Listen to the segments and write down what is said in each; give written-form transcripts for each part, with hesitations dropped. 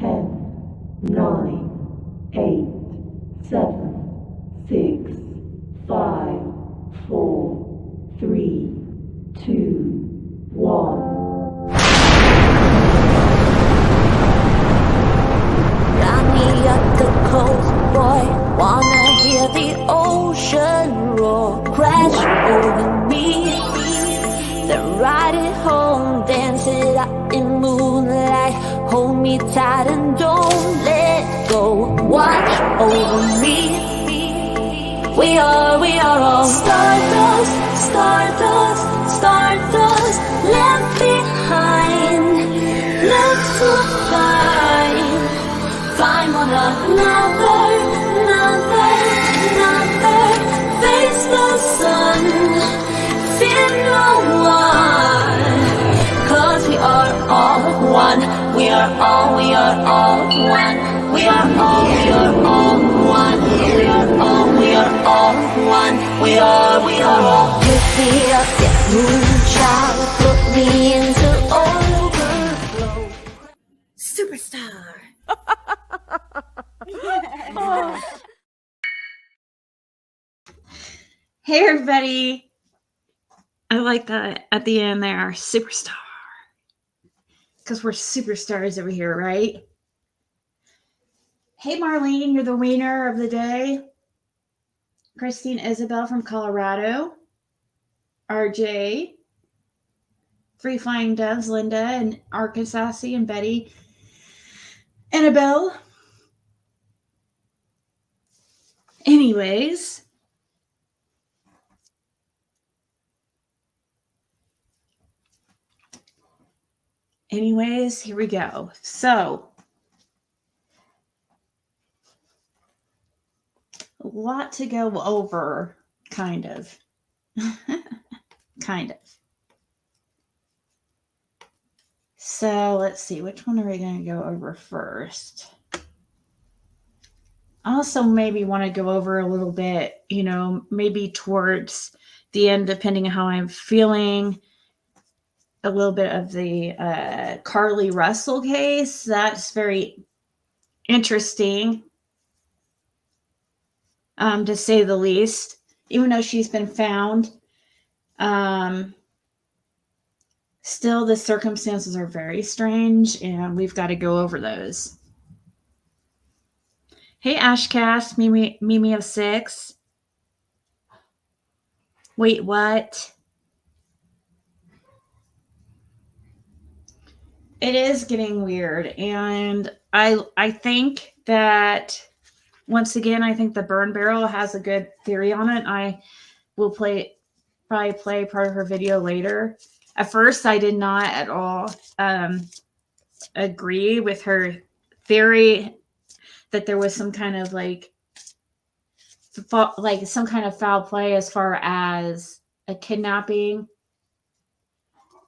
10, 9, 8, 7, 6, 5, 4, 3, 2, 1. Got me at the coast, boy. Wanna hear the ocean roar crash over me. Then ride it home, dance it out in moonlight. Hold me tight and don't let go. Watch over me. We are all stardust, stardust, stardust. Left behind, left to find one another, face the sun, fear no one, 'cause we are all one, we are all one, we are all, we are all one, we are all. Lift me up, yeah, moonchild, put me into overflow. Superstar. Hey everybody, I like that at the end there, superstar, because we're superstars over here, right? Hey Marlene, you're the winner of the day. Christine Isabel from Colorado. RJ. Three Flying Doves, Linda and Arkansas and Betty. Annabelle. Anyways. Here we go. So, a lot to go over, kind of. Kind of. So, let's see. Which one are we going to go over first? I also maybe want to go over a little bit, maybe towards the end, depending on how I'm feeling, a little bit of the Carly Russell case. That's very interesting, to say the least, even though she's been found. Still, the circumstances are very strange, and we've got to go over those. Hey, Ashcast, Mimi of 6. Wait, what? It is getting weird, and I think that, once again, I think the Burn Barrel has a good theory on it. I will probably play part of her video later. At first, I did not at all agree with her theory that there was some kind of some kind of foul play as far as a kidnapping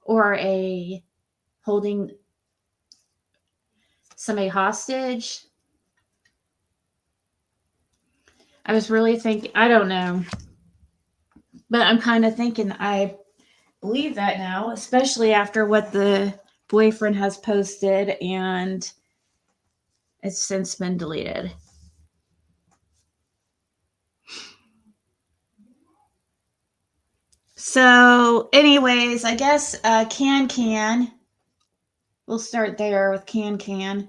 or a holding somebody hostage. I was really thinking, I don't know, but I'm kind of thinking I believe that now, especially after what the boyfriend has posted, and it's since been deleted. So anyways, I guess CanCan, we'll start there with CanCan.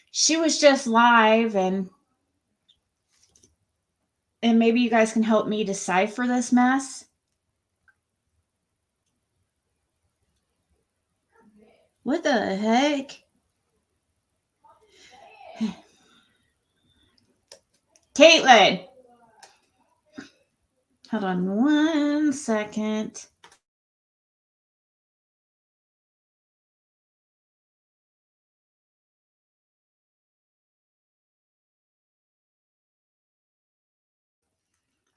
She was just live, and maybe you guys can help me decipher this mess. What the heck? Caitlin! Hold on 1 second.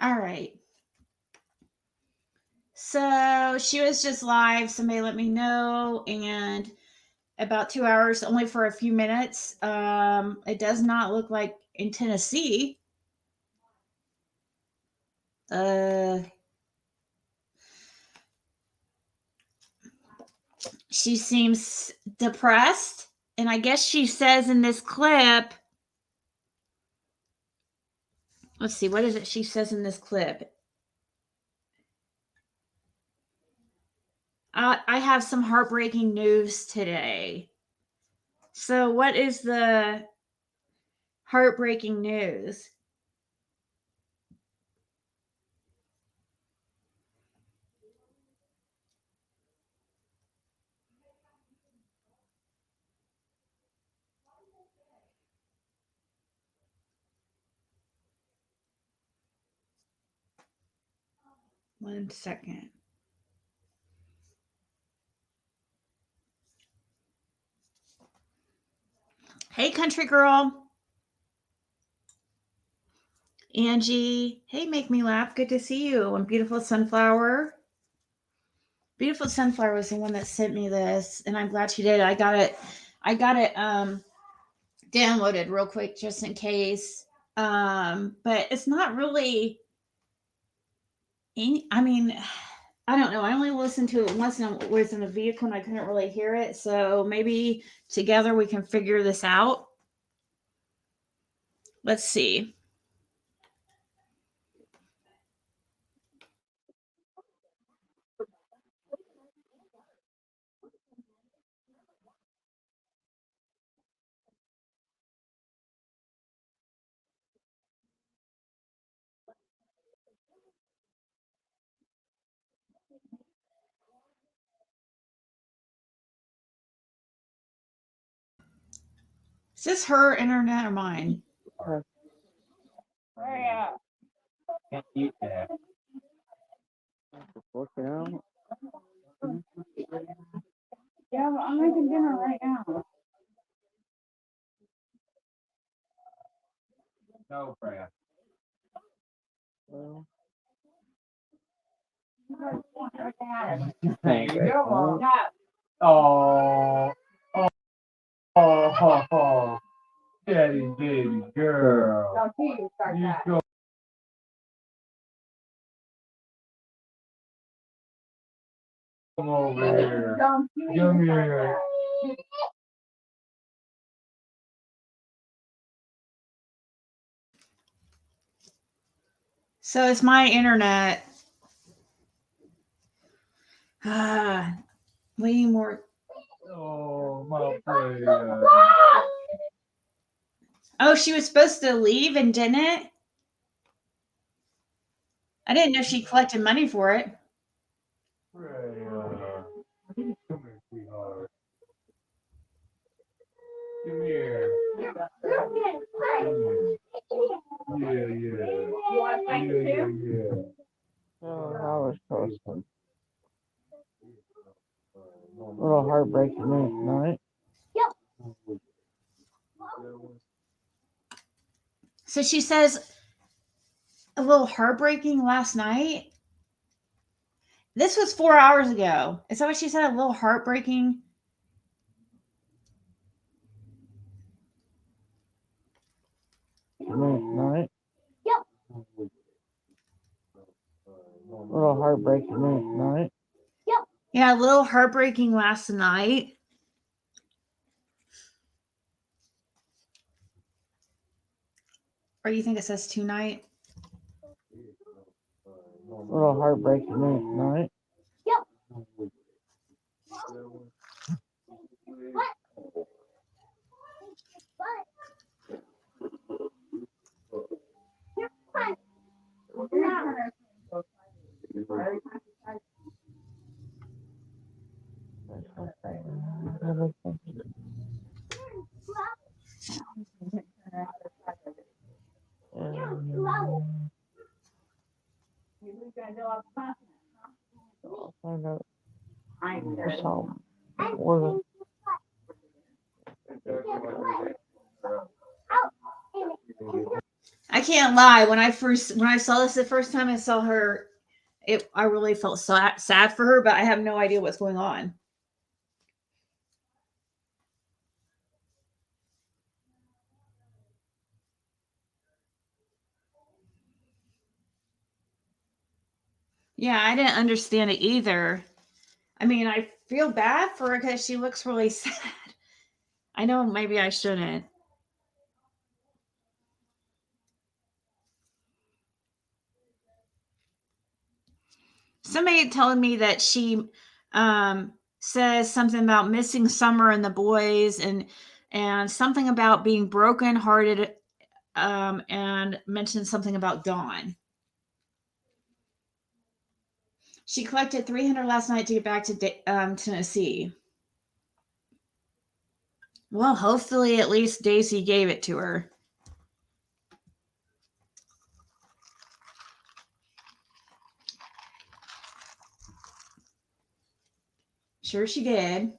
All right. So she was just live. Somebody let me know. And about 2 hours, only for a few minutes. It does not look like in Tennessee. She seems depressed. And I guess she says in this clip, let's see, what is it she says in this clip? I have some heartbreaking news today. So, what is the heartbreaking news? One second. Hey, country girl. Angie. Hey, make me laugh. Good to see you. And beautiful sunflower. Beautiful sunflower was the one that sent me this, and I'm glad she did. I got it downloaded real quick just in case. But it's not really any, I mean, I don't know. I only listened to it once and I was in a vehicle and I couldn't really hear it. So maybe together we can figure this out. Let's see. Is this her internet or mine? Can't eat that. Working out. Yeah, but I'm making dinner right now. No, Brad. Well. Thank you. Oh, oh, daddy, baby girl. You go. Come over here. Come here. So it's my internet. Way more. Oh, my prayer. Oh, she was supposed to leave and didn't? I didn't know she collected money for it. Prayer. Come here, sweetheart. Come here. Yeah. Oh, I was posting. A little heartbreaking news tonight. So she says a little heartbreaking last night. This was 4 hours ago. Is that what she said? A little heartbreaking? Tonight. A little heartbreaking news tonight. Yeah, a little heartbreaking last night. Or you think it says tonight? A little heartbreaking news tonight. I'll find out. So, I can't lie. When I saw this the first time, I saw her. I really felt sad for her, but I have no idea what's going on. Yeah, I didn't understand it either. I mean, I feel bad for her because she looks really sad. I know maybe I shouldn't. Somebody telling me that she says something about missing Summer and the boys and something about being brokenhearted and mentioned something about Dawn. She collected $300 last night to get back to Tennessee. Well, hopefully at least Daisy gave it to her. Sure she did.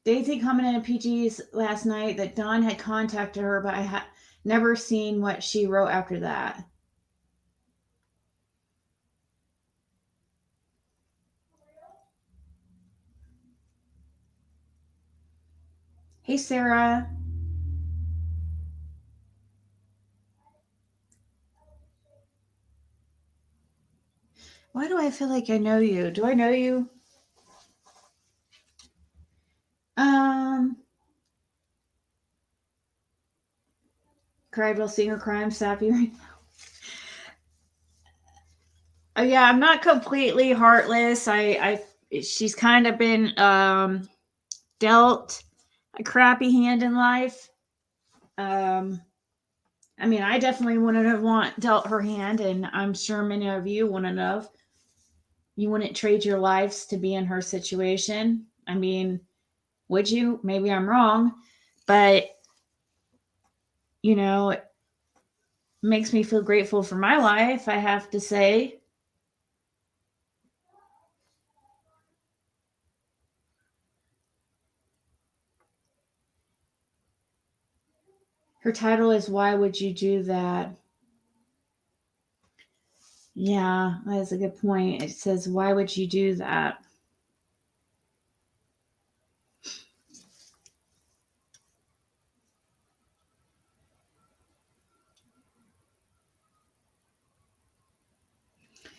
Daisy commented in PG's last night that Dawn had contacted her, but I had never seen what she wrote after that. Hey, Sarah. Why do I feel like I know you? Do I know you? Cried while seeing her crime sappy right now. Oh yeah, I'm not completely heartless. She's kind of been dealt a crappy hand in life. I mean, I definitely wouldn't have dealt her hand, and I'm sure many of you wouldn't have. You wouldn't trade your lives to be in her situation. I mean, would you? Maybe I'm wrong, but you know, it makes me feel grateful for my life, I have to say. Her title is Why Would You Do That? Yeah, that's a good point. It says, Why would you do that?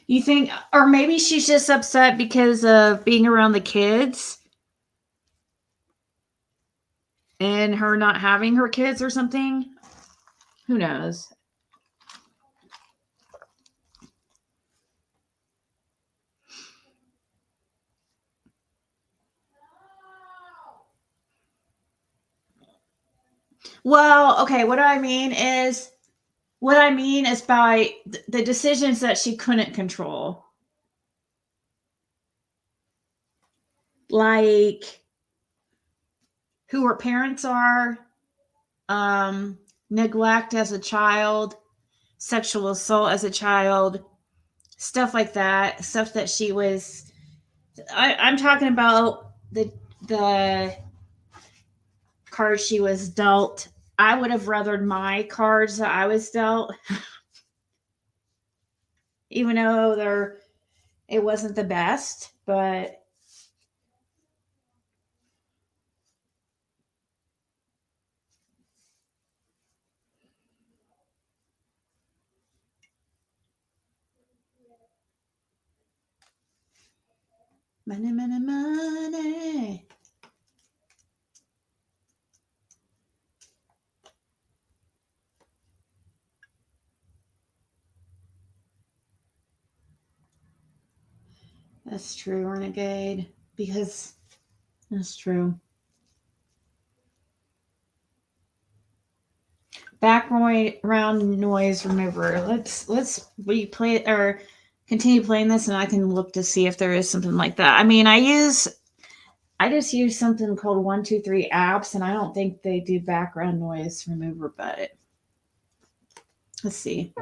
You think, or maybe she's just upset because of being around the kids and her not having her kids or something? Who knows? Well, okay, what I mean is by the decisions that she couldn't control. Like who her parents are, neglect as a child, sexual assault as a child, stuff like that. Stuff that she was. I'm talking about the cards she was dealt. I would have rathered my cards that I was dealt, even though it wasn't the best, but. Money, money, money. That's true, Renegade. Because that's true. Background noise remover. Let's replay it or continue playing this, and I can look to see if there is something like that. I mean, I just use something called 123 apps, and I don't think they do background noise remover, but let's see.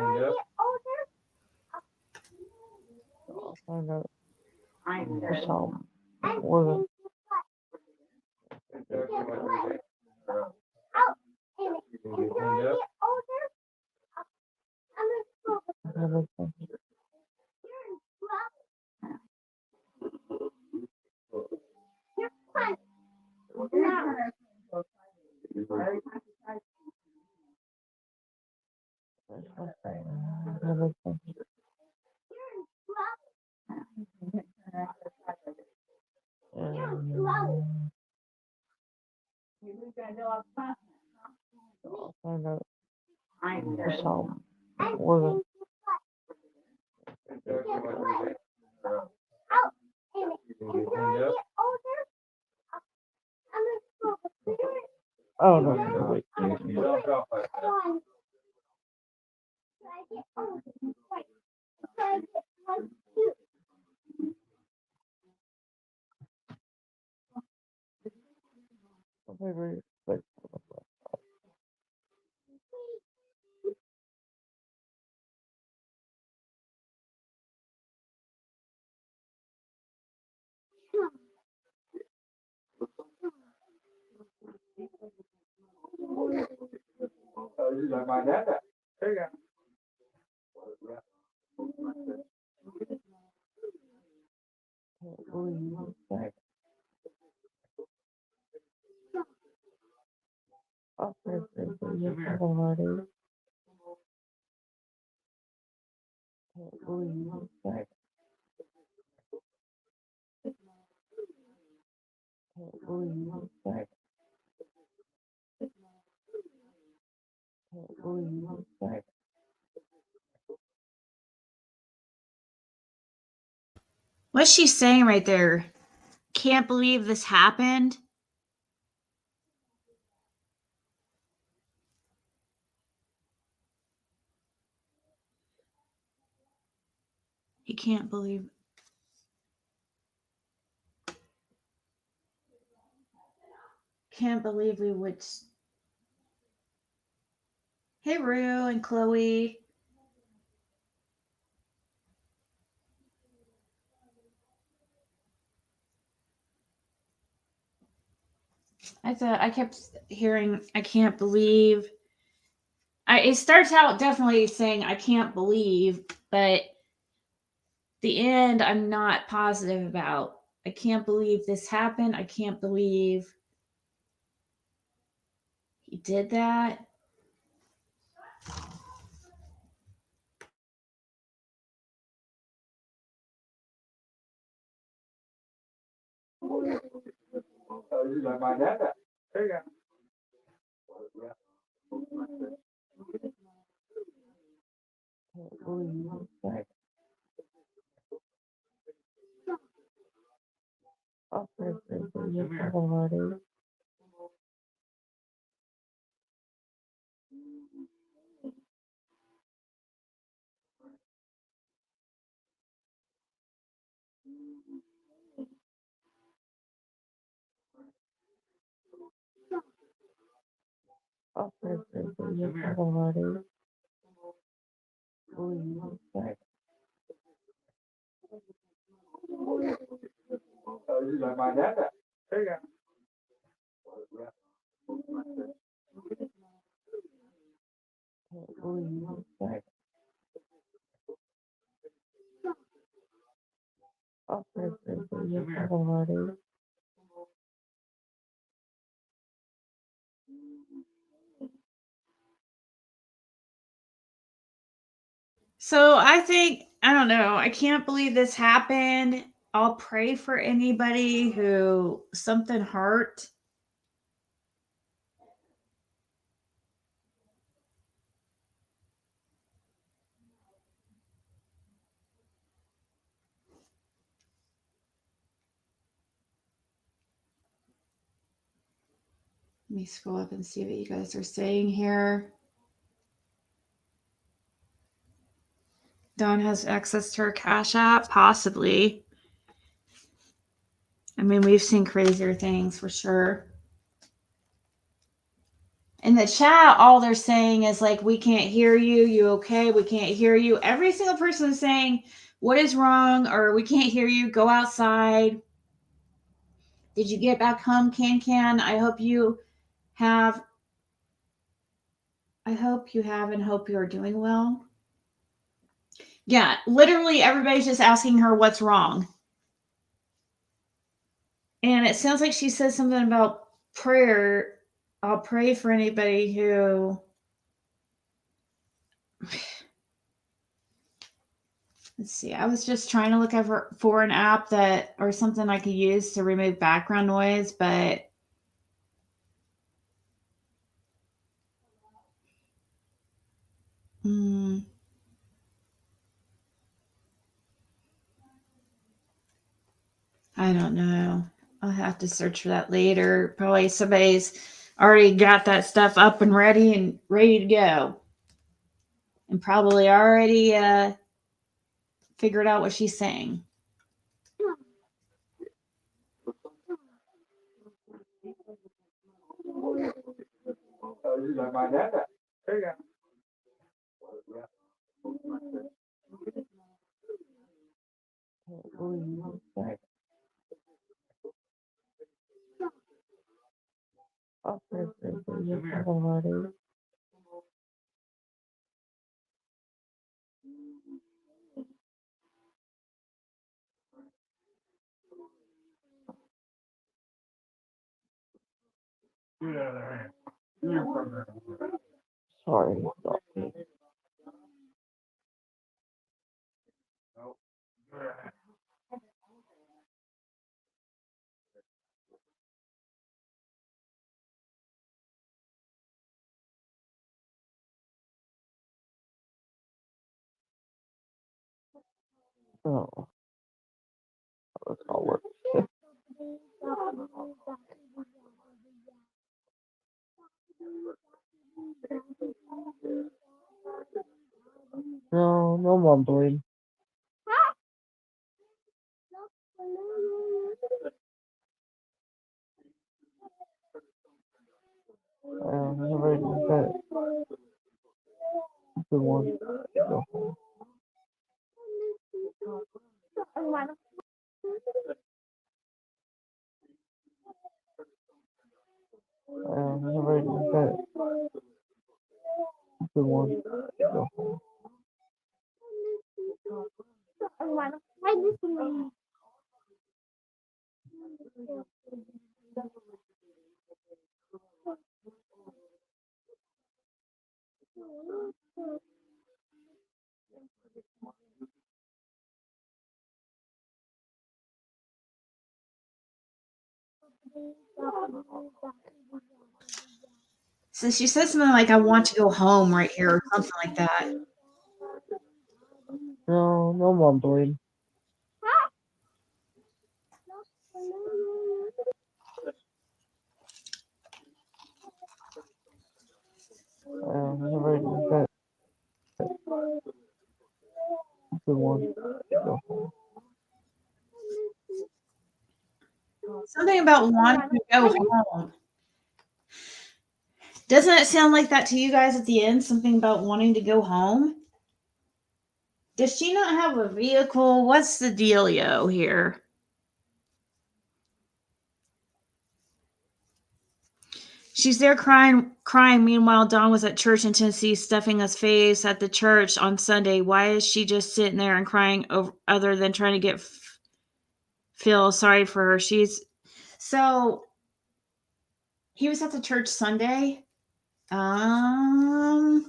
I'll find out yourself. Or oh no, wait. Wait. Can't believe that. I'll pray for you, Lordy. Can't believe that. Can't believe that. Can't believe that. What's she saying right there? Can't believe this happened. He can't believe. Can't believe we would. Hey, Rue and Chloe. I kept hearing, I can't believe. It starts out definitely saying, I can't believe, but the end, I'm not positive about. I can't believe this happened. I can't believe he did that. Can't believe that. I'll pray for you, Lordy. I'll pray for you, Lordy. Believe that. Can't believe that. I'll pray for you, Lordy. So I think, I don't know, I can't believe this happened. I'll pray for anybody who something hurt. Let me scroll up and see what you guys are saying here. Dawn has access to her Cash App, possibly. I mean, we've seen crazier things for sure. In the chat, all they're saying is like, we can't hear you. You okay? We can't hear you. Every single person is saying, what is wrong? Or we can't hear you. Go outside. Did you get back home, CanCan? I hope you have. I hope you have and hope you're doing well. Yeah, literally everybody's just asking her what's wrong. And it sounds like she says something about prayer. I'll pray for anybody who. Let's see. I was just trying to look for an app that or something I could use to remove background noise, but I don't know. I'll have to search for that later. Probably somebody's already got that stuff up and ready to go. And probably already figured out what she's saying. Sorry, Stalking. Oh, that's not working. No, no mumbling. Never did that. Good one. Go home. Never did that. Good one. Go home. So she said something like, I want to go home right here, or something like that. No, no mumbling. Never did that. Good one. Go home. Something about wanting to go home. Doesn't it sound like that to you guys at the end? Something about wanting to go home? Does she not have a vehicle? What's the dealio here? She's there crying. Meanwhile, Dawn was at church in Tennessee, stuffing his face at the church on Sunday. Why is she just sitting there and crying over, other than trying to feel sorry for her? So he was at the church Sunday. Dawn.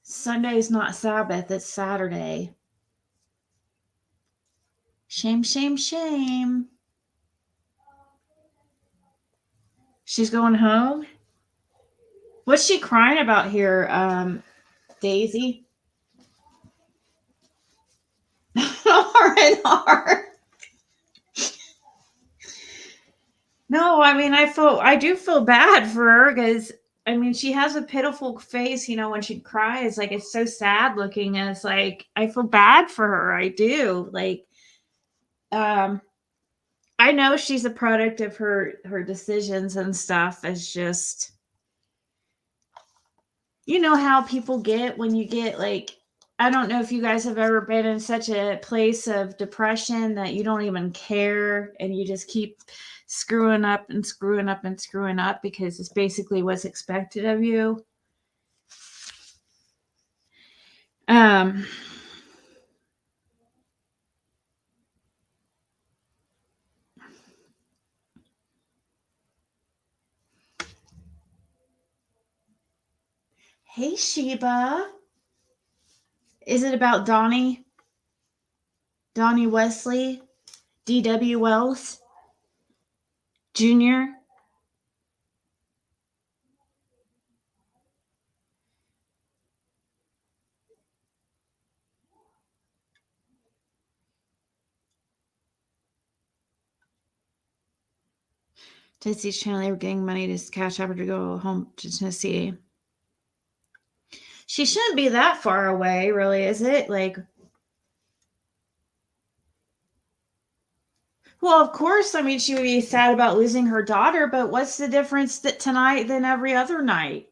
Sunday's not Sabbath, it's Saturday. Shame, shame, shame. She's going home? What's she crying about here, Daisy? R&R. No, I mean, I do feel bad for her because, I mean, she has a pitiful face, when she cries. Like, it's so sad looking, and it's like, I feel bad for her. I do. Like, I know she's a product of her decisions and stuff. It's just, you know how people get when you get, like, I don't know if you guys have ever been in such a place of depression that you don't even care and you just keep screwing up and screwing up and screwing up because it's basically what's expected of you. Hey, Sheba. Is it about Donnie Wesley? D.W. Wells Jr.? Tennessee's channel, they were getting money to Cashapp to go home to Tennessee. She shouldn't be that far away, really, is it? Like, well, of course, I mean, she would be sad about losing her daughter, but what's the difference that tonight than every other night?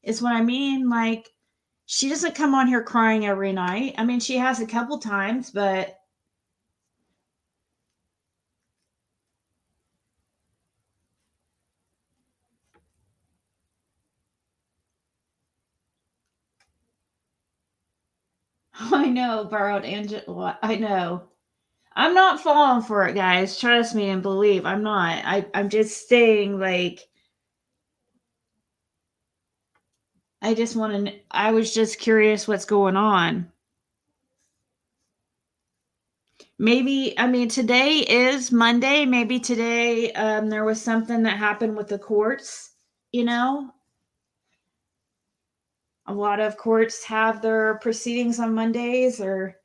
Is what I mean. Like, she doesn't come on here crying every night. I mean, she has a couple times, but I know, borrowed Angela. I know. I'm not falling for it, guys. Trust me and believe. I'm not. I'm just saying, like, I just want to. I was just curious what's going on. Maybe, I mean, today is Monday. Maybe today there was something that happened with the courts. You know, a lot of courts have their proceedings on Mondays or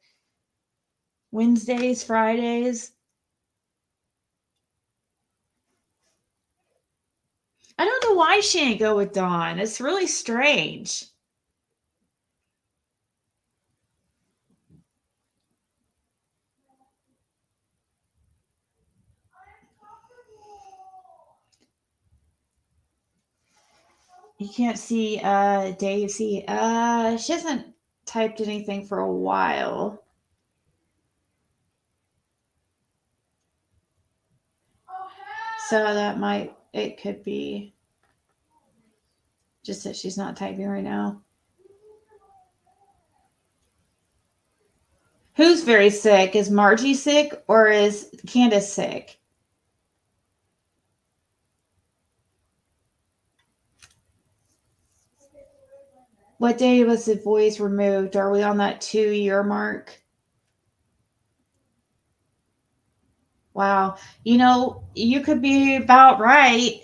Wednesdays, Fridays. I don't know why she ain't go with Dawn. It's really strange. You can't see Daisy. She hasn't typed anything for a while. So it could be just that she's not typing right now. Who's very sick? Is Margie sick or is Candace sick? What day was the voice removed? Are we on that 2-year mark? Wow. You know, you could be about right.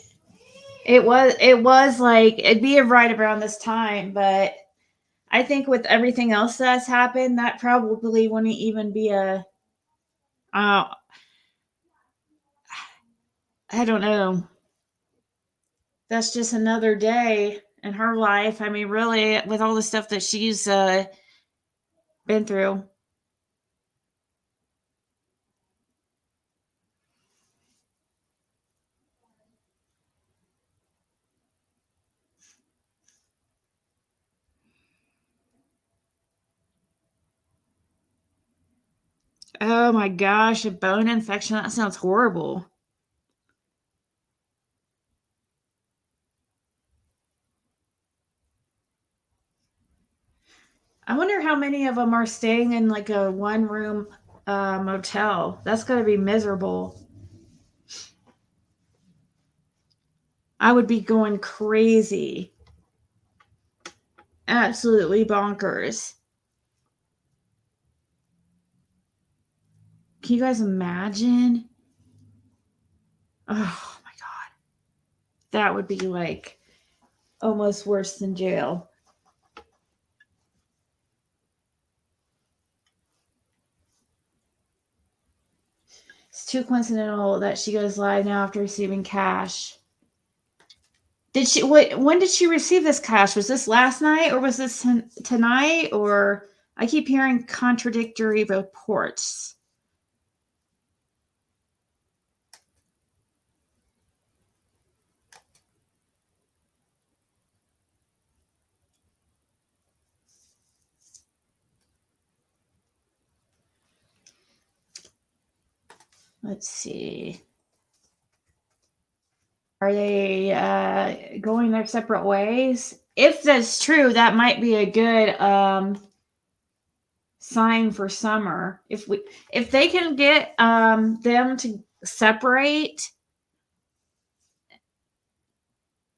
It was like, it'd be right around this time, but I think with everything else that's happened, that probably wouldn't even be a, I don't know. That's just another day in her life. I mean, really, with all the stuff that she's been through. Oh my gosh, a bone infection. That sounds horrible. I wonder how many of them are staying in like a 1-room motel. That's got to be miserable. I would be going crazy. Absolutely bonkers. Can you guys imagine? Oh my God. That would be like almost worse than jail. It's too coincidental that she goes live now after receiving cash. When did she receive this cash? Was this last night or was this tonight? Or I keep hearing contradictory reports. Let's see. Are they going their separate ways? If that's true, that might be a good sign for summer. If they can get them to separate,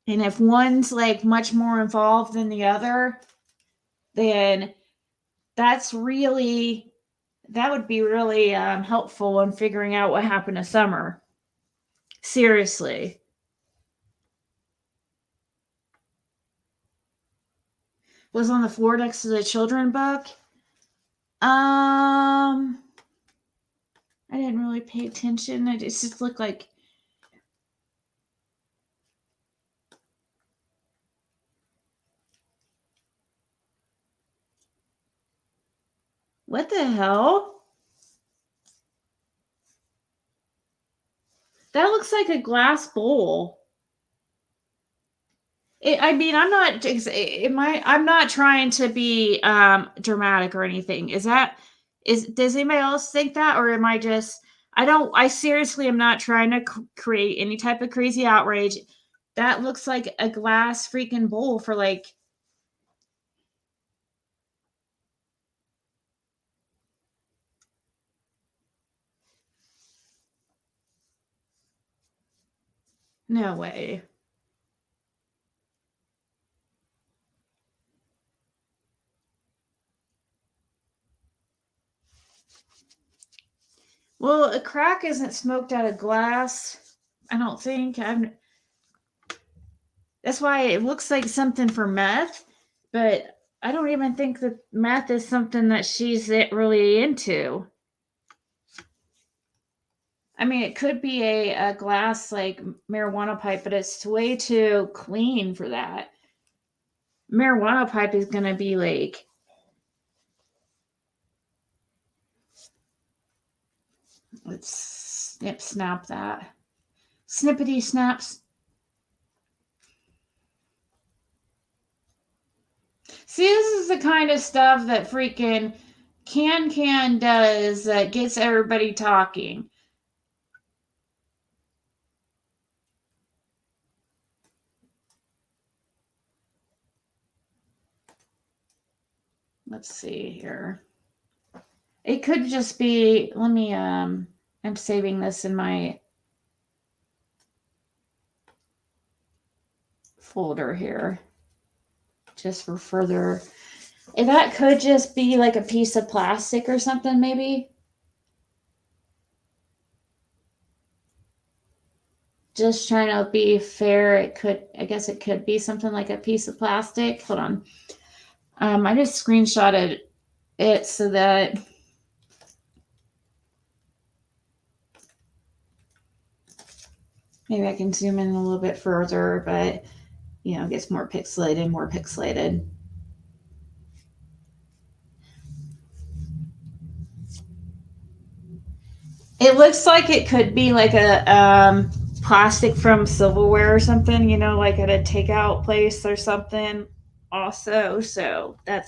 and if one's like much more involved than the other, then that would be really helpful in figuring out what happened to Summer. Seriously. Was on the floor next to the children book. I didn't really pay attention. It just looked like What the hell? That looks like a glass bowl. I mean, I'm not. I'm not trying to be dramatic or anything. Does anybody else think that, or am I just? I don't. I seriously am not trying to create any type of crazy outrage. That looks like a glass freaking bowl for like. No way. Well, a crack isn't smoked out of glass. I don't think. That's why it looks like something for meth, but I don't even think that meth is something that she's really into. I mean, it could be a glass like marijuana pipe, but it's way too clean for that. Marijuana pipe is going to be like. Let's snap that. Snippety snaps. See, this is the kind of stuff that freaking CanCan does that gets everybody talking. Let's see here. It could just be, let me, I'm saving this in my folder here just for further. And that could just be like a piece of plastic or something, maybe. Just trying to be fair. I guess it could be something like a piece of plastic. Hold on. I just screenshotted it so that maybe I can zoom in a little bit further, but it gets more pixelated. It looks like it could be like a plastic from silverware or something, like at a takeout place or something also. So but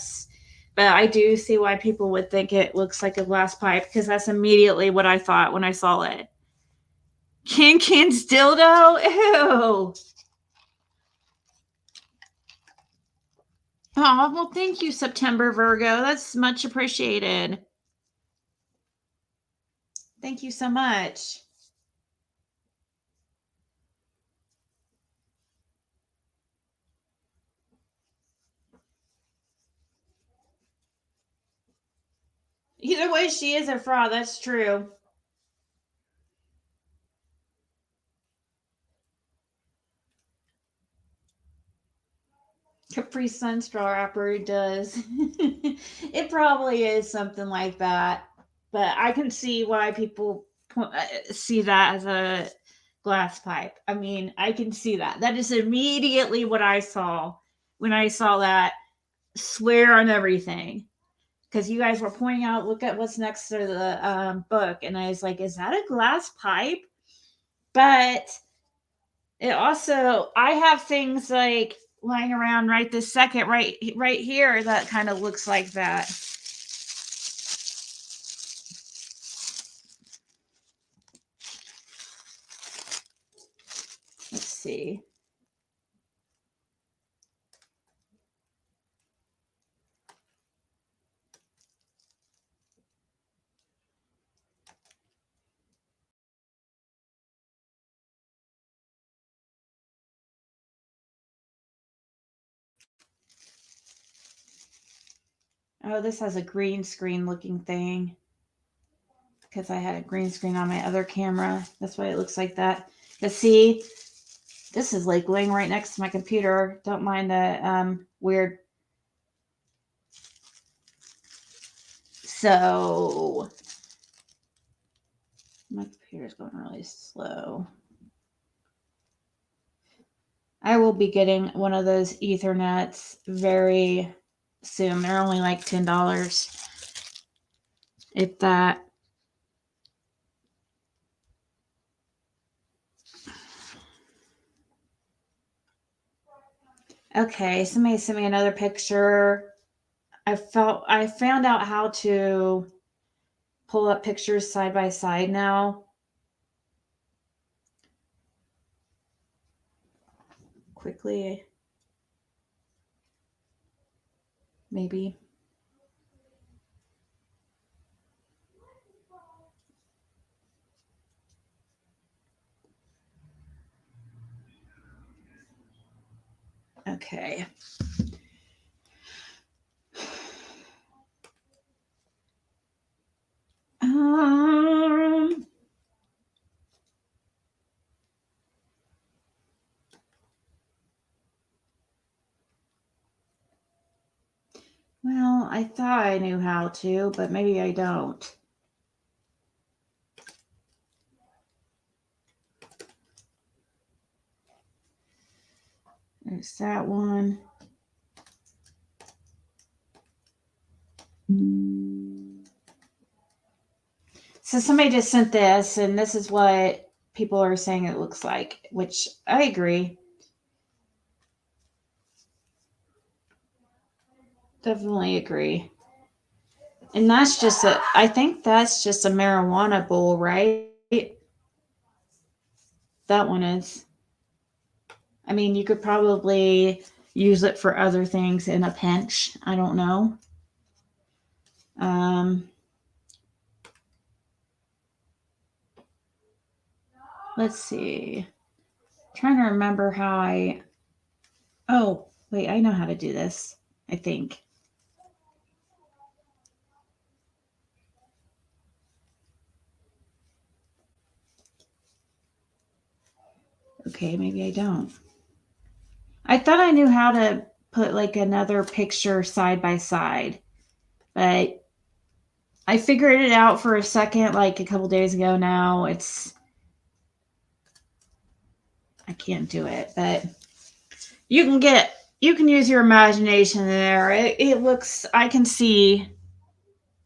I do see why people would think it looks like a glass pipe, because that's immediately what I thought when I saw it. CanCan's dildo? Ew. Oh, well, thank you, September Virgo. That's much appreciated. Thank you so much. Either way, she is a fraud. That's true. Capri Sun straw wrapper does. It probably is something like that. But I can see why people see that as a glass pipe. I mean, I can see that. That is immediately what I saw when I saw that. Swear on everything. Because you guys were pointing out, look at what's next to the book. And I was like, is that a glass pipe? But it also, I have things like lying around right this second, right here, that kind of looks like that. Let's see. Oh, this has a green screen looking thing, because I had a green screen on my other camera. That's why it looks like that. But see, this is like laying right next to my computer. Don't mind the weird. So my computer's going really slow. I will be getting one of those Ethernets very soon. They're only like $10. If that. Okay, somebody sent me another picture. I found out how to pull up pictures side by side now. Quickly. Maybe. Okay. Well, I thought I knew how to, but maybe I don't. There's that one. So somebody just sent this, and this is what people are saying it looks like, which I agree. Definitely agree. And that's just I think that's just a marijuana bowl, right? That one is. I mean, you could probably use it for other things in a pinch. I don't know. Let's see. I'm trying to remember how oh, wait, I know how to do this, I think. Okay, maybe I don't. I thought I knew how to put like another picture side by side, but I figured it out for a second, like a couple days ago now. I can't do it, but you can use your imagination there. It looks, I can see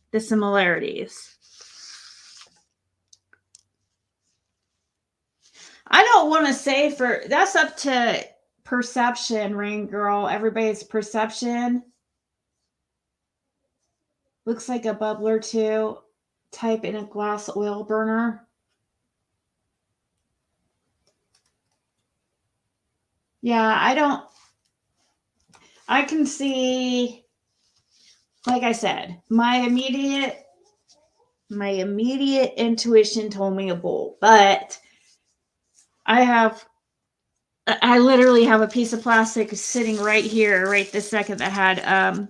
the similarities. I don't want to say that's up to perception, Rain Girl. Everybody's perception. Looks like a bubbler too. Type in a glass oil burner. Yeah, I can see, like I said, my immediate intuition told me a bowl, but I literally have a piece of plastic sitting right here, right this second, that had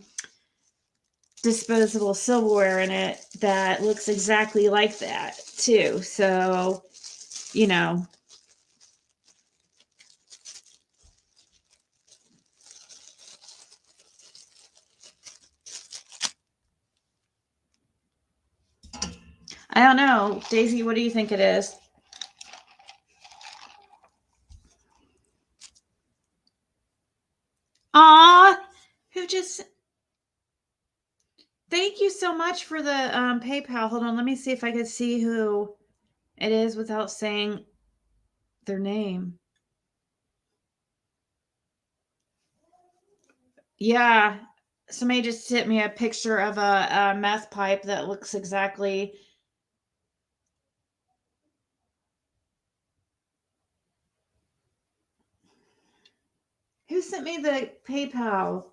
disposable silverware in it that looks exactly like that too. So, you know. I don't know. Daisy, what do you think it is? Aw, who just... Thank you so much for the PayPal. Hold on, let me see if I can see who it is without saying their name. Yeah, somebody just sent me a picture of a meth pipe that looks exactly... Who sent me the PayPal?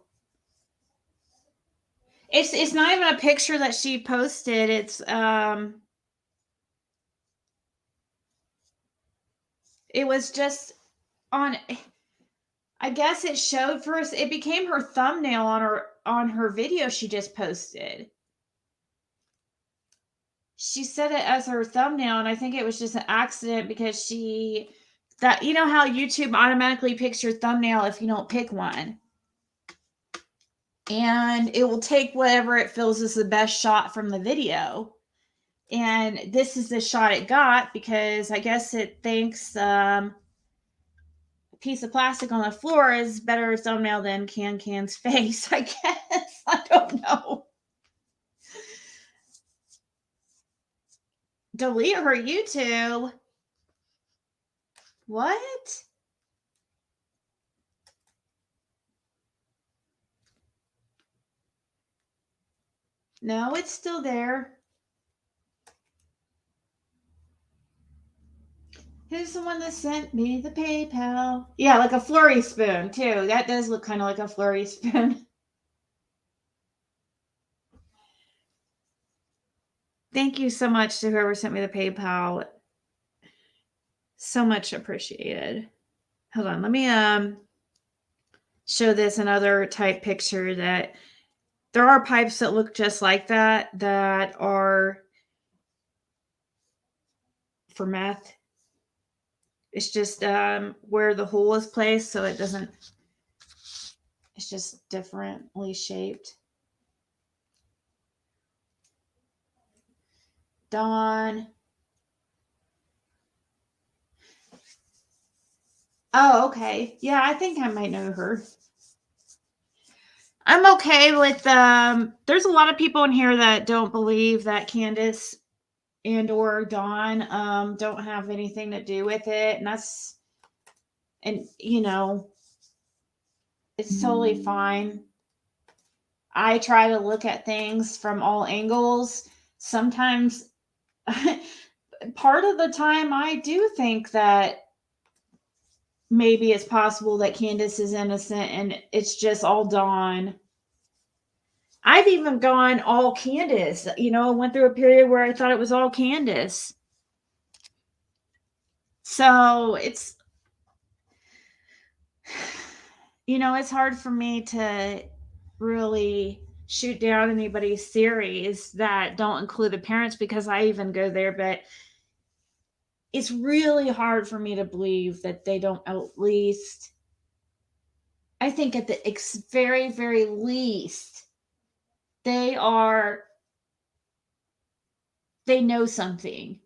It's not even a picture that she posted. It's it was just on, I guess it showed first, it became her thumbnail on her video she just posted. She set it as her thumbnail, and I think it was just an accident because you know how YouTube automatically picks your thumbnail if you don't pick one. And it will take whatever it feels is the best shot from the video. And this is the shot it got because I guess it thinks a piece of plastic on the floor is better thumbnail than CanCan's face, I guess. I don't know. delete her YouTube. What? No, it's still there. Who's the one that sent me the PayPal? Yeah, like a flurry spoon, too. That does look kind of like a flurry spoon. Thank you so much to whoever sent me the PayPal. So much appreciated. Hold on, let me show this another type picture that there are pipes that look just like that are for meth. It's just where the hole is placed, so it doesn't, it's just differently shaped. Dawn. Oh, okay. Yeah, I think I might know her. I'm okay with there's a lot of people in here that don't believe that Candace and or Dawn don't have anything to do with it, and you know, it's totally fine. I try to look at things from all angles. Sometimes part of the time I do think that maybe it's possible that Candace is innocent and it's just all Dawn. I've even gone all Candace. You know, I went through a period where I thought it was all Candace. So it's, you know, it's hard for me to really shoot down anybody's theories that don't include the parents because I even go there, but it's really hard for me to believe that they don't at least, I think at the very, very least, they know something.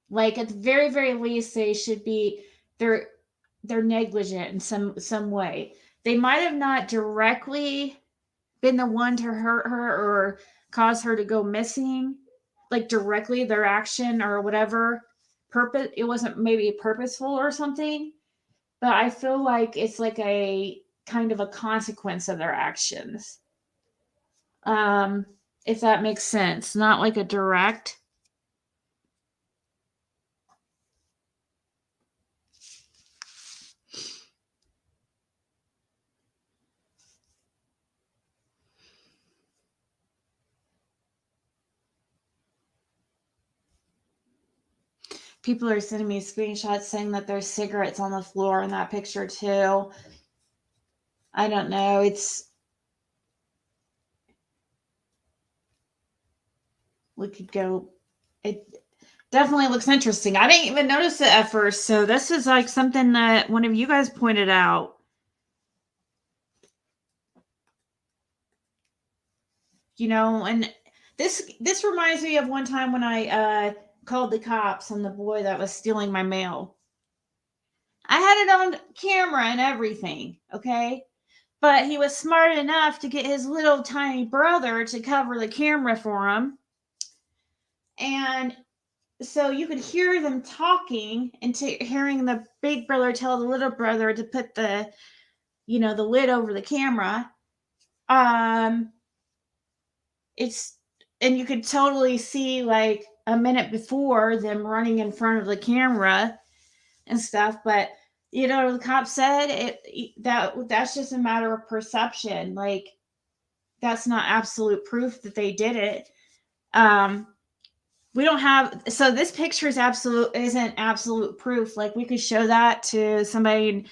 Like at the very, very least, they should be, they're negligent in some way. They might have not directly been the one to hurt her or cause her to go missing, like directly their action or whatever purpose. It wasn't maybe purposeful or something, but I feel like it's like a kind of a consequence of their actions. If that makes sense, not like a direct. People are sending me screenshots saying that there's cigarettes on the floor in that picture too. I don't know. We could go. It definitely looks interesting. I didn't even notice it at first. So this is like something that one of you guys pointed out. You know, and this reminds me of one time when I called the cops on the boy that was stealing my mail. I had it on camera and everything, okay? But he was smart enough to get his little tiny brother to cover the camera for him. And so you could hear them talking and hearing the big brother tell the little brother to put the, you know, the lid over the camera. And you could totally see like a minute before them running in front of the camera and stuff. But you know, the cop said that's just a matter of perception. Like that's not absolute proof that they did it. We don't have, so this picture isn't absolute proof. Like we could show that to somebody and,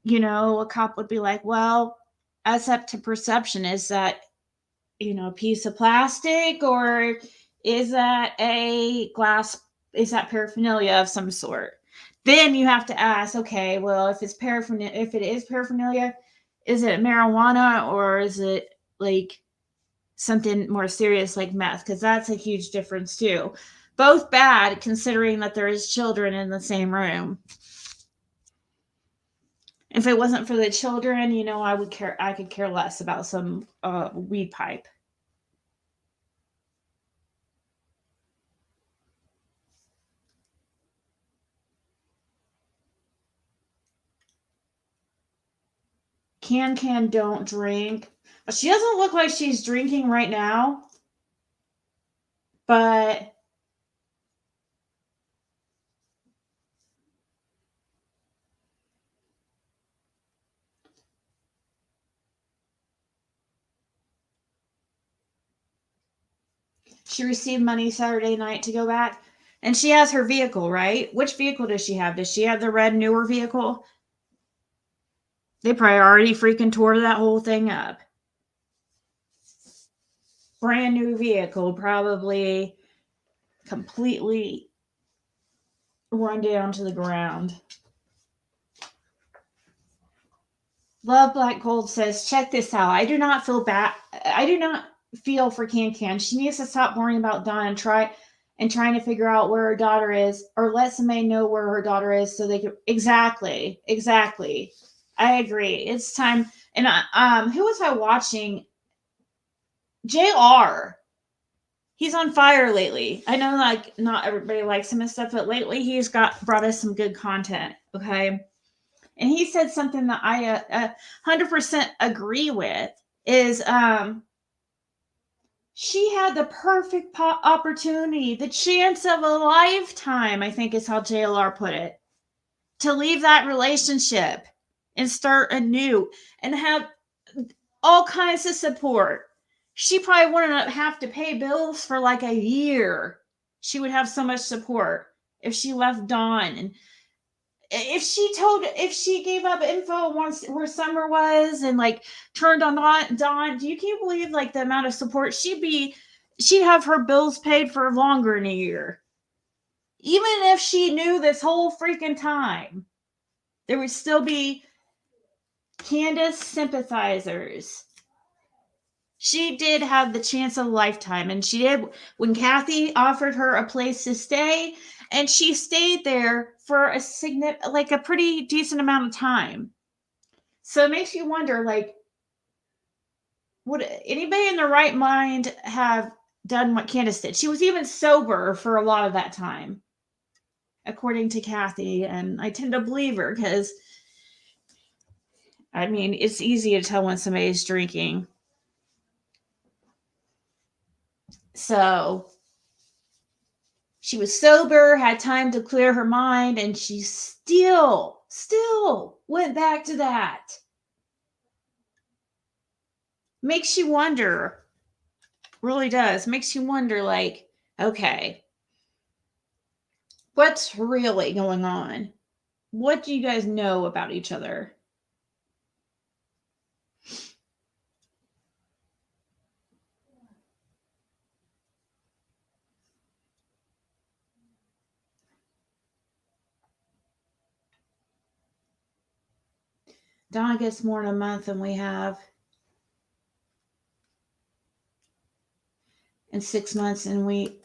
you know, a cop would be like, well, that's up to perception. Is that, you know, a piece of plastic or is that a glass? Is that paraphernalia of some sort? Then you have to ask, okay, well, if it is paraphernalia, is it marijuana or is it like something more serious like meth? Because that's a huge difference too. Both bad considering that there is children in the same room. If it wasn't for the children, you know, I could care less about some weed pipe. CanCan don't drink. She doesn't look like she's drinking right now, but she received money Saturday night to go back. And she has her vehicle, right? Which vehicle does she have? Does she have the red newer vehicle? They probably already freaking tore that whole thing up. Brand new vehicle, probably completely run down to the ground. Love Black Gold says, check this out. I do not feel bad. I do not feel for CanCan. She needs to stop worrying about Dawn and trying to figure out where her daughter is, or let somebody know where her daughter is so they can. Exactly. I agree. It's time. And who was I watching? JR. He's on fire lately. I know, like, not everybody likes him and stuff, but lately he's brought us some good content. Okay. And he said something that I 100% agree with is she had the perfect opportunity, the chance of a lifetime, I think is how JLR put it, to leave that relationship and start anew and have all kinds of support. She probably wouldn't have to pay bills for like a year. She would have so much support if she left Dawn. And if she gave up info once where Summer was and like turned on Dawn, do you can't believe like the amount of support she'd have her bills paid for longer in a year. Even if she knew this whole freaking time, there would still be Candace sympathizers. She did have the chance of a lifetime, and she did when Kathy offered her a place to stay, and she stayed there for a pretty decent amount of time. So it makes you wonder, like, would anybody in their right mind have done what Candace did? She was even sober for a lot of that time, according to Kathy, and I tend to believe her because, I mean, it's easy to tell when somebody's drinking. So she was sober, had time to clear her mind, and she still went back to that. Makes you wonder, really does. Makes you wonder, like, okay, what's really going on? What do you guys know about each other? Donna gets more in a month than we have. In 6 months, and we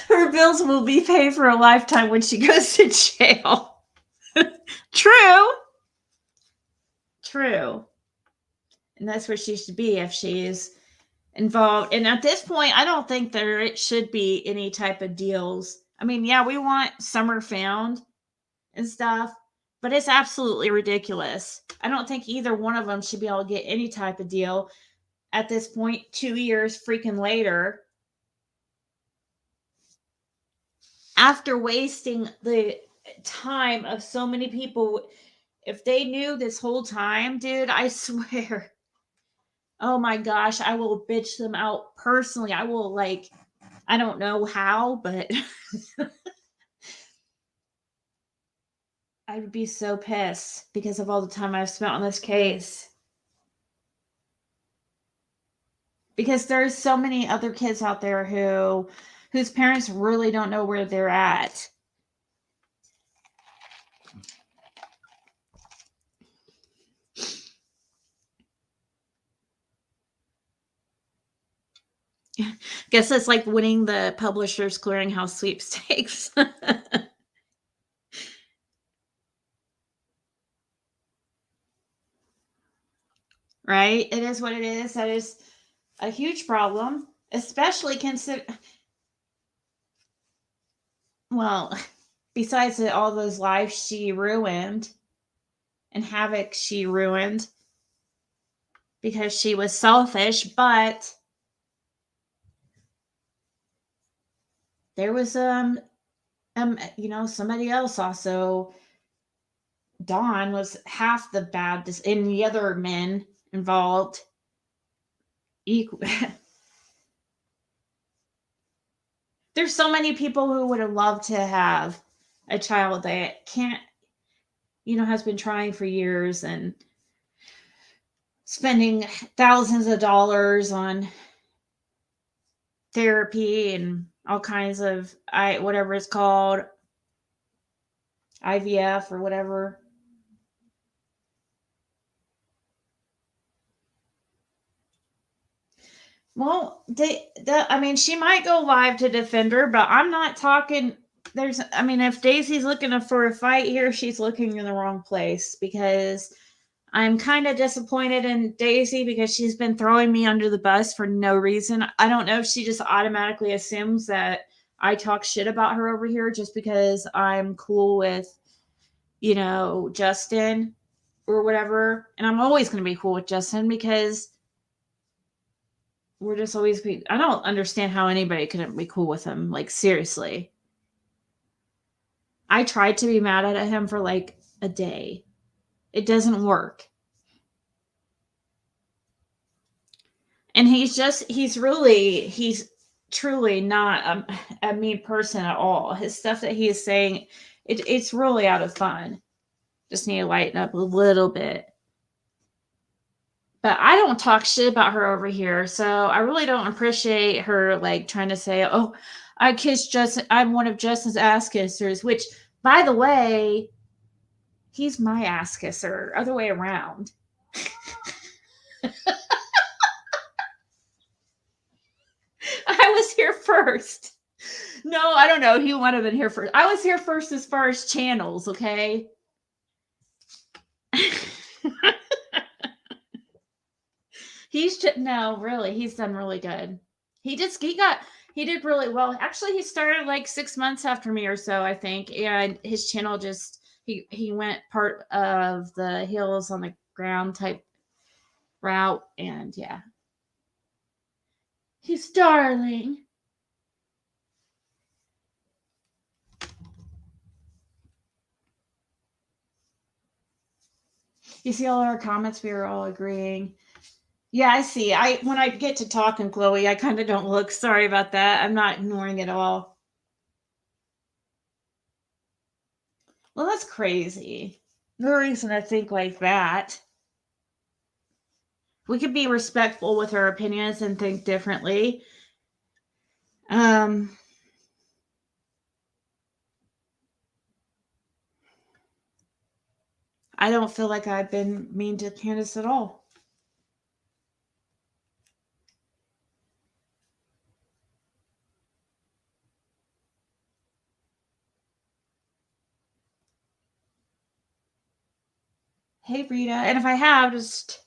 her bills will be paid for a lifetime when she goes to jail. True. And that's where she should be if she is involved. And at this point, I don't think there should be any type of deals. I mean, yeah, we want Summer found and stuff, but it's absolutely ridiculous. I don't think either one of them should be able to get any type of deal at this point, 2 years freaking later, after wasting the time of so many people. If they knew this whole time, dude, I swear, oh my gosh, I will bitch them out personally. I will, like, I don't know how, but I would be so pissed because of all the time I've spent on this case. Because there's so many other kids out there whose parents really don't know where they're at. Guess it's like winning the Publishers Clearinghouse sweepstakes. Right? It is what it is. That is a huge problem, especially consider. well, besides all those lives she ruined and havoc she ruined because she was selfish, but there was somebody else also. Dawn was half the bad, and the other men involved equal. There's so many people who would have loved to have a child that can't, has been trying for years and spending thousands of dollars on therapy and all kinds of whatever it's called, IVF or whatever. Well, she might go live to defend her, but I'm not talking. If Daisy's looking for a fight here, she's looking in the wrong place, because I'm kind of disappointed in Daisy because she's been throwing me under the bus for no reason. I don't know if she just automatically assumes that I talk shit about her over here just because I'm cool with, Justin or whatever. And I'm always going to be cool with Justin because we're just always I don't understand how anybody couldn't be cool with him. Like, seriously. I tried to be mad at him for like a day. It doesn't work. And he's truly not a mean person at all. His stuff that he is saying, it's really out of fun. Just need to lighten up a little bit. But I don't talk shit about her over here, so I really don't appreciate her like trying to say, "Oh, I kissed Justin. I'm one of Justin's ass kissers." Which, by the way, he's my ass kisser. Other way around. I was here first. No, I don't know. He might have been here first. I was here first as far as channels, okay? He's done really good. He did really well. Actually, he started like 6 months after me or so, I think. And his channel just, he went part of the hills on the ground type route. And yeah. He's darling. You see all our comments, we were all agreeing. Yeah, I see. When I get to talking, Chloe, I kind of don't look. Sorry about that. I'm not ignoring it all. Well, that's crazy. No reason to think like that. We could be respectful with our opinions and think differently. I don't feel like I've been mean to Candace at all. Hey, Rita. And if I have, just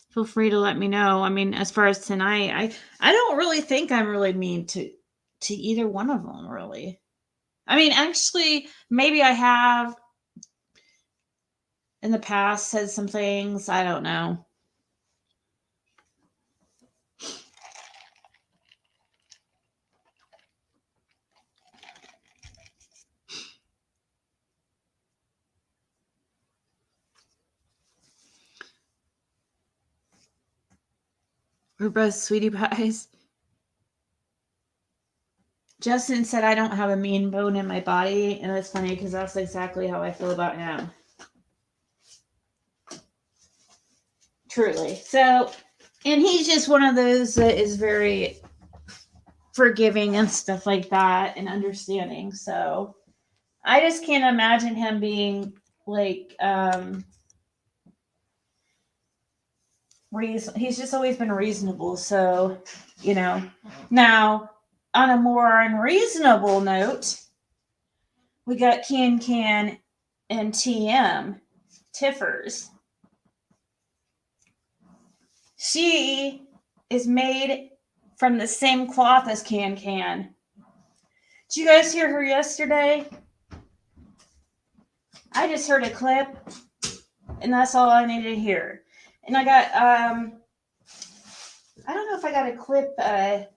feel free to let me know. As far as tonight, I don't really think I'm really mean to either one of them, really. Actually, maybe I have in the past said some things. I don't know. We're both sweetie pies. Justin said I don't have a mean bone in my body, and it's funny because that's exactly how I feel about him. Truly. So, and he's just one of those that is very forgiving and stuff like that and understanding. So, I just can't imagine him being like, he's just always been reasonable. So, now on a more unreasonable note, we got CanCan and TIffers. She is made from the same cloth as CanCan. Did you guys hear her yesterday? I just heard a clip, and that's all I needed to hear. And I got, I don't know if I got a clip. I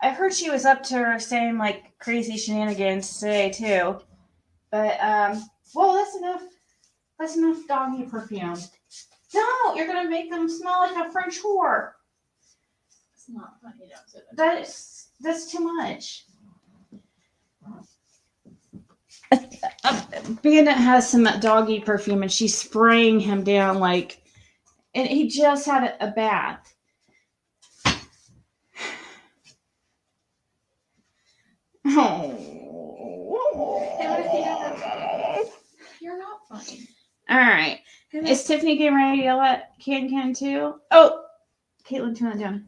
heard she was up to her saying like crazy shenanigans today too. But, well, that's enough. That's enough doggy perfume. No, you're going to make them smell like a French whore. It's not funny. That's too much. Bandit has some doggy perfume and she's spraying him down like, and he just had a bath. You're not funny. All right. Is Tiffany getting ready to yell at CanCan too? Oh, Caitlin, turn that down.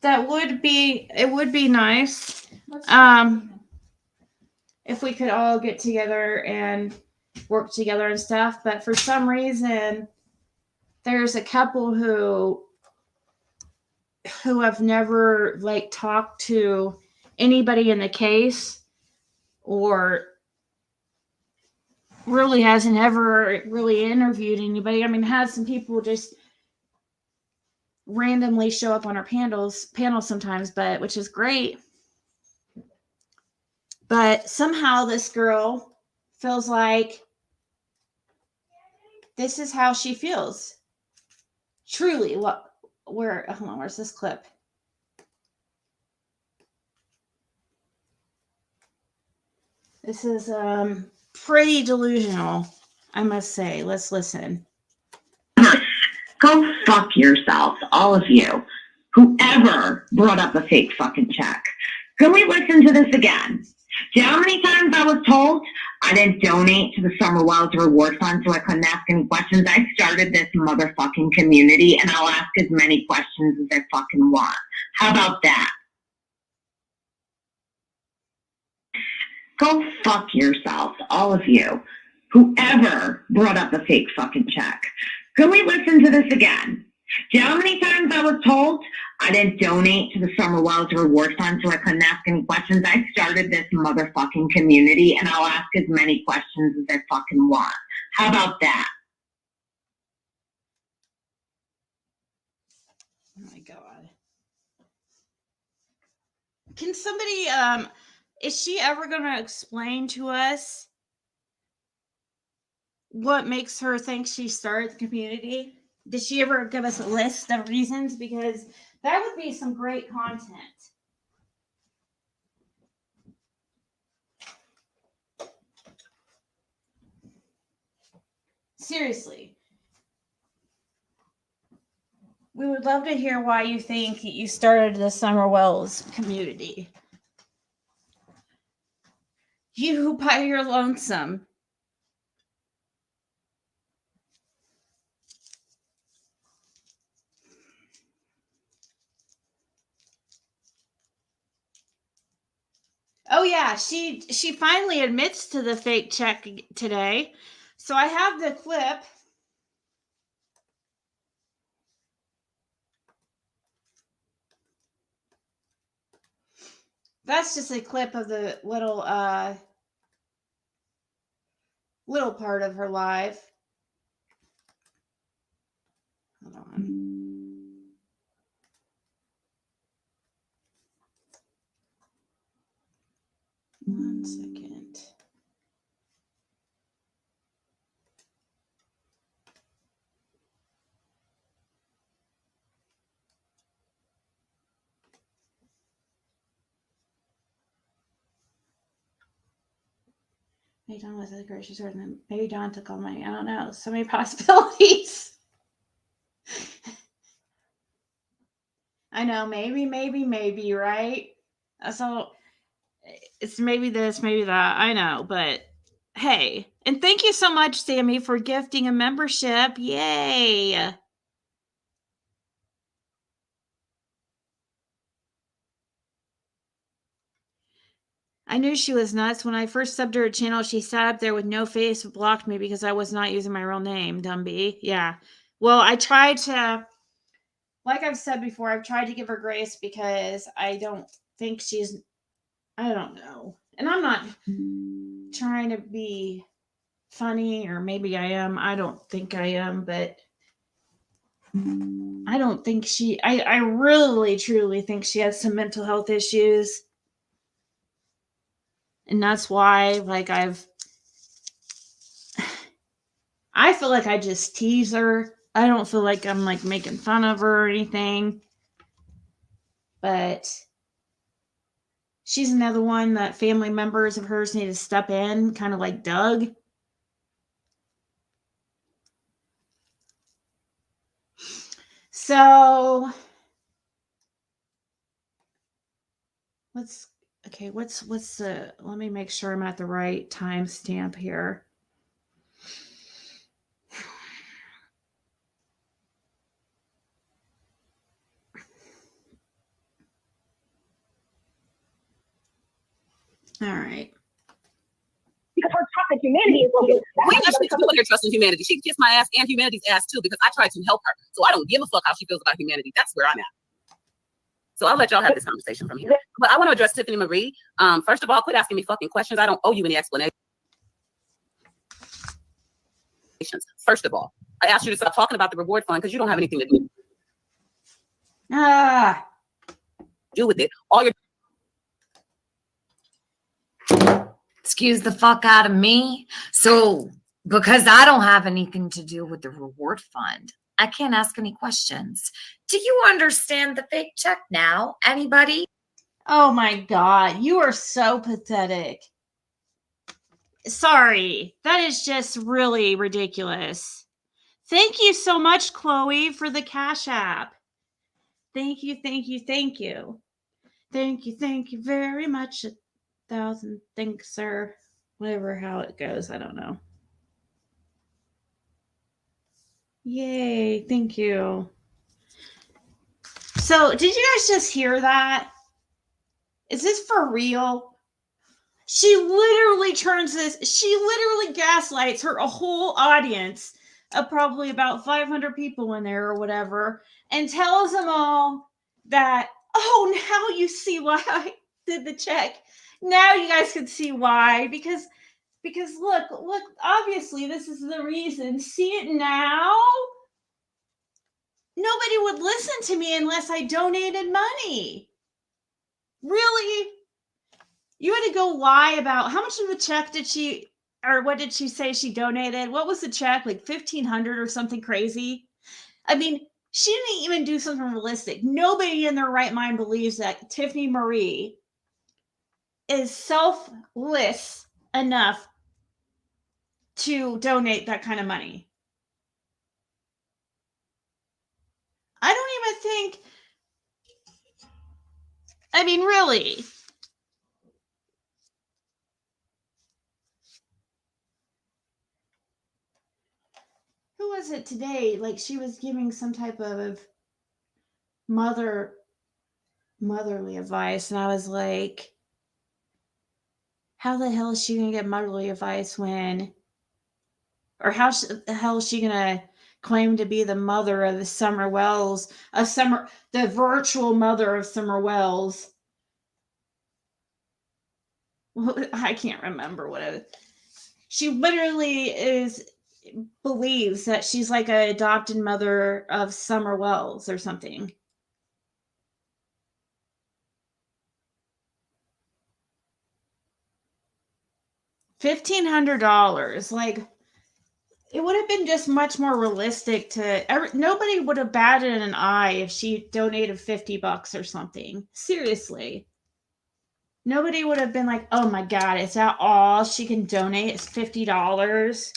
It would be nice if we could all get together and work together and stuff, but for some reason there's a couple who have never like talked to anybody in the case or really hasn't ever really interviewed anybody. I mean, had some people just randomly show up on our panels sometimes, but which is great. But somehow this girl feels like this is how she feels. Truly, hold on, where's this clip? This is pretty delusional, I must say. Let's listen. Go fuck yourselves, all of you. Whoever brought up a fake fucking check. Can we listen to this again? Do you know how many times I was told I didn't donate to the Summer Wells Reward Fund so I couldn't ask any questions? I started this motherfucking community and I'll ask as many questions as I fucking want. How about that? Go fuck yourselves, all of you. Whoever brought up a fake fucking check. Can we listen to this again? Do you know how many times I was told I didn't donate to the Summer Wells Reward Fund so I couldn't ask any questions? I started this motherfucking community and I'll ask as many questions as I fucking want. How about that? Oh my God. Can somebody, is she ever going to explain to us what makes her think she started the community? Did she ever give us a list of reasons? Because that would be some great content. Seriously. We would love to hear why you think you started the Summer Wells community. You by your lonesome. Oh yeah, she finally admits to the fake check today. So I have the clip. That's just a clip of the little part of her live. Hold on. One second. Maybe Don was at the grocery store and then maybe Don took all my, I don't know. So many possibilities. I know, maybe, right? That's all. It's maybe this, maybe that. I know, but hey. And thank you so much, Sammy, for gifting a membership. Yay. I knew she was nuts. When I first subbed her channel, she sat up there with no face, blocked me because I was not using my real name, Dumby. Yeah. Well, I tried to, like I've said before, I've tried to give her grace because I don't think she's, I don't know. And I'm not trying to be funny, or maybe I am. I don't think I am, but I don't think I really truly think she has some mental health issues. And that's why, like, I feel like I just tease her. I don't feel like I'm like making fun of her or anything. But she's another one that family members of hers need to step in, kind of like Doug. So what's the, let me make sure I'm at the right timestamp here. All right. Because her trust in humanity is broken. We actually do want her trust in humanity. She kissed my ass and humanity's ass too, because I tried to help her. So I don't give a fuck how she feels about humanity. That's where I'm at. So I'll let y'all have this conversation from here. But I want to address Tiffany Marie. First of all, quit asking me fucking questions. I don't owe you any explanations. First of all, I asked you to stop talking about the reward fund because you don't have anything to do with it. All you're Excuse the fuck out of me. So because I don't have anything to do with the reward fund, I can't ask any questions. Do you understand the fake check now? Anybody? Oh my God, you are so pathetic. Sorry, that is just really ridiculous. Thank you so much, Chloe, for the Cashapp. Thank you, thank you, thank you. Thank you very much. 1,000 thanks, sir. Whatever, how it goes, I don't know. Yay, thank you. So, did you guys just hear that? Is this for real? She literally she literally gaslights her a whole audience of probably about 500 people in there or whatever, and tells them all that, oh, now you see why I did the check. Now you guys can see why, because look, obviously this is the reason. See it now? Nobody would listen to me unless I donated money. Really? You had to go lie about how much of a check did she, or what did she say she donated? What was the check? Like 1,500 or something crazy? I mean, she didn't even do something realistic. Nobody in their right mind believes that Tiffany Marie is selfless enough to donate that kind of money. I don't even think, I mean, really. Who was it today? Like, she was giving some type of motherly advice, and I was like, how the hell is she gonna get motherly advice when, or how the hell is she gonna claim to be the mother of the Summer Wells, the virtual mother of Summer Wells? Well, I can't remember what it. She literally believes that she's like an adopted mother of Summer Wells or something. $1,500, like, it would have been just much more realistic nobody would have batted an eye if she donated $50 or something. Seriously. Nobody would have been like, oh my God, is that all she can donate? It's $50.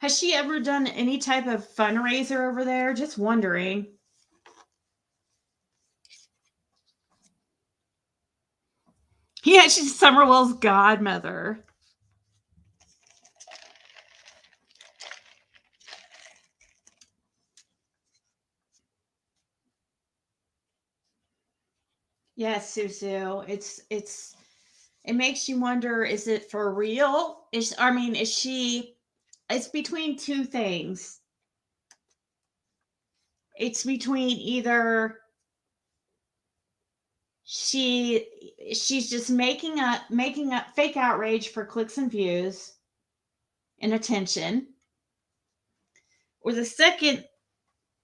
Has she ever done any type of fundraiser over there? Just wondering. Yeah, she's Summerwell's godmother. Yes, Susu. It's It makes you wonder, is it for real? Is she, it's between two things. It's between either she's just making up fake outrage for clicks and views and attention, or the second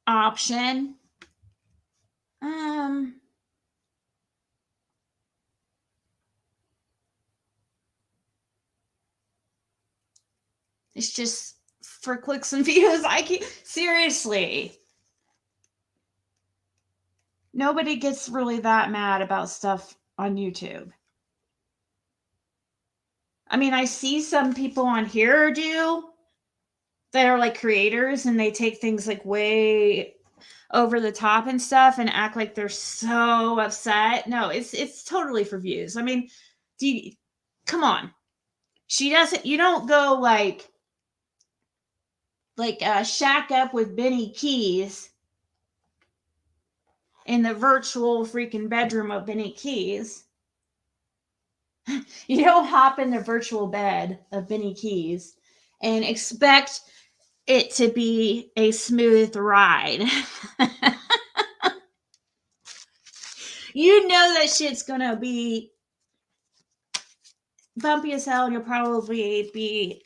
option, it's just for clicks and views. Seriously, nobody gets really that mad about stuff on YouTube. I mean, I see some people on here that are like creators, and they take things like way over the top and stuff and act like they're so upset. No, it's totally for views. I mean, come on. You don't go like shack up with Benny Keys in the virtual freaking bedroom of Benny Keys. You don't hop in the virtual bed of Benny Keys and expect it to be a smooth ride. You know that shit's gonna be bumpy as hell, and you'll probably be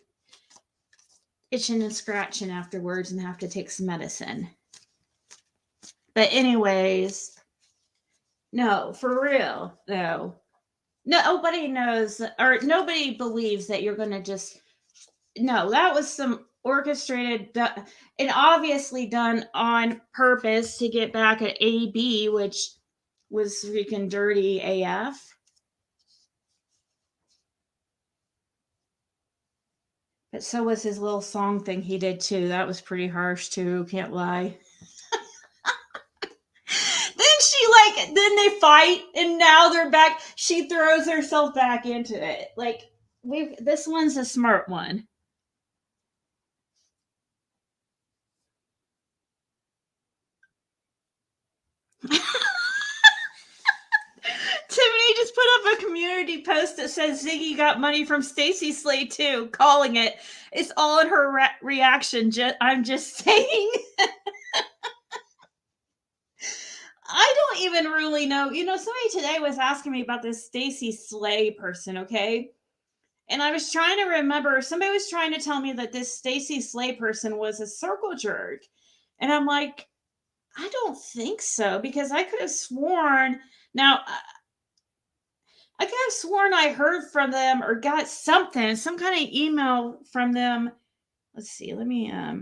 itching and scratching afterwards and have to take some medicine. But anyways, no, for real, though. Nobody knows, or nobody believes that you're going to just... No, that was some orchestrated and obviously done on purpose to get back at AB, which was freaking dirty AF. But so was his little song thing he did too. That was pretty harsh too, can't lie. Then they fight, and now they're back. She throws herself back into it. Like, this one's a smart one. Tiffany just put up a community post that says Ziggy got money from Stacy Slay too, calling it. It's all in her reaction. I'm just saying. I don't even really know. You know, somebody today was asking me about this Stacy Slay person, okay? And I was trying to remember. Somebody was trying to tell me that this Stacy Slay person was a circle jerk. And I'm like, I don't think so, because I could have sworn. Now, I could have sworn I heard from them or got something, some kind of email from them. Let's see. Let me, I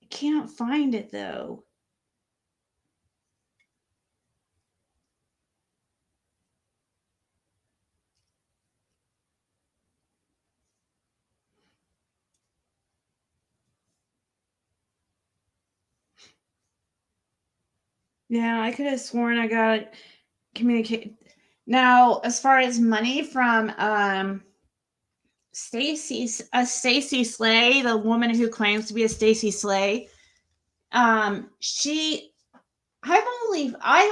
can't find it though. Yeah, I could have sworn I got communicate. Now, as far as money from Stacy Slay, the woman who claims to be a Stacy Slay, I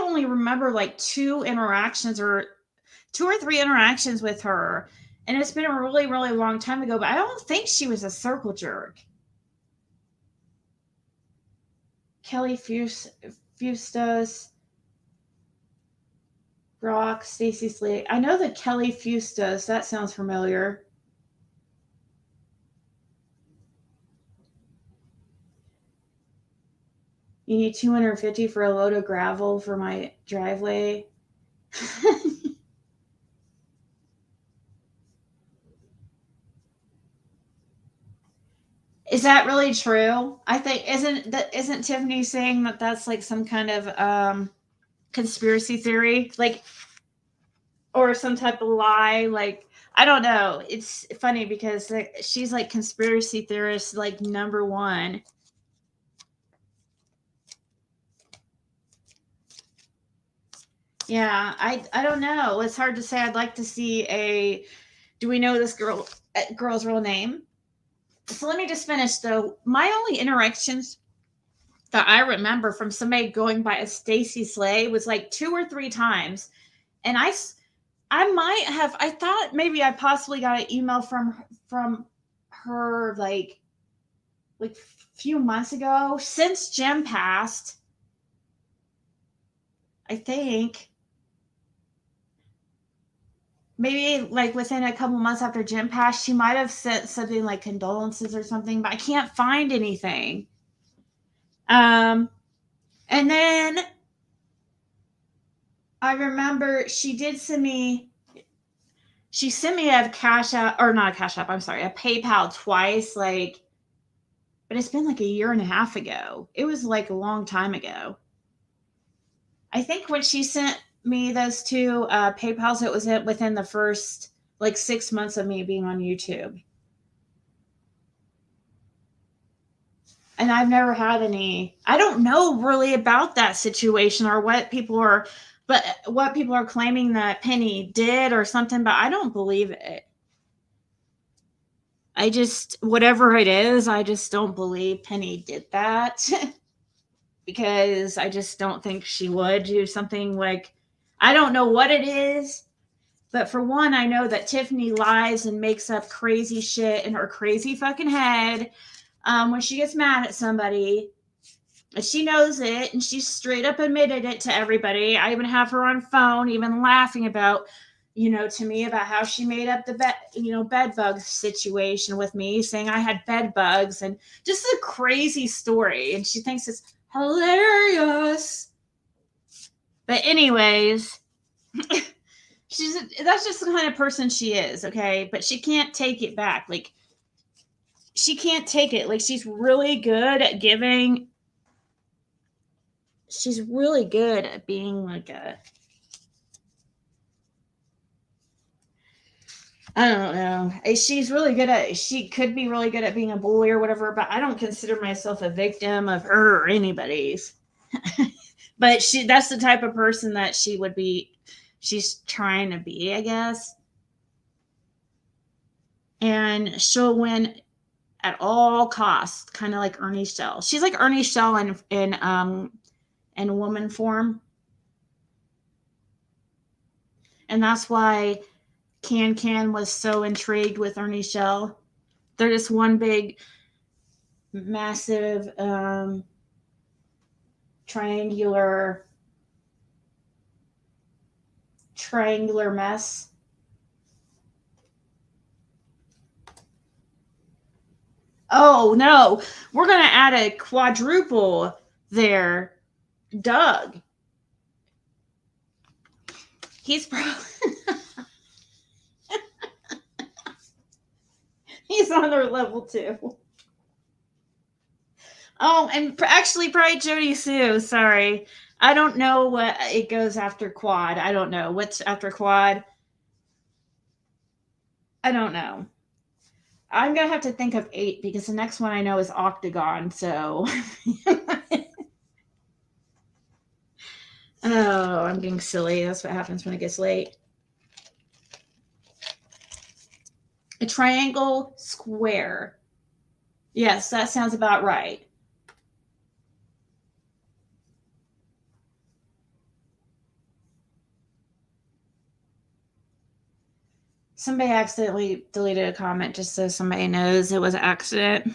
only remember like two or three interactions with her, and it's been a really, really long time ago, but I don't think she was a circle jerk. Kelly Fustos, Brock, Stacy Slay. I know the Kelly Fustos. That sounds familiar. You need $250 for a load of gravel for my driveway. Is that really true? I think isn't Tiffany saying that that's like some kind of conspiracy theory, like, or some type of lie? Like, I don't know. It's funny because she's like conspiracy theorist like number one. Yeah, I don't know. It's hard to say. I'd like to see do we know this girl's real name? So let me just finish though. My only interactions that I remember from somebody going by a Stacy Slay was like 2 or 3 times. And I might have, I thought maybe I possibly got an email from her like few months ago. Since Jim passed, I think maybe like within a couple months after Jim passed, she might have sent something like condolences or something, but I can't find anything. And then I remember she sent me a Cashapp, or not a Cashapp, I'm sorry, a PayPal twice, like, but it's been like a year and a half ago. It was like a long time ago. I think when she sent me those 2 PayPals, it was within the first like 6 months of me being on YouTube. And I've never had any, I don't know really about that situation or what people are claiming that Penny did or something, but I don't believe it. I just, whatever it is, I just don't believe Penny did that. Because I just don't think she would do something like, I don't know what it is, but for one, I know that Tiffany lies and makes up crazy shit in her crazy fucking head when she gets mad at somebody. And she knows it, and she straight up admitted it to everybody. I even have her on phone, even laughing about, to me about how she made up the bed bug situation with me, saying I had bed bugs, and just a crazy story. And she thinks it's hilarious. But anyways, that's just the kind of person she is, okay? But she can't take it back. Like, she can't take it. Like, she's really good at giving. She's really good at being like I don't know. She could be really good at being a bully or whatever, but I don't consider myself a victim of her or anybody's. But that's the type of person that she's trying to be, I guess. And she'll win at all costs, kind of like Ernie Shell. She's like Ernie Shell in woman form. And that's why CanCan was so intrigued with Ernie Shell. They're just one big, massive, triangular mess. Oh, no. We're going to add a quadruple there. Doug. He's probably... He's on their level 2. Oh, and actually probably Jody Sue. Sorry. I don't know what it goes after quad. I don't know. What's after quad? I don't know. I'm going to have to think of 8 because the next one I know is octagon. So. Oh, I'm getting silly. That's what happens when it gets late. A triangle square. Yes, that sounds about right. Somebody accidentally deleted a comment just so somebody knows it was an accident.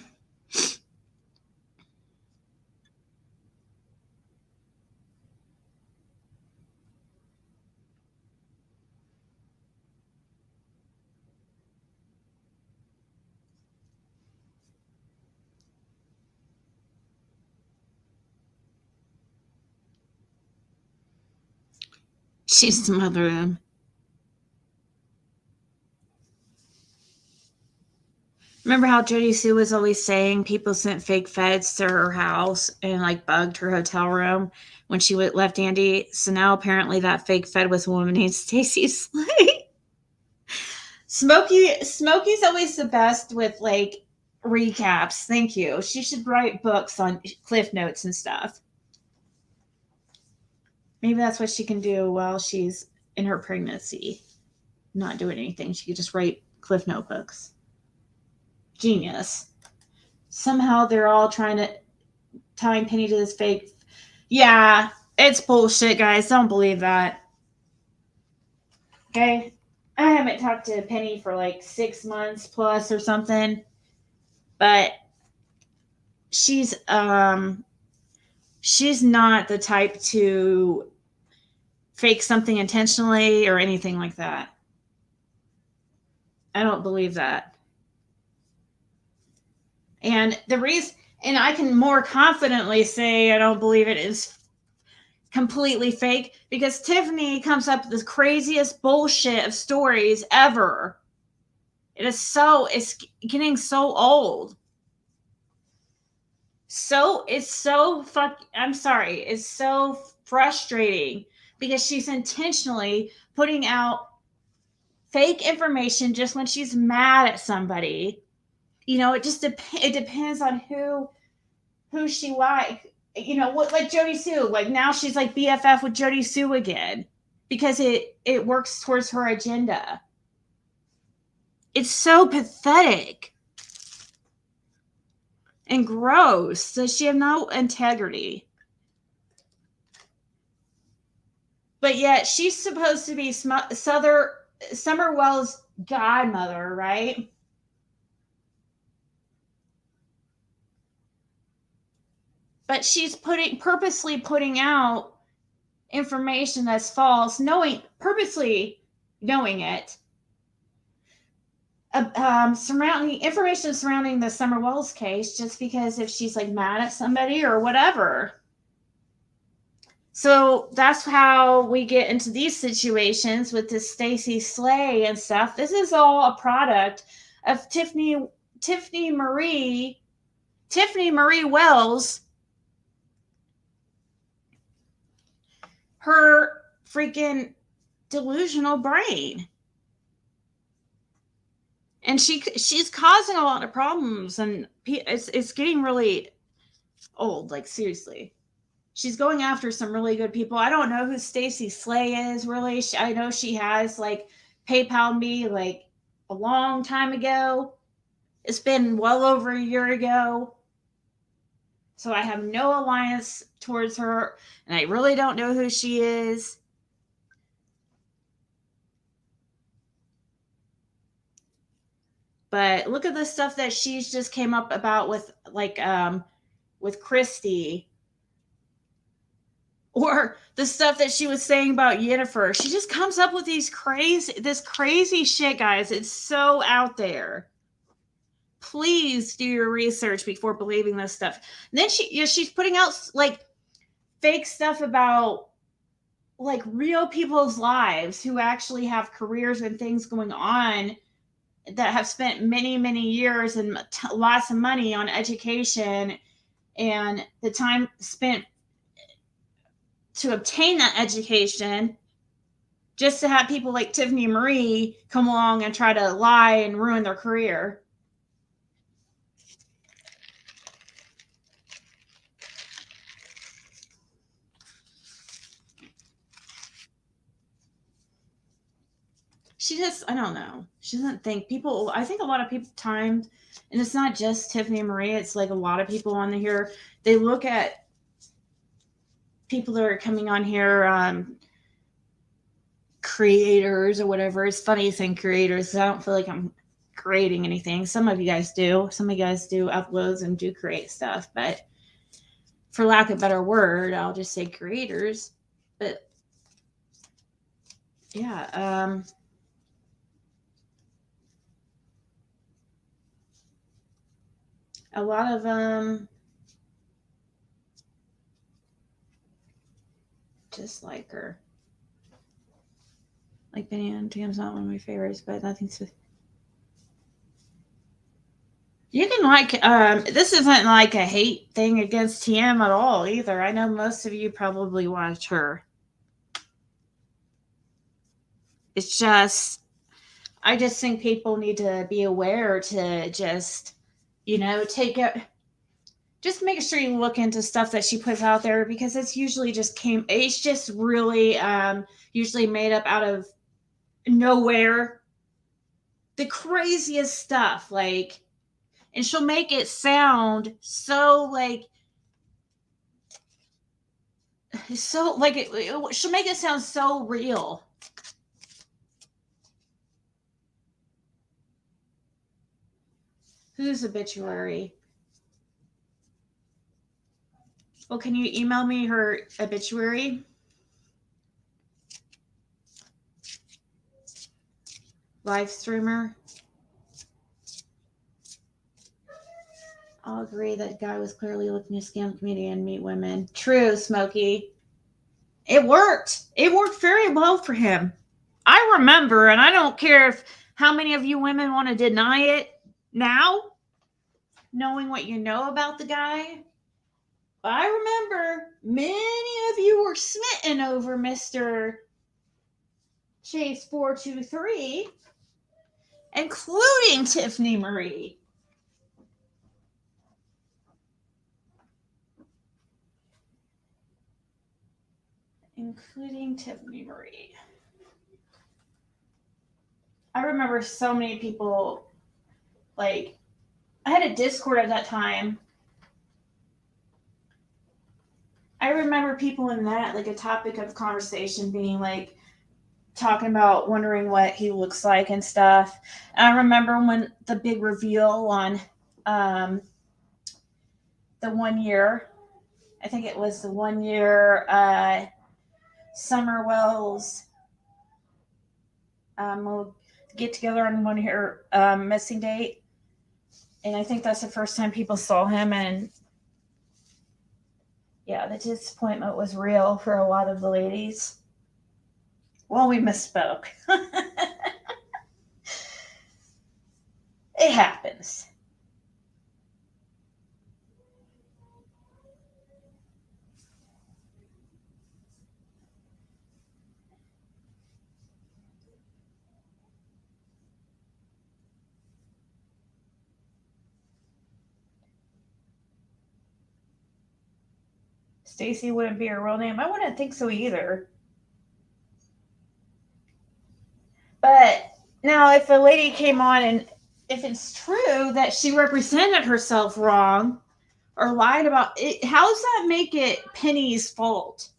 She's smothered him. Remember how Jody Sue was always saying people sent fake feds to her house and like bugged her hotel room when she left Andy? So now apparently that fake fed was a woman named Stacy Slay. Smokey's always the best with like recaps. Thank you. She should write books on Cliff Notes and stuff. Maybe that's what she can do while she's in her pregnancy. Not doing anything. She could just write Cliff Note books. Genius. Somehow they're all trying to tying Penny to this fake. Yeah, it's bullshit, guys. Don't believe that. Okay? I haven't talked to Penny for like 6 months plus or something. But she's not the type to fake something intentionally or anything like that. I don't believe that. And the reason, and I can more confidently say I don't believe it is completely fake because Tiffany comes up with the craziest bullshit of stories ever. It's getting so old. It's so frustrating because she's intentionally putting out fake information just when she's mad at somebody. It depends on who she like. What, like Jody Sue, like now she's like BFF with Jody Sue again because it works towards her agenda. It's so pathetic and gross. So she have no integrity. But yet she's supposed to be Summerwell's godmother, right? But she's purposely putting out information that's false, purposely knowing it. Information surrounding the Summerwell's case, just because if she's like mad at somebody or whatever. So that's how we get into these situations with this Stacey Slay and stuff. This is all a product of Tiffany Marie Wells, her freaking delusional brain. And she's causing a lot of problems, and it's getting really old, like seriously. She's going after some really good people. I don't know who Stacey Slay is, really. I know she has like PayPal'd me like a long time ago. It's been well over a year ago. So I have no alliance towards her, and I really don't know who she is. But look at the stuff that she's just came up about with Christy. Or the stuff that she was saying about Yennefer. She just comes up with this crazy shit, guys. It's so out there. Please do your research before believing this stuff. And then she's putting out like fake stuff about like real people's lives who actually have careers and things going on that have spent many, many years and lots of money on education and the time spent to obtain that education, just to have people like Tiffany Marie come along and try to lie and ruin their career. I don't know. She doesn't think I think a lot of people times, and it's not just Tiffany Marie, it's like a lot of people on here, they look at people that are coming on here, creators or whatever. It's funny saying creators. I don't feel like I'm creating anything. Some of you guys do. Some of you guys do uploads and do create stuff. But for lack of a better word, I'll just say creators. But yeah. A lot of just like her. Like Benny and Tam's not one of my favorites, but nothing's. You can like this isn't like a hate thing against TM at all either. I know most of you probably watch her. It's just I just think people need to be aware to just, take it. Just make sure you look into stuff that she puts out there because it's usually it's just really usually made up out of nowhere. The craziest stuff, and she'll make it sound so It's so like it should make it sound so real. Whose obituary? Well, can you email me her obituary? Live streamer. I'll agree that guy was clearly looking to scam the community and meet women. True, Smokey. It worked. It worked very well for him. I remember, and I don't care if how many of you women want to deny it now, knowing what you know about the guy. I remember many of you were smitten over Mr. Chase 423, including Tiffany Marie. Including Tiffany Marie. I remember so many people, like, I had a Discord at that time. I remember people in that, like, a topic of conversation being, like, talking about wondering what he looks like and stuff. And I remember when the big reveal on the 1 year, I think it was the 1 year Summer Wells we'll get together on 1 year missing date. And I think that's the first time people saw him. And yeah, the disappointment was real for a lot of the ladies. Well, we misspoke. It happens. Stacy wouldn't be her real name. I wouldn't think so either. But now, if a lady came on and if it's true that she represented herself wrong or lied about it, how does that make it Penny's fault?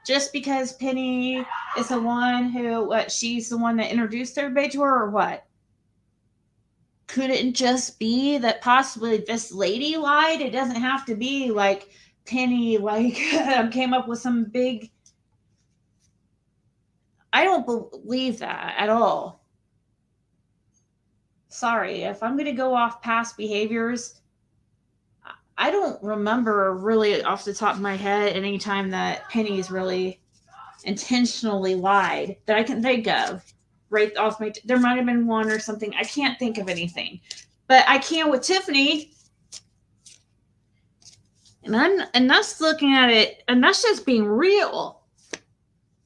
Just because Penny is the one who, she's the one that introduced everybody to her, or what? Could it just be that possibly this lady lied? It doesn't have to be like Penny, like, came up with some big. I don't believe that at all. Sorry, if I'm going to go off past behaviors, I don't remember really off the top of my head any time that Penny's really intentionally lied that I can think of. Right off my, there might have been one or something. I can't think of anything, but I can with Tiffany. And that's looking at it, and that's just being real.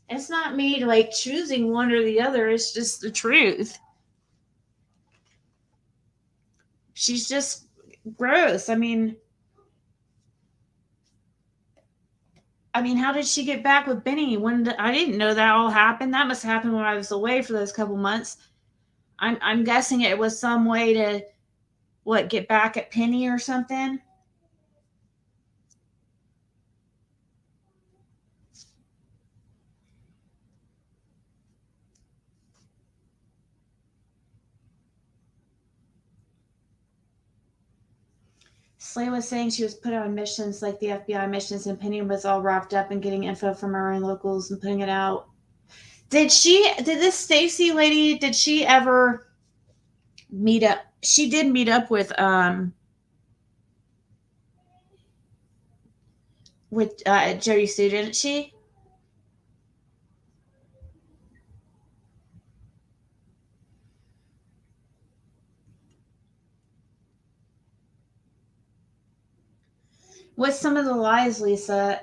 It's not me like choosing one or the other. It's just the truth. She's just gross. I mean, how did she get back with Benny? I didn't know that all happened. That must have happened when I was away for those couple months. I'm guessing it was some way to get back at Penny or something. Slay was saying she was put on missions like the FBI missions, and Penny was all wrapped up in getting info from her own locals and putting it out. Did this Stacy lady, did she ever meet up? She did meet up with Jody Sue, didn't she? What's some of the lies, Lisa?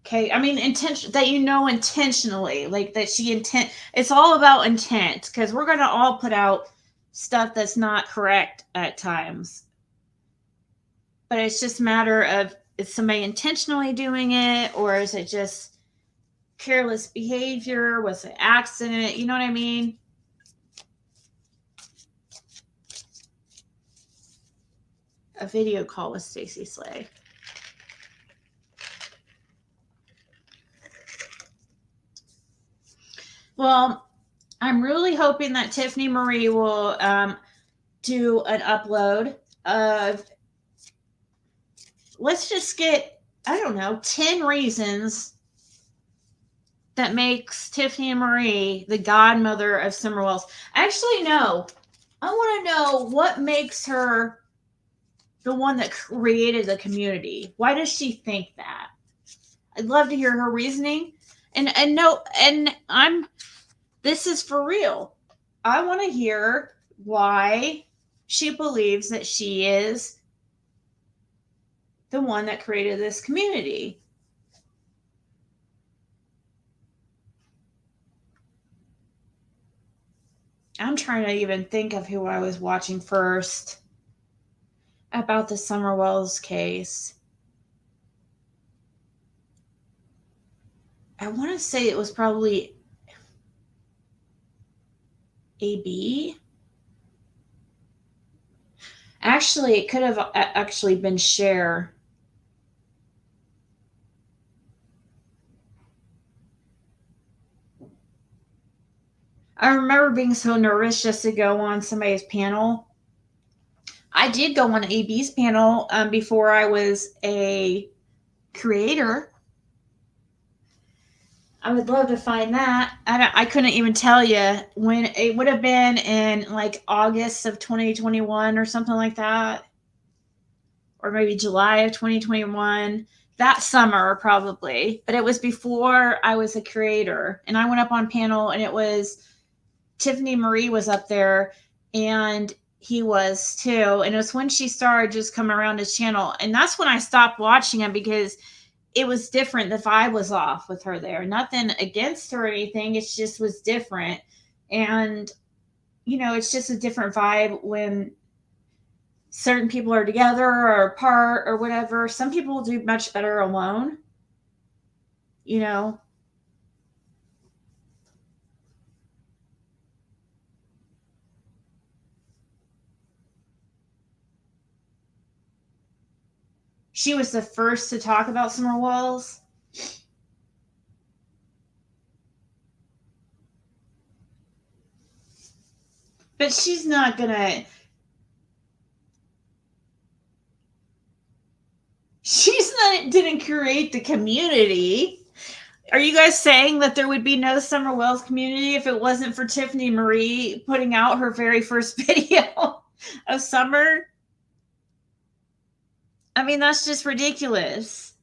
Okay, intention that intentionally, like that she intent. It's all about intent, because we're gonna all put out stuff that's not correct at times. But it's just a matter of, is somebody intentionally doing it, or is it just careless behavior? Was it an accident? You know what I mean? A video call with Stacy Slay. Well, I'm really hoping that Tiffany Marie will do an upload of, let's just get, I don't know, 10 reasons that makes Tiffany Marie the godmother of Summer Wells. Actually, no. I want to know what makes her the one that created the community. Why does she think that? I'd love to hear her reasoning. And no, and this is for real. I want to hear why she believes that she is the one that created this community. I'm trying to even think of who I was watching first about the Summer Wells case. I want to say it was probably AB. Actually, it could have actually been Cher. I remember being so nervous just to go on somebody's panel. I did go on AB's panel before I was a creator. I would love to find that. I couldn't even tell you when. It would have been in like August of 2021 or something like that. Or maybe July of 2021. That summer, probably. But it was before I was a creator. And I went up on panel, and it was Tiffany Marie was up there, and he was too. And it was when she started just coming around his channel. And that's when I stopped watching him because it was different. The vibe was off with her there. Nothing against her or anything. It just was different. And, you know, it's just a different vibe when certain people are together or apart or whatever. Some people do much better alone, you know. She was the first to talk about Summer Wells. But she's not gonna. Didn't create the community. Are you guys saying that there would be no Summer Wells community if it wasn't for Tiffany Marie putting out her very first video of Summer? I mean, that's just ridiculous.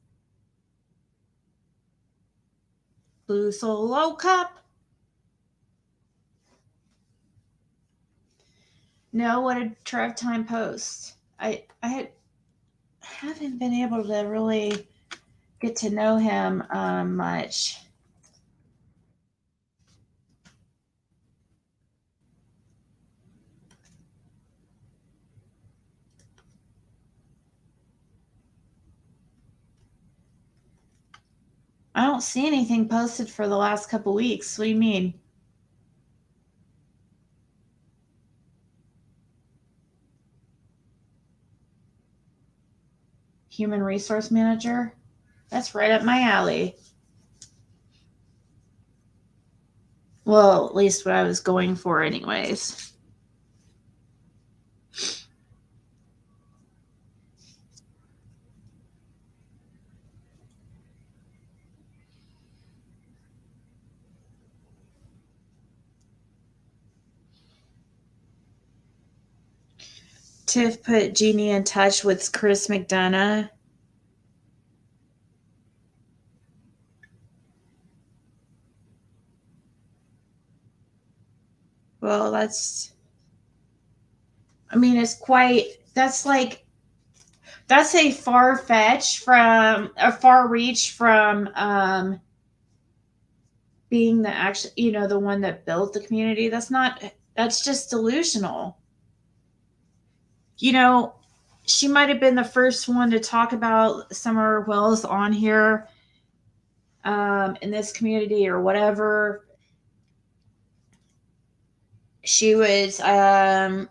Blue Solo Cup. No, what did Trev Time post? I haven't been able to really get to know him much. I don't see anything posted for the last couple weeks. What do you mean? Human resource manager? That's right up my alley. Well, at least what I was going for anyways. Tiff put Jeannie in touch with Chris McDonough. Well, that's a far reach from being the one that built the community. That's just delusional. You know, she might have been the first one to talk about Summer Wells on here in this community or whatever. She was 5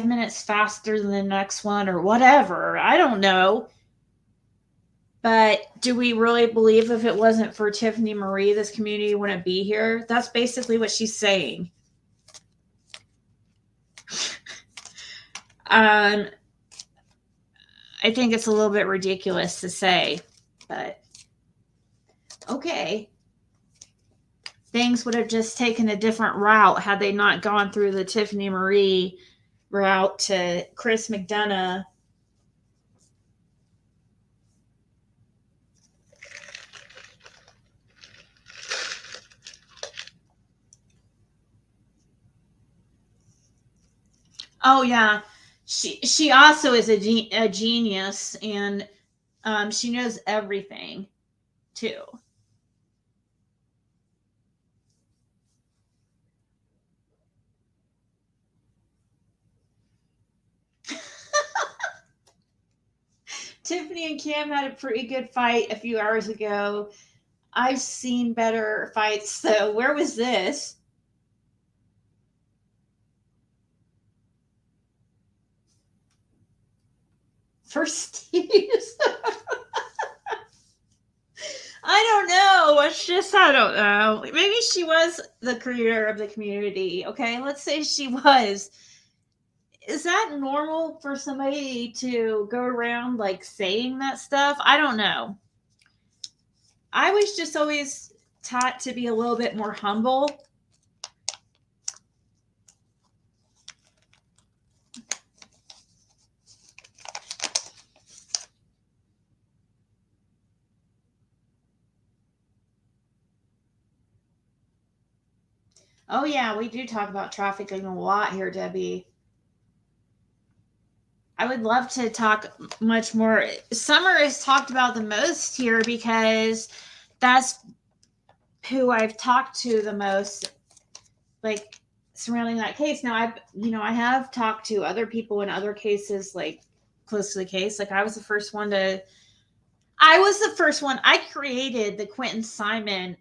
minutes faster than the next one or whatever. I don't know. But do we really believe if it wasn't for Tiffany Marie, this community wouldn't be here? That's basically what she's saying. I think it's a little bit ridiculous to say, but okay. Things would have just taken a different route had they not gone through the Tiffany Marie route to Chris McDonough. Oh yeah, she also is a genius, and she knows everything too. Tiffany and Cam had a pretty good fight a few hours ago. I've seen better fights, so where was this? First Steve's. I don't know. It's just, I don't know. Maybe she was the creator of the community. Okay, let's say she was. Is that normal for somebody to go around like saying that stuff? I don't know. I was just always taught to be a little bit more humble. Oh yeah, we do talk about trafficking a lot here, Debbie. I would love to talk much more. Summer is talked about the most here because that's who I've talked to the most, like surrounding that case. Now I have talked to other people in other cases, like close to the case. Like I was the first one. I created the Quentin Simon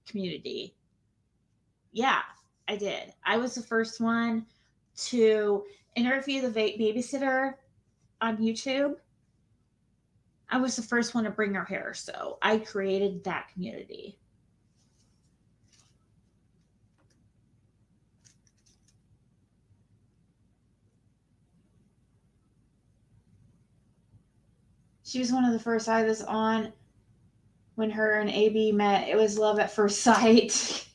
community. Yeah, I did. I was the first one to interview the babysitter on YouTube. I was the first one to bring her hair, so I created that community. She was one of the first I was on when her and AB met. It was love at first sight.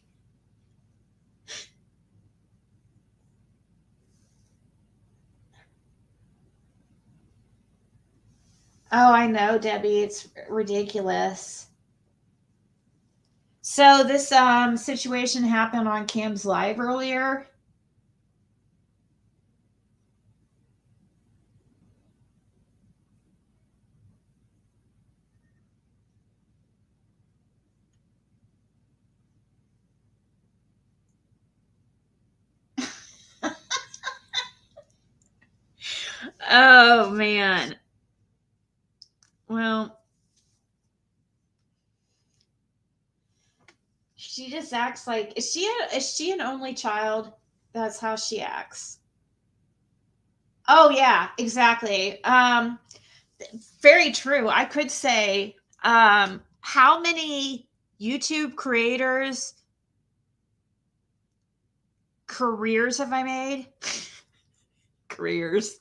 Oh, I know, Debbie. It's ridiculous. So this situation happened on Cam's live earlier. Oh man. Well, she just acts like is she an only child? That's how she acts. Oh yeah, exactly. Very true. I could say how many YouTube creators careers have I made? Careers.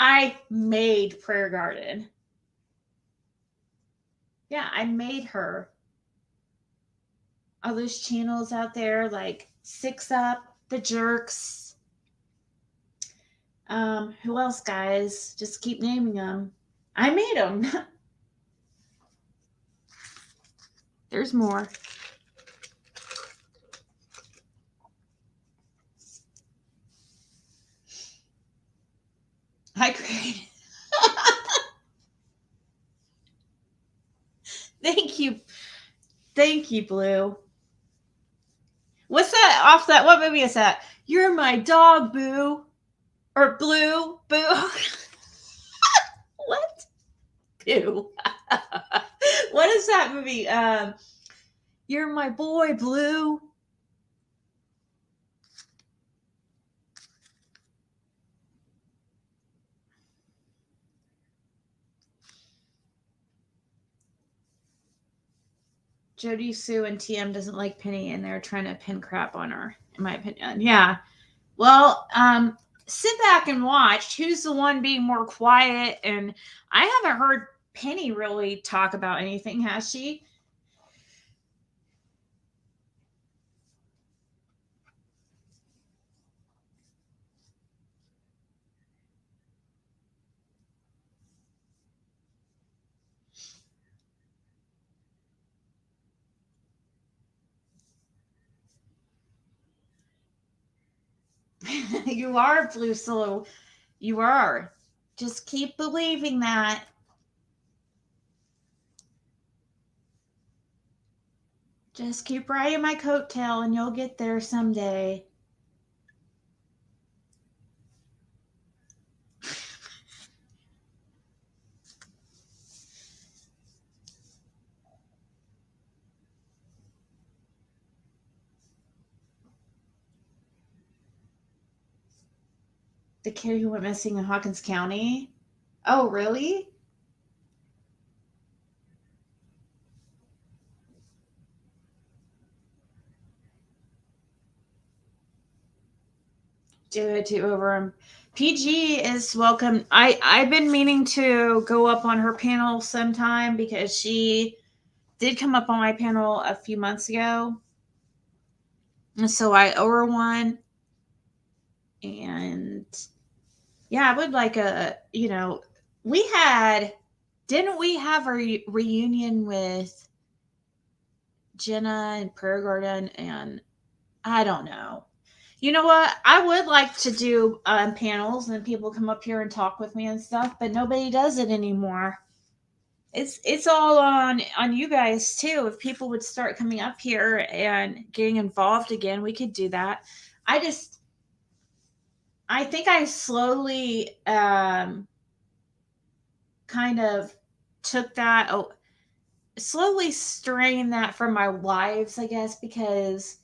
I made Prayer Garden. Yeah, I made her. All those channels out there like Six Up, The Jerks. Who else, guys? Just keep naming them. I made them. There's more. I created. Thank you, Blue. What's that off that? What movie is that? You're my dog, Boo. Or Blue, Boo. What? Boo. What is that movie? You're my boy, Blue. Jody Sue and TM doesn't like Penny, and they're trying to pin crap on her, in my opinion. Yeah. Well, sit back and watch. Who's the one being more quiet? And I haven't heard Penny really talk about anything, has she? You are, Blue Solo. You are. Just keep believing that. Just keep riding my coattail and you'll get there someday. The kid who went missing in Hawkins County? Oh, really? Do it to over him. PG is welcome. I've been meaning to go up on her panel sometime because she did come up on my panel a few months ago. And so I owe her one. And yeah, I would like didn't we have a reunion with Jenna and Prayer Garden? And I don't know. You know what? I would like to do panels and people come up here and talk with me and stuff, but nobody does it anymore. It's all on you guys too. If people would start coming up here and getting involved again, we could do that. I think I slowly kind of took that, slowly strained that from my lives, I guess, because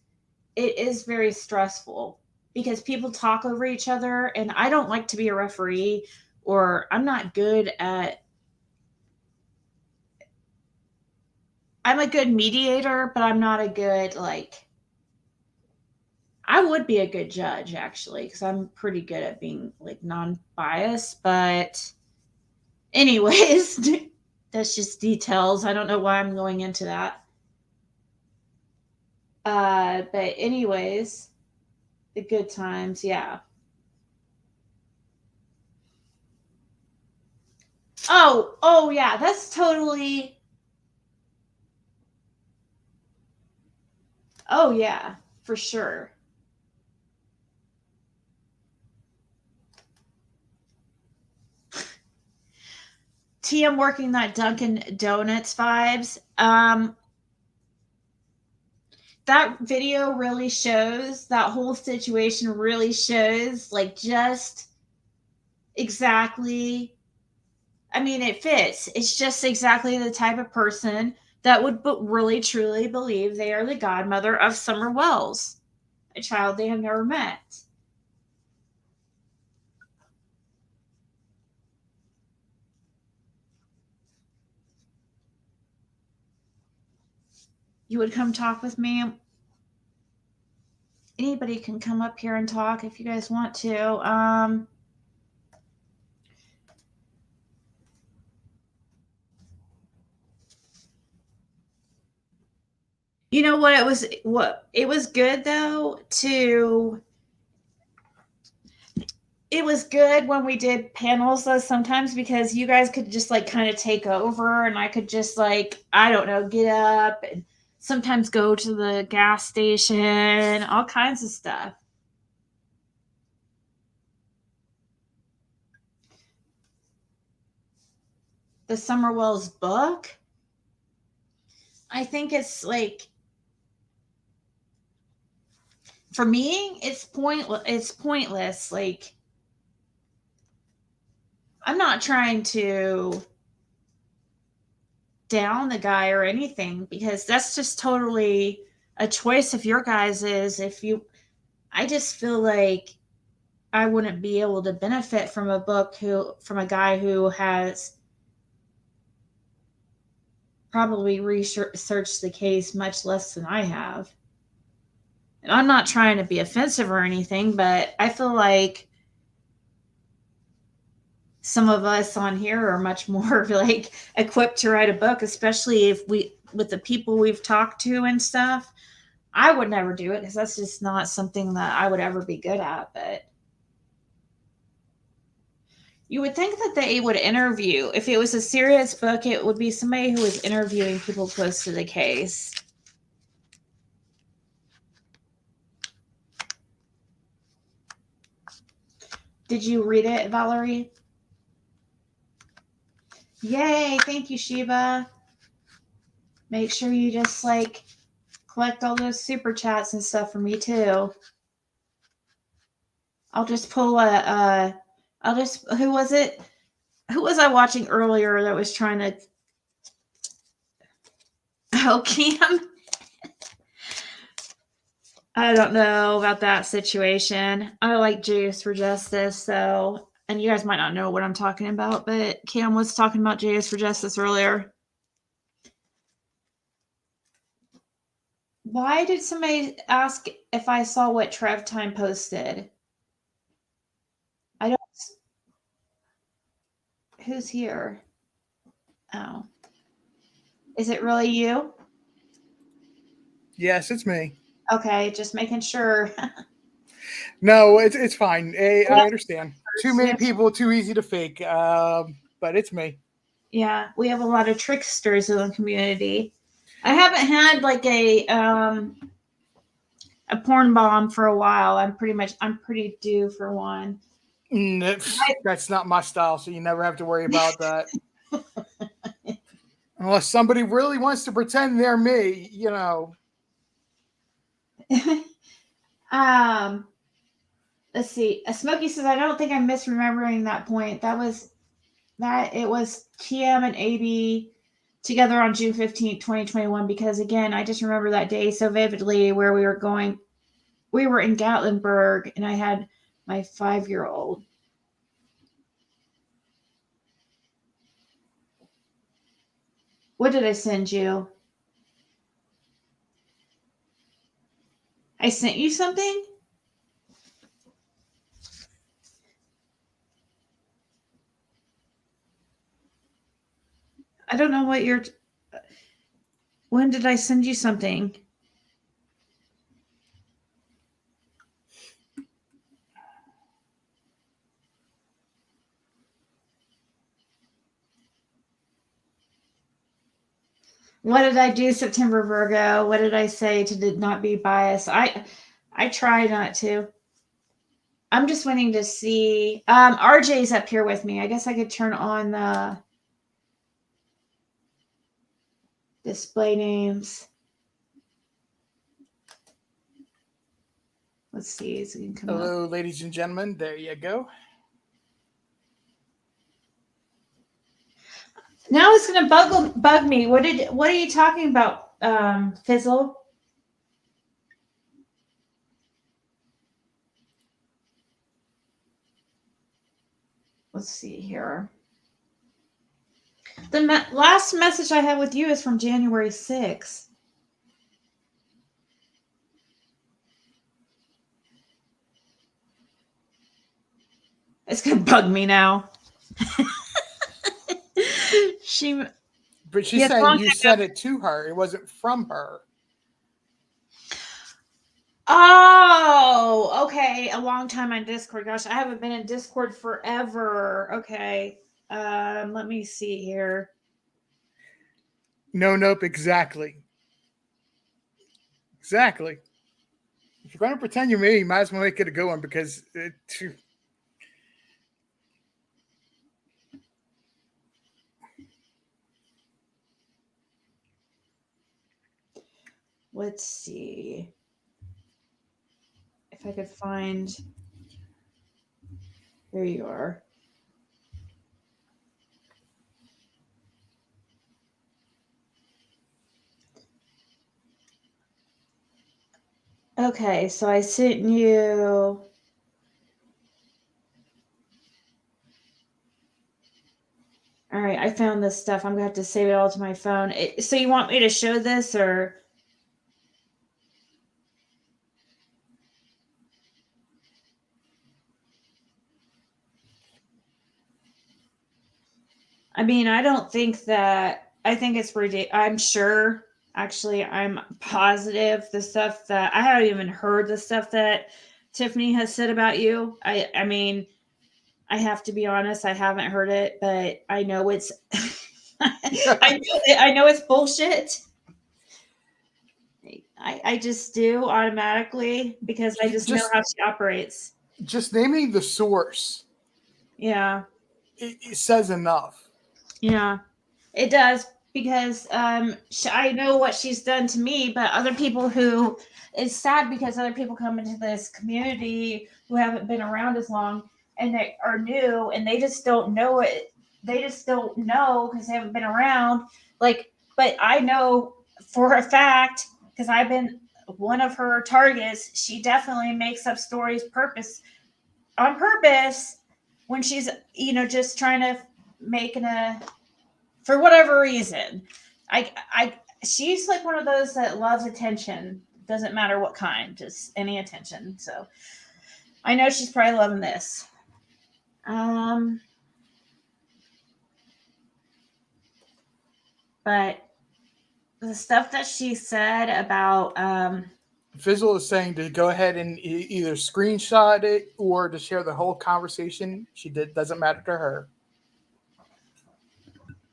it is very stressful because people talk over each other and I don't like to be a referee, or I'm not good at, I'm a good mediator, but I'm not a good, I would be a good judge actually, because I'm pretty good at being non-biased, but anyways, that's just details. I don't know why I'm going into that. But anyways, the good times, yeah. Oh yeah, that's totally. Oh yeah, for sure. TM working that Dunkin' Donuts vibes. That video really shows, that whole situation really shows, just exactly. I mean, it fits. It's just exactly the type of person that would really truly believe they are the godmother of Summer Wells, a child they have never met. You would come talk with me. Anybody can come up here and talk if you guys want to. You know what? It was good though it was good when we did panels though sometimes, because you guys could just kind of take over and I could just I don't know, get up and sometimes go to the gas station, all kinds of stuff. The Summer Wells book, I think it's for me, it's pointless. I'm not trying to down the guy or anything, because that's just totally a choice of your guys's. I just feel like I wouldn't be able to benefit from a book from a guy who has probably researched the case much less than I have. And I'm not trying to be offensive or anything, but I feel like some of us on here are much more like equipped to write a book, especially if with the people we've talked to and stuff. I would never do it because that's just not something that I would ever be good at. But you would think that they would interview. If it was a serious book, it would be somebody who was interviewing people close to the case. Did you read it, Valerie? Yay, thank you, Sheba. Make sure you just like collect all those super chats and stuff for me too. I'll just pull who was it? Who was I watching earlier that was trying to Cam? I don't know about that situation. I like Juice for Justice, so, and you guys might not know what I'm talking about, but Cam was talking about Juice for Justice earlier. Why did somebody ask if I saw what Trev Time posted? I don't. Who's here? Oh. Is it really you? Yes, it's me. Okay, just making sure. No, it's fine. I understand. Too many people, too easy to fake. But it's me. Yeah, we have a lot of tricksters in the community. I haven't had like a porn bomb for a while. I'm pretty due for one. That's not my style, so you never have to worry about that. Unless somebody really wants to pretend they're me, you know. Let's see. Smokey says, I don't think I'm misremembering that point. It was TM and AB together on June 15th, 2021, because again, I just remember that day so vividly where we were going. We were in Gatlinburg and I had my 5-year-old. What did I send you? I sent you something? I don't know what you're... When did I send you something? What did I do, September Virgo? What did I say to not be biased? I try not to. I'm just waiting to see. RJ's up here with me. I guess I could turn on the display names. Let's see. So you can come Hello, up. ladies and gentlemen. There you go. Now it's going to bug me. What are you talking about, Fizzle? Let's see here. The last message I had with you is from January 6th. It's going to bug me now. But she's saying you sent it to her. It wasn't from her. Oh, okay. A long time on Discord. Gosh, I haven't been in Discord forever. Okay. Let me see here. Nope, exactly. Exactly. If you're going to pretend you're me, you might as well make it a good one because let's see if I could find. There you are. Okay, so I sent you. All right, I found this stuff. I'm gonna have to save it all to my phone. So you want me to show this or? I mean, I don't think that. I think it's ridiculous. I'm sure. Actually, I'm positive the stuff that I haven't even heard the stuff that Tiffany has said about you. I mean, I have to be honest. I haven't heard it, but I know it's. I know it's bullshit. I just do automatically because I just know how she operates. Just naming the source. Yeah. It says enough. Yeah, it does because I know what she's done to me, but other people who it's sad because other people come into this community who haven't been around as long and they are new and they just don't know it. They just don't know because they haven't been around. Like, but I know for a fact because I've been one of her targets. She definitely makes up stories on purpose when she's just trying to make for whatever reason. She's like one of those that loves attention. Doesn't matter what kind, just any attention. So I know she's probably loving this. But the stuff that she said about Fizzle is saying to go ahead and either screenshot it or to share the whole conversation. Doesn't matter to her.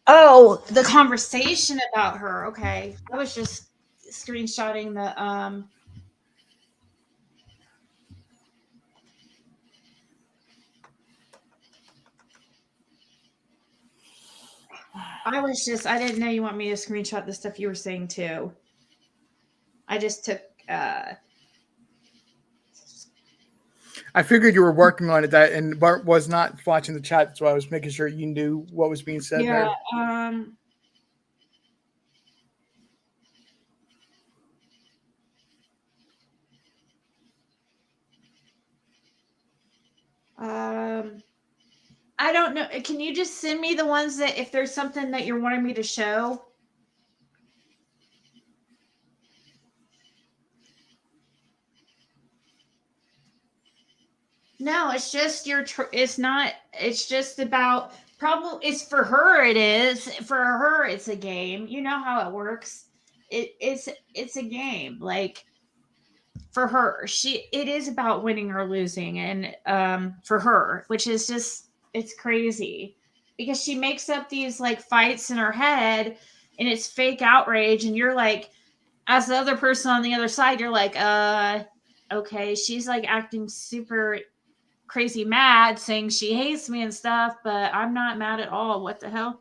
Oh, the conversation about her. Okay. I was just screenshotting the I didn't know you want me to screenshot the stuff you were saying too. I just took I figured you were working on it and Bart was not watching the chat, so I was making sure you knew what was being said there. I don't know. Can you just send me the ones that if there's something that you're wanting me to show? No, it's just it's not, it's just about it's for her. It is for her. It's a game. You know how it works. It's a game. Like for her, it is about winning or losing. And for her, which is just, it's crazy because she makes up these like fights in her head and it's fake outrage. And you're like, as the other person on the other side, you're like, okay, she's like acting super crazy mad saying she hates me and stuff, but I'm not mad at all. What the hell?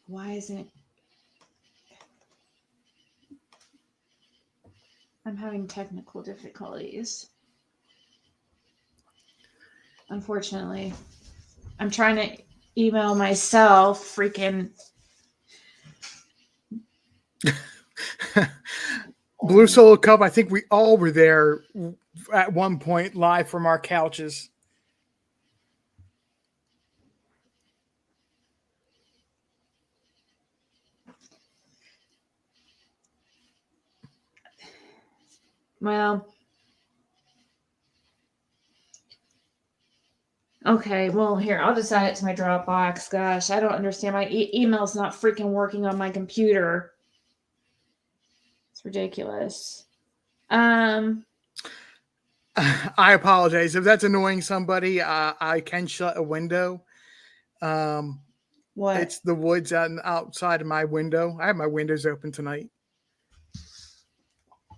Why isn't it? I'm having technical difficulties. Unfortunately, I'm trying to email myself freaking Blue Solo Cup, I think we all were there at one point live from our couches. Well, okay, well, here, I'll just add it to my Dropbox. Gosh, I don't understand. My email's not freaking working on my computer. It's ridiculous. I apologize if that's annoying somebody. I can shut a window. What? It's the woods outside of my window. I have my windows open tonight,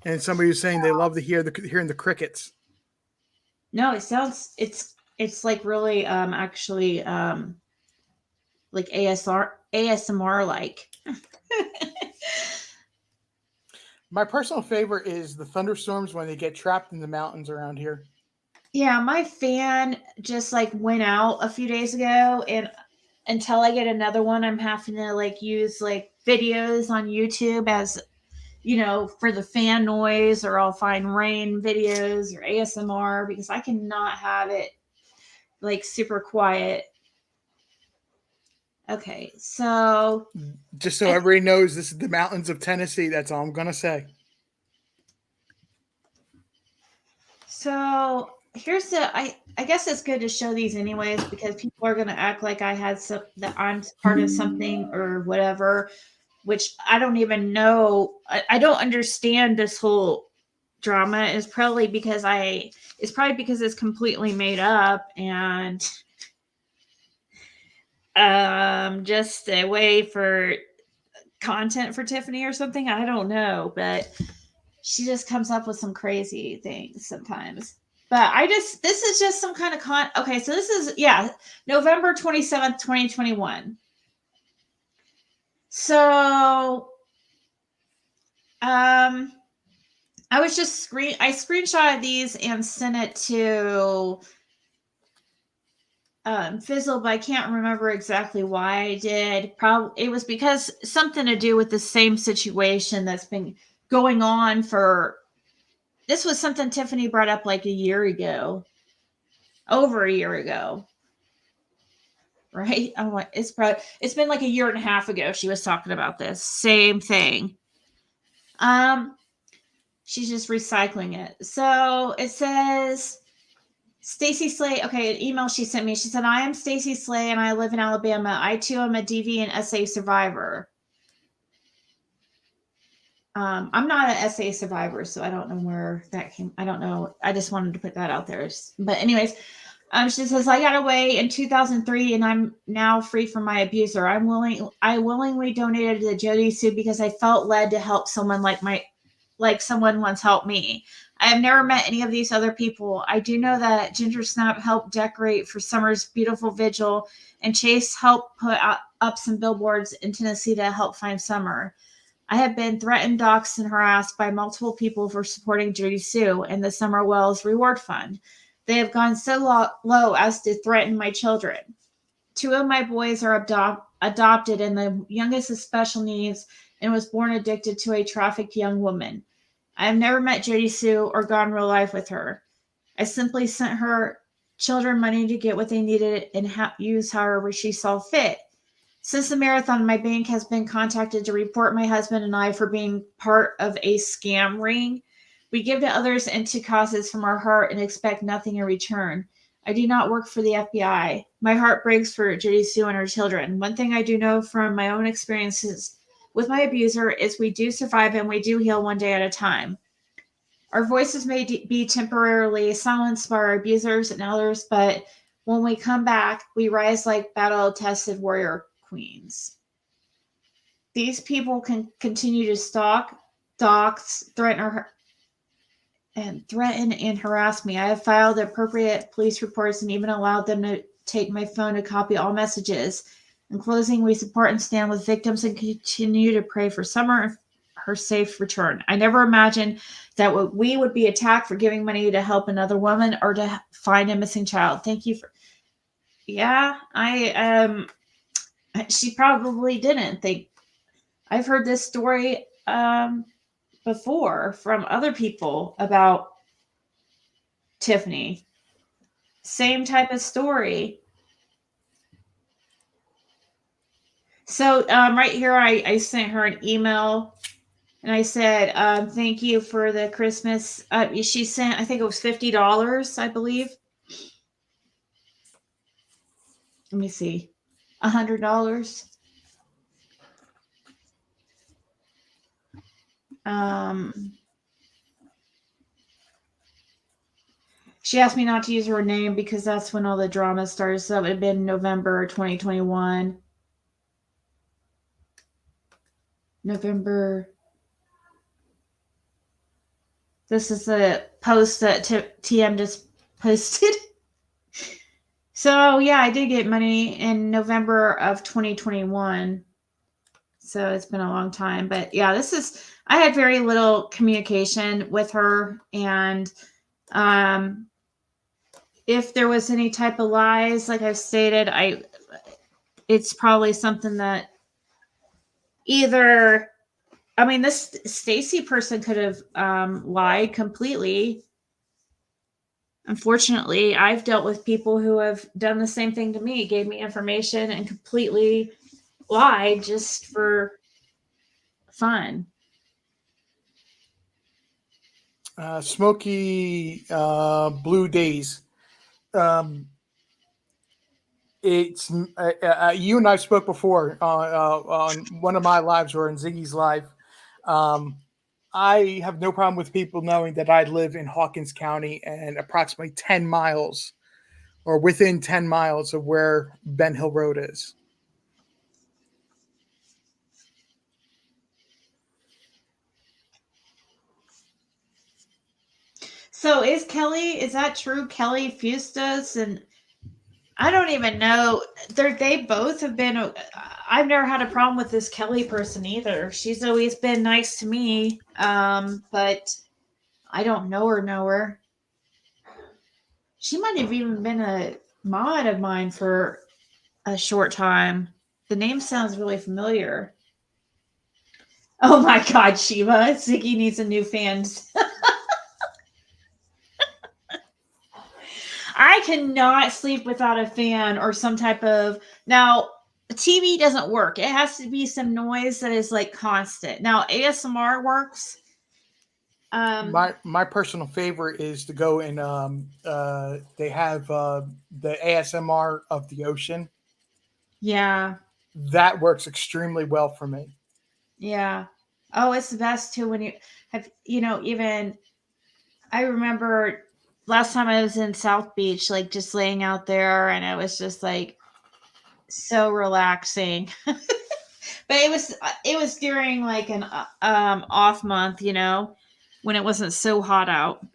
and somebody was saying they love to hearing the crickets. No, it sounds it's like really actually like ASMR like. My personal favorite is the thunderstorms when they get trapped in the mountains around here. Yeah, my fan just like went out a few days ago, and until I get another one, I'm having to like use like videos on YouTube as, you know, for the fan noise, or I'll find rain videos or ASMR, because I cannot have it like super quiet. Okay, so Just so everybody knows, this is the mountains of Tennessee. That's all I'm gonna say. So here's the I guess it's good to show these anyways, because people are gonna act like I had some that I'm part of something or whatever, which I don't even know. I don't understand this whole drama. It's probably because it's completely made up and just a way for content for Tiffany or something. I don't know, but she just comes up with some crazy things sometimes. But this is just some kind of okay, so this is, November 27th, 2021. So, I screenshotted these and sent it to Fizzle, but I can't remember exactly why I did. Probably it was because something to do with the same situation that's been going on for. This was something Tiffany brought up like a year ago, over a year ago, right? Oh, it's been like a year and a half ago. She was talking about this same thing. She's just recycling it. So it says. Stacy Slay, okay, an email she sent me. She said, I am Stacy Slay and I live in Alabama. I too am a DV and SA survivor. I'm not an SA survivor, so I don't know where that came. I don't know. I just wanted to put that out there. But anyways, she says, I got away in 2003 and I'm now free from my abuser. I willingly donated to Jody Sue because I felt led to help someone like someone once helped me. I have never met any of these other people. I do know that Ginger Snap helped decorate for Summer's beautiful vigil, and Chase helped put up some billboards in Tennessee to help find Summer. I have been threatened, doxxed, and harassed by multiple people for supporting Judy Sue and the Summer Wells Reward Fund. They have gone so low as to threaten my children. 2 of my boys are adopted, and the youngest has special needs and was born addicted to a trafficked young woman. I have never met Jody Sue or gone real life with her. I simply sent her children money to get what they needed and use however she saw fit. Since the marathon, my bank has been contacted to report my husband and I for being part of a scam ring. We give to others and to causes from our heart and expect nothing in return. I do not work for the FBI. My heart breaks for Jody Sue and her children. One thing I do know from my own experiences with my abuser is we do survive and we do heal one day at a time. Our voices may be temporarily silenced by our abusers and others, but when we come back, we rise like battle-tested warrior queens. These people can continue to stalk, dox, threaten and harass me. I have filed appropriate police reports and even allowed them to take my phone to copy all messages. In closing, we support and stand with victims and continue to pray for Summer and her safe return. I never imagined that we would be attacked for giving money to help another woman or to find a missing child. Thank you for. Yeah, she probably didn't think. I've heard this story before from other people about Tiffany. Same type of story. So right here, I sent her an email and I said, thank you for the Christmas. She sent, I think it was $50, I believe. Let me see. $100. She asked me not to use her name because that's when all the drama started. So it would have been November 2021. November. This is the post that TM just posted. So yeah, I did get money in November of 2021. So it's been a long time. But yeah, I had very little communication with her. And if there was any type of lies, like I've stated, it's probably something that, either, I mean, this Stacy person could have lied completely. Unfortunately, I've dealt with people who have done the same thing to me, gave me information and completely lied just for fun. Smoky Blue Days. It's you and I spoke before on one of my lives or in Ziggy's live. I have no problem with people knowing that I live in Hawkins County and approximately 10 miles or within 10 miles of where Ben Hill Road is. So is that true? Kelly Fustas, and I don't even know. They both have been, I've never had a problem with this Kelly person either. She's always been nice to me. But I don't know her. She might have even been a mod of mine for a short time. The name sounds really familiar. Oh my God, Shiva. Ziggy needs a new fan. I cannot sleep without a fan or some type of, now TV doesn't work. It has to be some noise that is like constant. Now ASMR works. My personal favorite is to go and they have the ASMR of the ocean. Yeah. That works extremely well for me. Yeah. Oh, it's the best too when you have, even I remember last time I was in South Beach, like just laying out there, and it was just like so relaxing. But it was during like an off month, when it wasn't so hot out.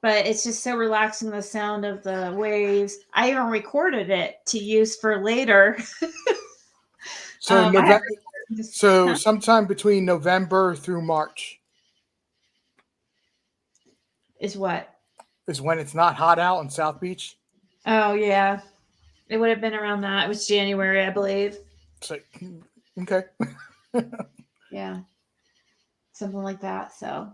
But it's just so relaxing, the sound of the waves. I even recorded it to use for later. So sometime between November through March is what? Is when it's not hot out in South Beach. Oh yeah, it would have been around that. It was January, I believe. So, okay. Yeah, something like that. So,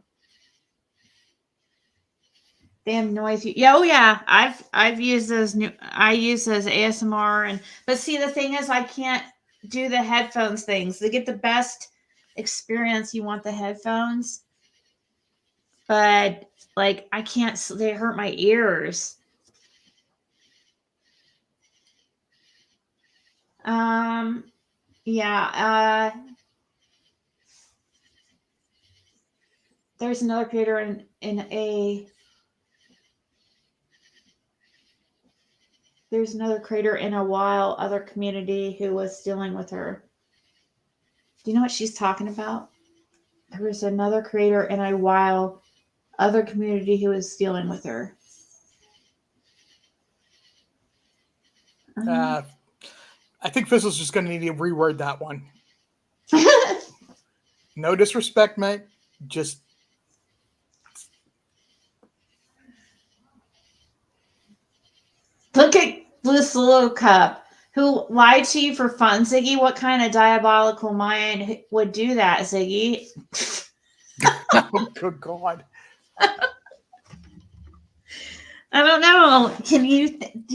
damn noisy. Yeah, oh yeah. I've used those I use those ASMR but see, the thing is, I can't do the headphones things. To get the best experience, you want the headphones, but like I can't. They hurt my ears. Yeah. There's another creator there's another creator in a while other community who was dealing with her. Do you know what she's talking about? There was another creator in a while other community who was dealing with her. I think Fizzle's just going to need to reword that one. No disrespect, mate. Just look at this little cup who lied to you for fun, Ziggy. What kind of diabolical mind would do that, Ziggy? Oh, good God. I don't know. Do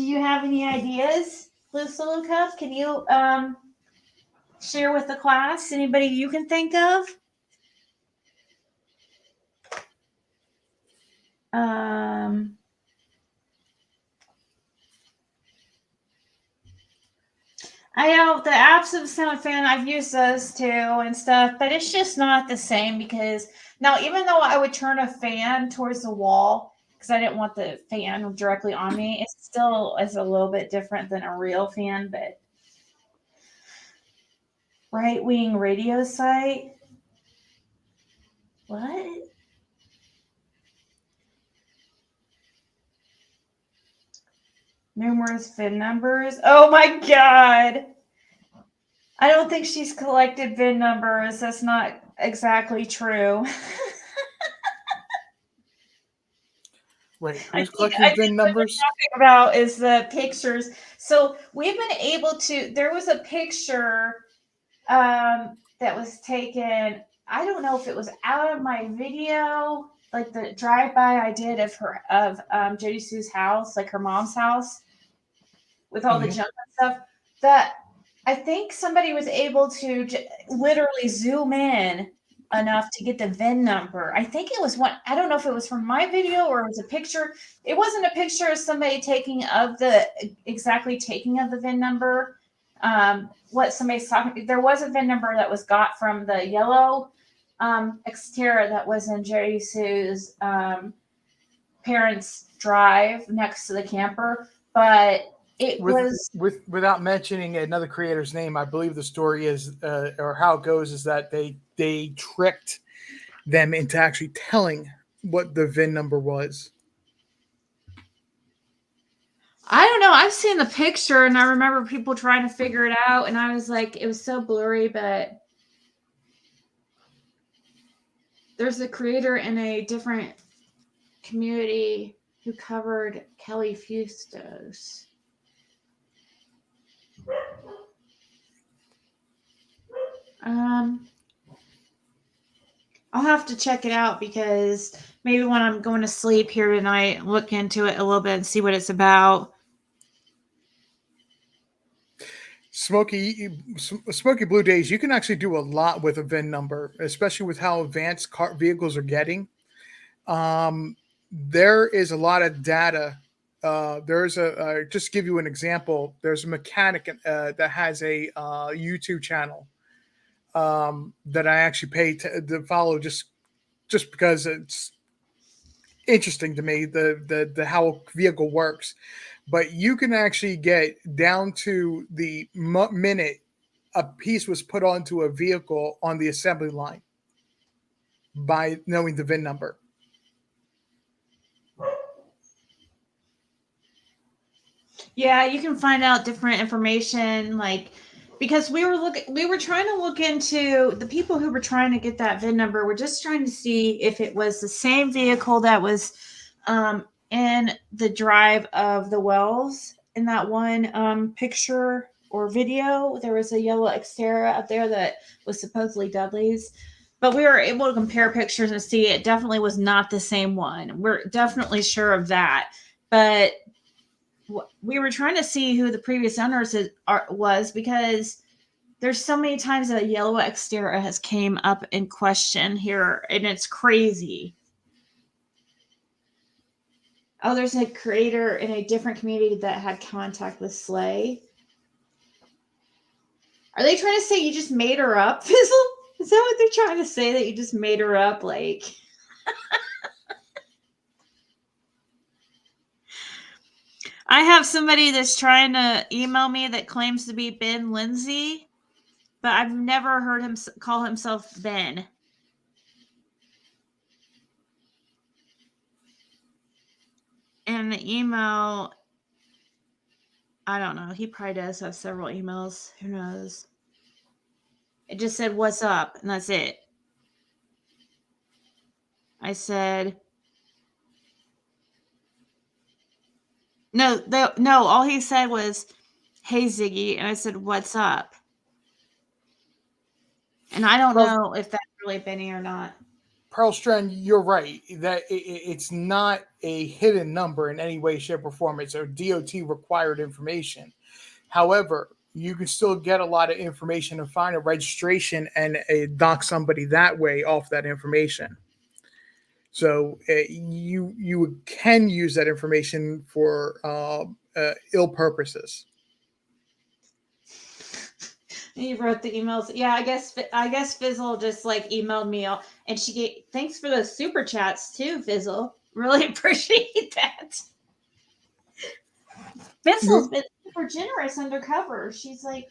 you have any ideas, Loose Little Cup? Can you share with the class? Anybody you can think of? I know the apps of Sound Fan, I've used those too and stuff, but it's just not the same because now, even though I would turn a fan towards the wall because I didn't want the fan directly on me, it still is a little bit different than a real fan. But Right Wing Radio Site? What? Numerous VIN numbers? Oh my God! I don't think she's collected VIN numbers. That's not exactly true. Wait, who's collecting VIN numbers? What I'm talking about is the pictures. So we've been able to. There was a picture that was taken. I don't know if it was out of my video, like the drive-by I did of Jody Sue's house, like her mom's house, with all the junk and stuff. That I think somebody was able to literally zoom in enough to get the VIN number. I think it was one. I don't know if it was from my video or it was a picture. It wasn't a picture of somebody taking of the VIN number. What somebody's talking. There was a VIN number that was got from the yellow Xterra that was in Jerry Sue's parents' drive next to the camper, but without mentioning another creator's name. I believe the story is, or how it goes, is that they tricked them into actually telling what the VIN number was. I don't know. I've seen the picture and I remember people trying to figure it out, and I was like, it was so blurry, but there's a creator in a different community who covered Kelly Fustos. I'll have to check it out because maybe when I'm going to sleep here tonight, look into it a little bit and see what it's about. Smoky Blue Days, you can actually do a lot with a VIN number, especially with how advanced vehicles are getting. There is a lot of data. There's just to give you an example, there's a mechanic that has a YouTube channel that I actually pay to follow just because it's interesting to me, the how a vehicle works. But you can actually get down to the minute a piece was put onto a vehicle on the assembly line by knowing the VIN number. Yeah, you can find out different information, like, because we were trying to look into the people who were trying to get that VIN number. We're just trying to see if it was the same vehicle that was in the drive of the Wells in that one picture or video. There was a yellow Xterra up there that was supposedly Dudley's, but we were able to compare pictures and see it definitely was not the same one. We're definitely sure of that, but we were trying to see who the previous owners was, because there's so many times that a yellow Xterra has came up in question here, and it's crazy. Oh, there's a creator in a different community that had contact with Slay. Are they trying to say you just made her up, Fizzle? Is that what they're trying to say, that you just made her up? Like, I have somebody that's trying to email me that claims to be Ben Lindsay, but I've never heard him call himself Ben. And the email, I don't know. He probably does have several emails. Who knows? It just said, "What's up?" And that's it. I said, no, all he said was, "Hey, Ziggy." And I said, "What's up?" And I don't know if that's really Benny or not. Pearl Strand, you're right. That it's not a hidden number in any way, shape, or form. It's a DOT required information. However, you can still get a lot of information and find a registration and dock somebody that way off that information. So you can use that information for ill purposes. You wrote the emails. Yeah, I guess Fizzle just like emailed me, and she gave thanks for those super chats too, Fizzle. Really appreciate that. Fizzle's been super generous undercover. She's like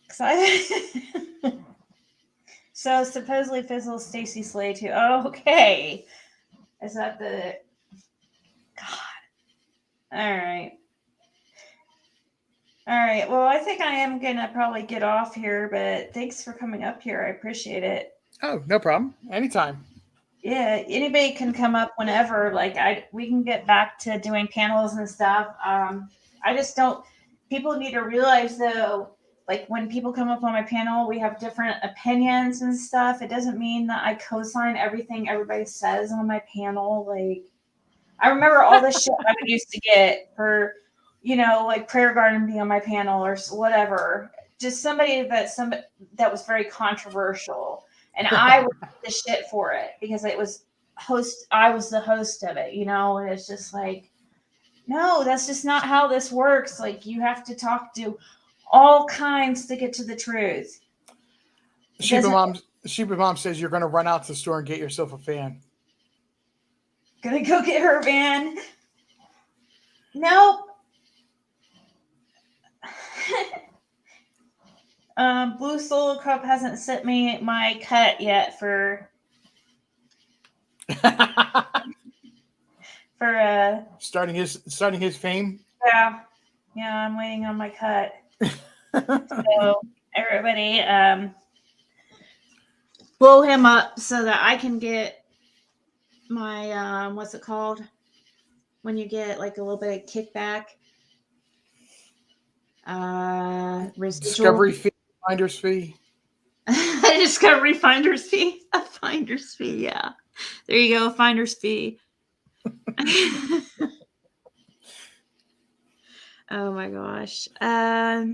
excited. So supposedly Fizzle's Stacy Slay too. Oh, okay. Is that the God? All right. All right. Well, I think I am going to probably get off here, but thanks for coming up here. I appreciate it. Oh, no problem. Anytime. Yeah. Anybody can come up whenever. Like we can get back to doing panels and stuff. I just don't, people need to realize though, like when people come up on my panel, we have different opinions and stuff. It doesn't mean that I co-sign everything everybody says on my panel. Like I remember all the shit I used to get for, like Prayer Garden being on my panel or whatever. Just somebody that was very controversial, and I would get the shit for it because I was the host of it, and it's just like, no, that's just not how this works. Like you have to talk to all kinds to get to the truth. Sheba Mom says you're going to run out to the store and get yourself a fan. Gonna go get her a van. Nope. Blue Solo Cup hasn't sent me my cut yet for starting his fame. Yeah, I'm waiting on my cut. So everybody, blow him up so that I can get my what's it called when you get like a little bit of kickback? Residual. Discovery fee, finder's fee. Discovery finder's fee. A finder's fee, yeah. There you go, finder's fee. Oh my gosh. I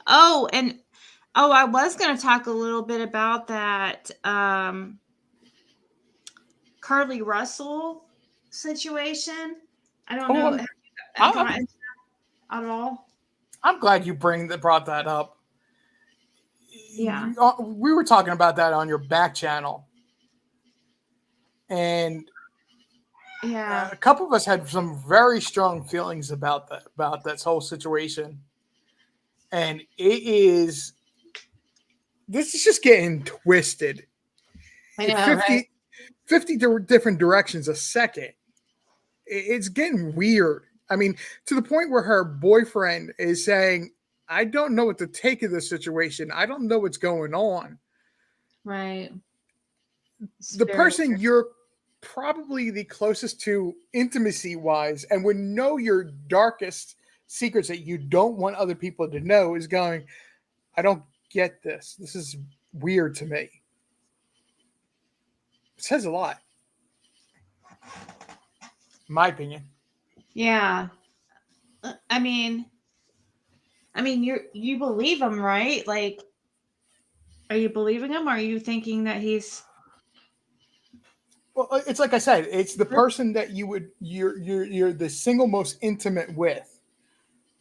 was going to talk a little bit about that Carly Russell situation. I don't know. Have you gotten into that at all? I'm glad you brought that up. Yeah. We were talking about that on your back channel. And yeah, a couple of us had some very strong feelings about this whole situation. And this is just getting twisted. I know, 50 different directions a second. It's getting weird. I mean, to the point where her boyfriend is saying, I don't know what to take of this situation. I don't know what's going on. Right. The person you're probably the closest to intimacy-wise and would know your darkest secrets that you don't want other people to know is going, I don't get this. This is weird to me. It says a lot. In my opinion. Yeah. I mean, you believe him, right? Like, are you believing him? Or are you thinking that he's? Well, it's like I said, it's the person that you're the single most intimate with,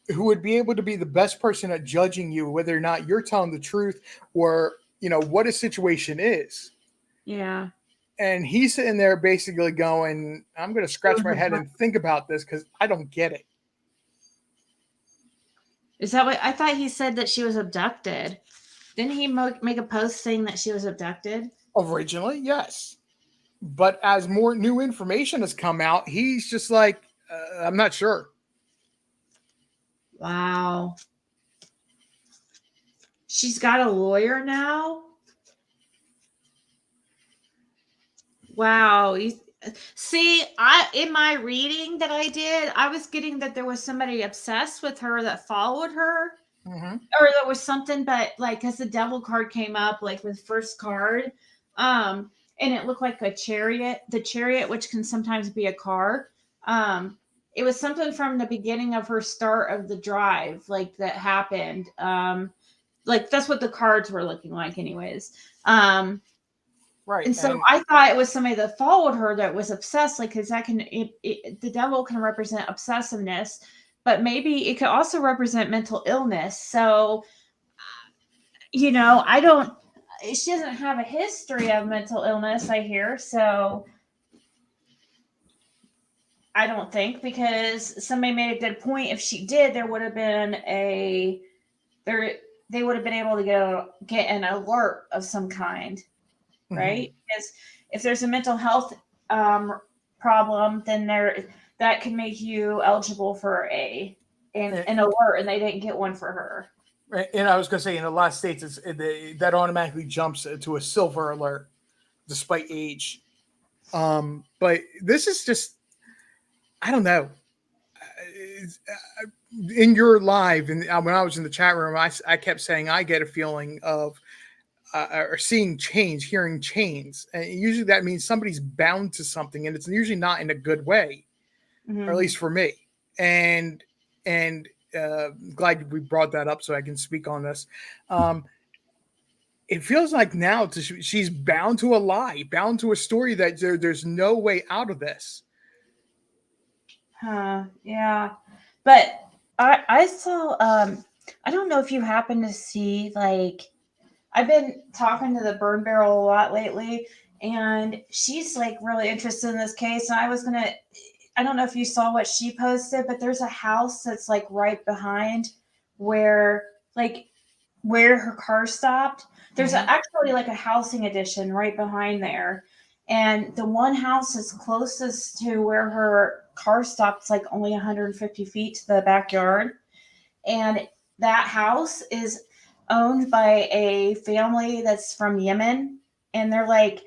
who would be able to be the best person at judging you, whether or not you're telling the truth or what a situation is. Yeah. And he's sitting there basically going, I'm going to scratch my head and think about this because I don't get it. Is that what I thought he said that she was abducted? Didn't he make a post saying that she was abducted? Originally, yes. But as more new information has come out, he's just like, I'm not sure. Wow. She's got a lawyer now? Wow. See, in my reading that I did, I was getting that there was somebody obsessed with her that followed her. Mm-hmm. Or there was something, but like, because the devil card came up, like with first card, and it looked like a chariot, the chariot, which can sometimes be a car. It was something from the beginning of her start of the drive, like that happened. Like that's what the cards were looking like anyways. Right. And so I thought it was somebody that followed her that was obsessed, like, because that the devil can represent obsessiveness, but maybe it could also represent mental illness. So, she doesn't have a history of mental illness, I hear. So I don't think, because somebody made a good point. If she did, there would have been they would have been able to get an alert of some kind. Right? Because if there's a mental health problem, then that can make you eligible for an alert, and they didn't get one for her. Right. And I was going to say, in a lot of states, that automatically jumps to a silver alert, despite age. But this is just, I don't know. in your live, and when I was in the chat room, I kept saying I get a feeling of or seeing chains, hearing chains, and usually that means somebody's bound to something, and it's usually not in a good way, or at least for me. And glad we brought that up so I can speak on this. It feels like now she's bound to a lie, bound to a story that there's no way out of this. Yeah. But I saw I don't know if you happen to see, like, I've been talking to the Burn Barrel a lot lately, and she's like really interested in this case. And I don't know if you saw what she posted, but there's a house that's like right behind where her car stopped. There's actually like a housing addition right behind there. And the one house that's closest to where her car stopped is like only 150 feet to the backyard. And that house is owned by a family that's from Yemen. And they're like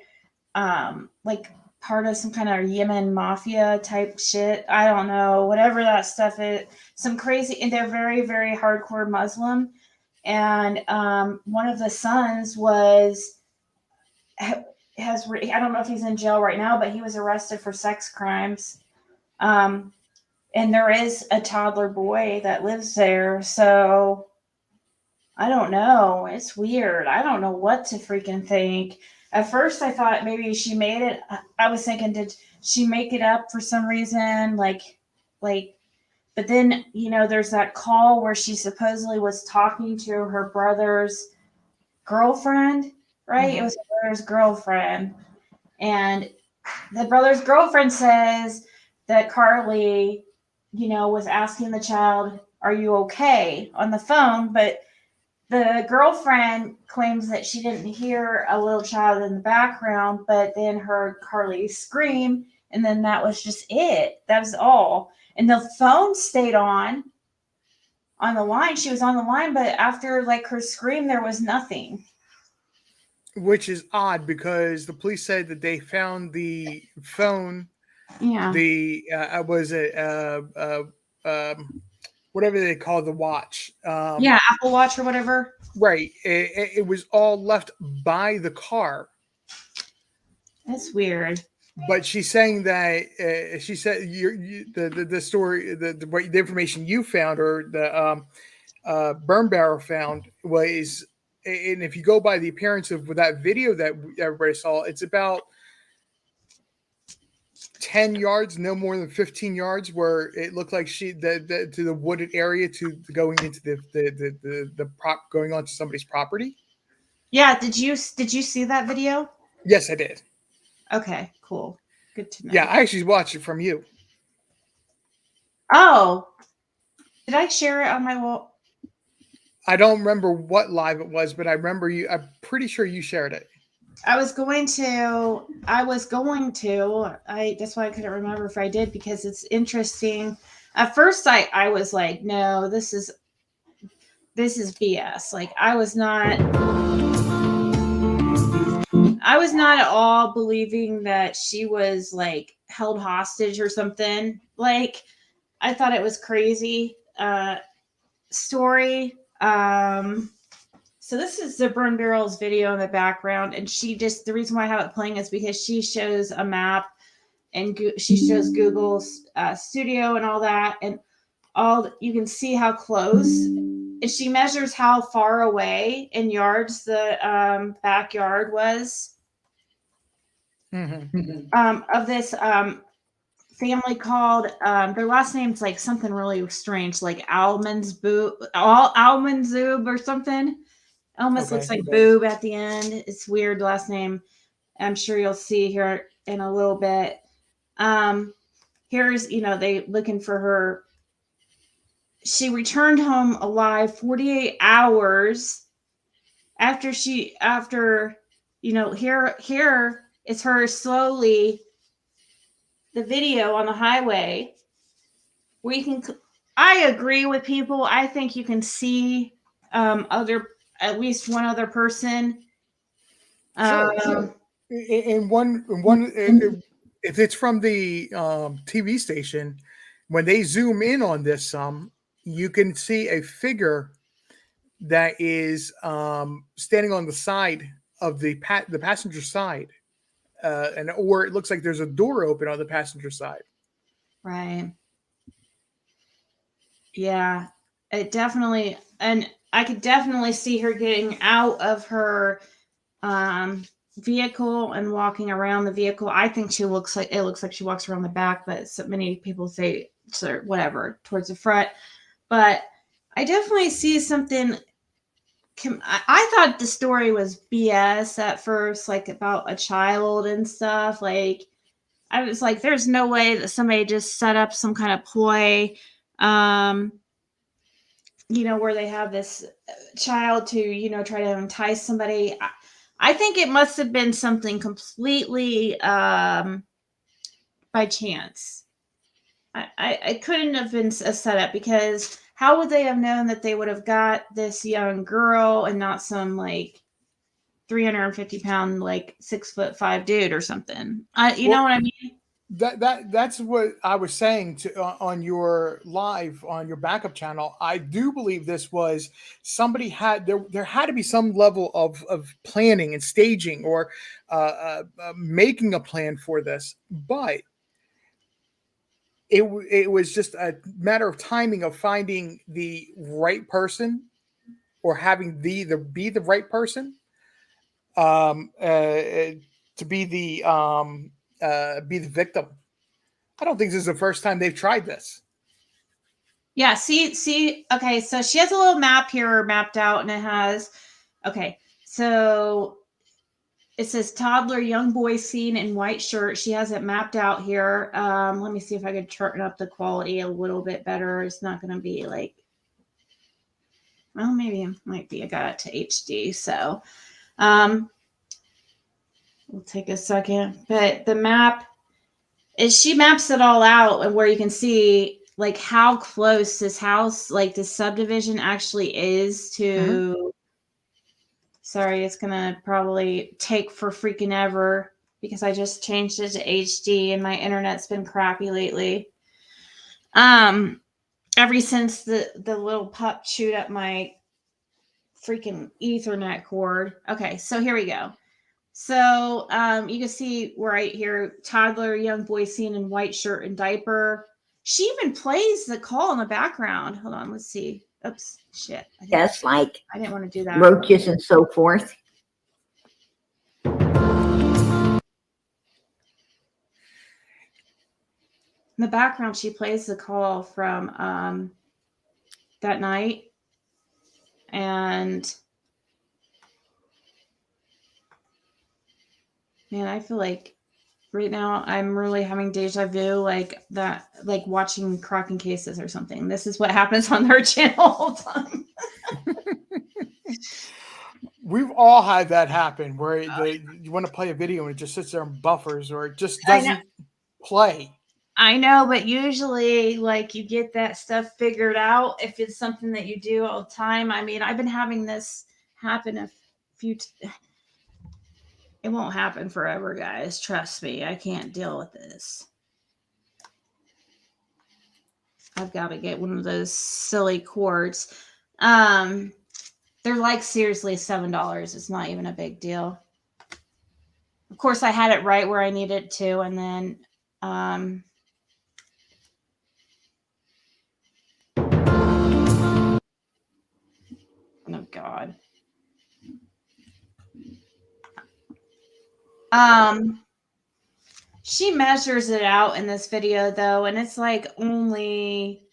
part of some kind of Yemen mafia type shit. I don't know, whatever that stuff is. Some crazy, and they're very, very hardcore Muslim. And one of the sons I don't know if he's in jail right now, but he was arrested for sex crimes. And there is a toddler boy that lives there. So I don't know. It's weird. I don't know what to freaking think. At first I thought maybe she made it. I was thinking, did she make it up for some reason? But then, there's that call where she supposedly was talking to her brother's girlfriend, right? It was her brother's girlfriend. And the brother's girlfriend says that Carly, was asking the child, "Are you okay?" on the phone. But the girlfriend claims that she didn't hear a little child in the background, but then heard Carly scream. And then that was just it. That was all. And the phone stayed on the line. She was on the line, but after like her scream, there was nothing. Which is odd because the police said that they found the phone. Yeah. Whatever they call the watch. Apple Watch or whatever. Right. It was all left by the car. That's weird. But she's saying that she said the story, the information you found or the Burn Barrel found was, and if you go by the appearance of that video that everybody saw, it's about 10 yards, no more than 15 yards, where it looked like to the wooded area to going into the prop going onto somebody's property. Yeah. Did you see that video? Yes, I did. Okay, cool. Good to know. Yeah, I actually watched it from you. Oh, did I share it on my wall? I don't remember what live it was, but I remember you. I'm pretty sure you shared it. I was going to. That's why I couldn't remember if I did, because it's interesting. At first, I was like, no, this is BS. Like, I was not at all believing that she was like held hostage or something. Like, I thought it was crazy story. So this is the Burn Barrel's video in the background, and the reason why I have it playing is because she shows a map, and she shows Google's studio and all that, and you can see how close, and she measures how far away in yards the backyard was of this family called their last name's like something really strange, like Almanzoob or something. Almost looks like boob at the end. It's weird last name. I'm sure you'll see here in a little bit. Here's, they looking for her. She returned home alive 48 hours after here is her slowly, the video on the highway. I agree with people. I think you can see at least one other person. Sure. If it's from the TV station, when they zoom in on this you can see a figure that is standing on the side of the passenger side, or it looks like there's a door open on the passenger side. Right. Yeah, it definitely, and I could definitely see her getting out of her vehicle and walking around the vehicle. I think she looks like she walks around the back, but so many people say so whatever towards the front. But I definitely see something. I thought the story was BS at first, like about a child and stuff. Like I was like, there's no way that somebody just set up some kind of ploy. Where they have this child to, try to entice somebody. I think it must have been something completely by chance. I couldn't have been a setup, because how would they have known that they would have got this young girl and not some like 350-pound, like 6'5" dude or something? You know what I mean? That's what I was saying on your live, on your backup channel. I do believe this was somebody had there had to be some level of planning and staging, or making a plan for this, but it was just a matter of timing, of finding the right person, or having be the right person to be the victim. I don't think this is the first time they've tried this. Yeah, see, okay, so she has a little map here mapped out, and it has, okay, so it says toddler young boy seen in white shirt. She has it mapped out here. Let me see if I could turn up the quality a little bit better. It's not going to be like, well, maybe it might be. I got it to HD, so we'll take a second. But the map she maps it all out, and where you can see like how close this house, like this subdivision, actually is to. Sorry, it's gonna probably take for freaking ever because I just changed it to HD and my internet's been crappy lately. Ever since the little pup chewed up my freaking Ethernet cord. Okay, so here we go. So you can see right here, toddler, young boy seen in white shirt and diaper. She even plays the call in the background. Hold on, let's see. Oops, shit. Yes, like I didn't want to do that. roaches and so forth. In the background, she plays the call from that night. And man, I feel like right now I'm really having deja vu, like that, like watching Cracking Cases or something. This is what happens on their channel all the time. We've all had that happen, where you want to play a video and it just sits there and buffers, or it just doesn't play. I know, but usually like you get that stuff figured out if it's something that you do all the time. I mean, I've been having this happen a few it won't happen forever, guys. Trust me. I can't deal with this. I've got to get one of those silly cords. They're like seriously $7. It's not even a big deal. Of course, I had it right where I needed it to, and then oh God. She measures it out in this video though, and it's like only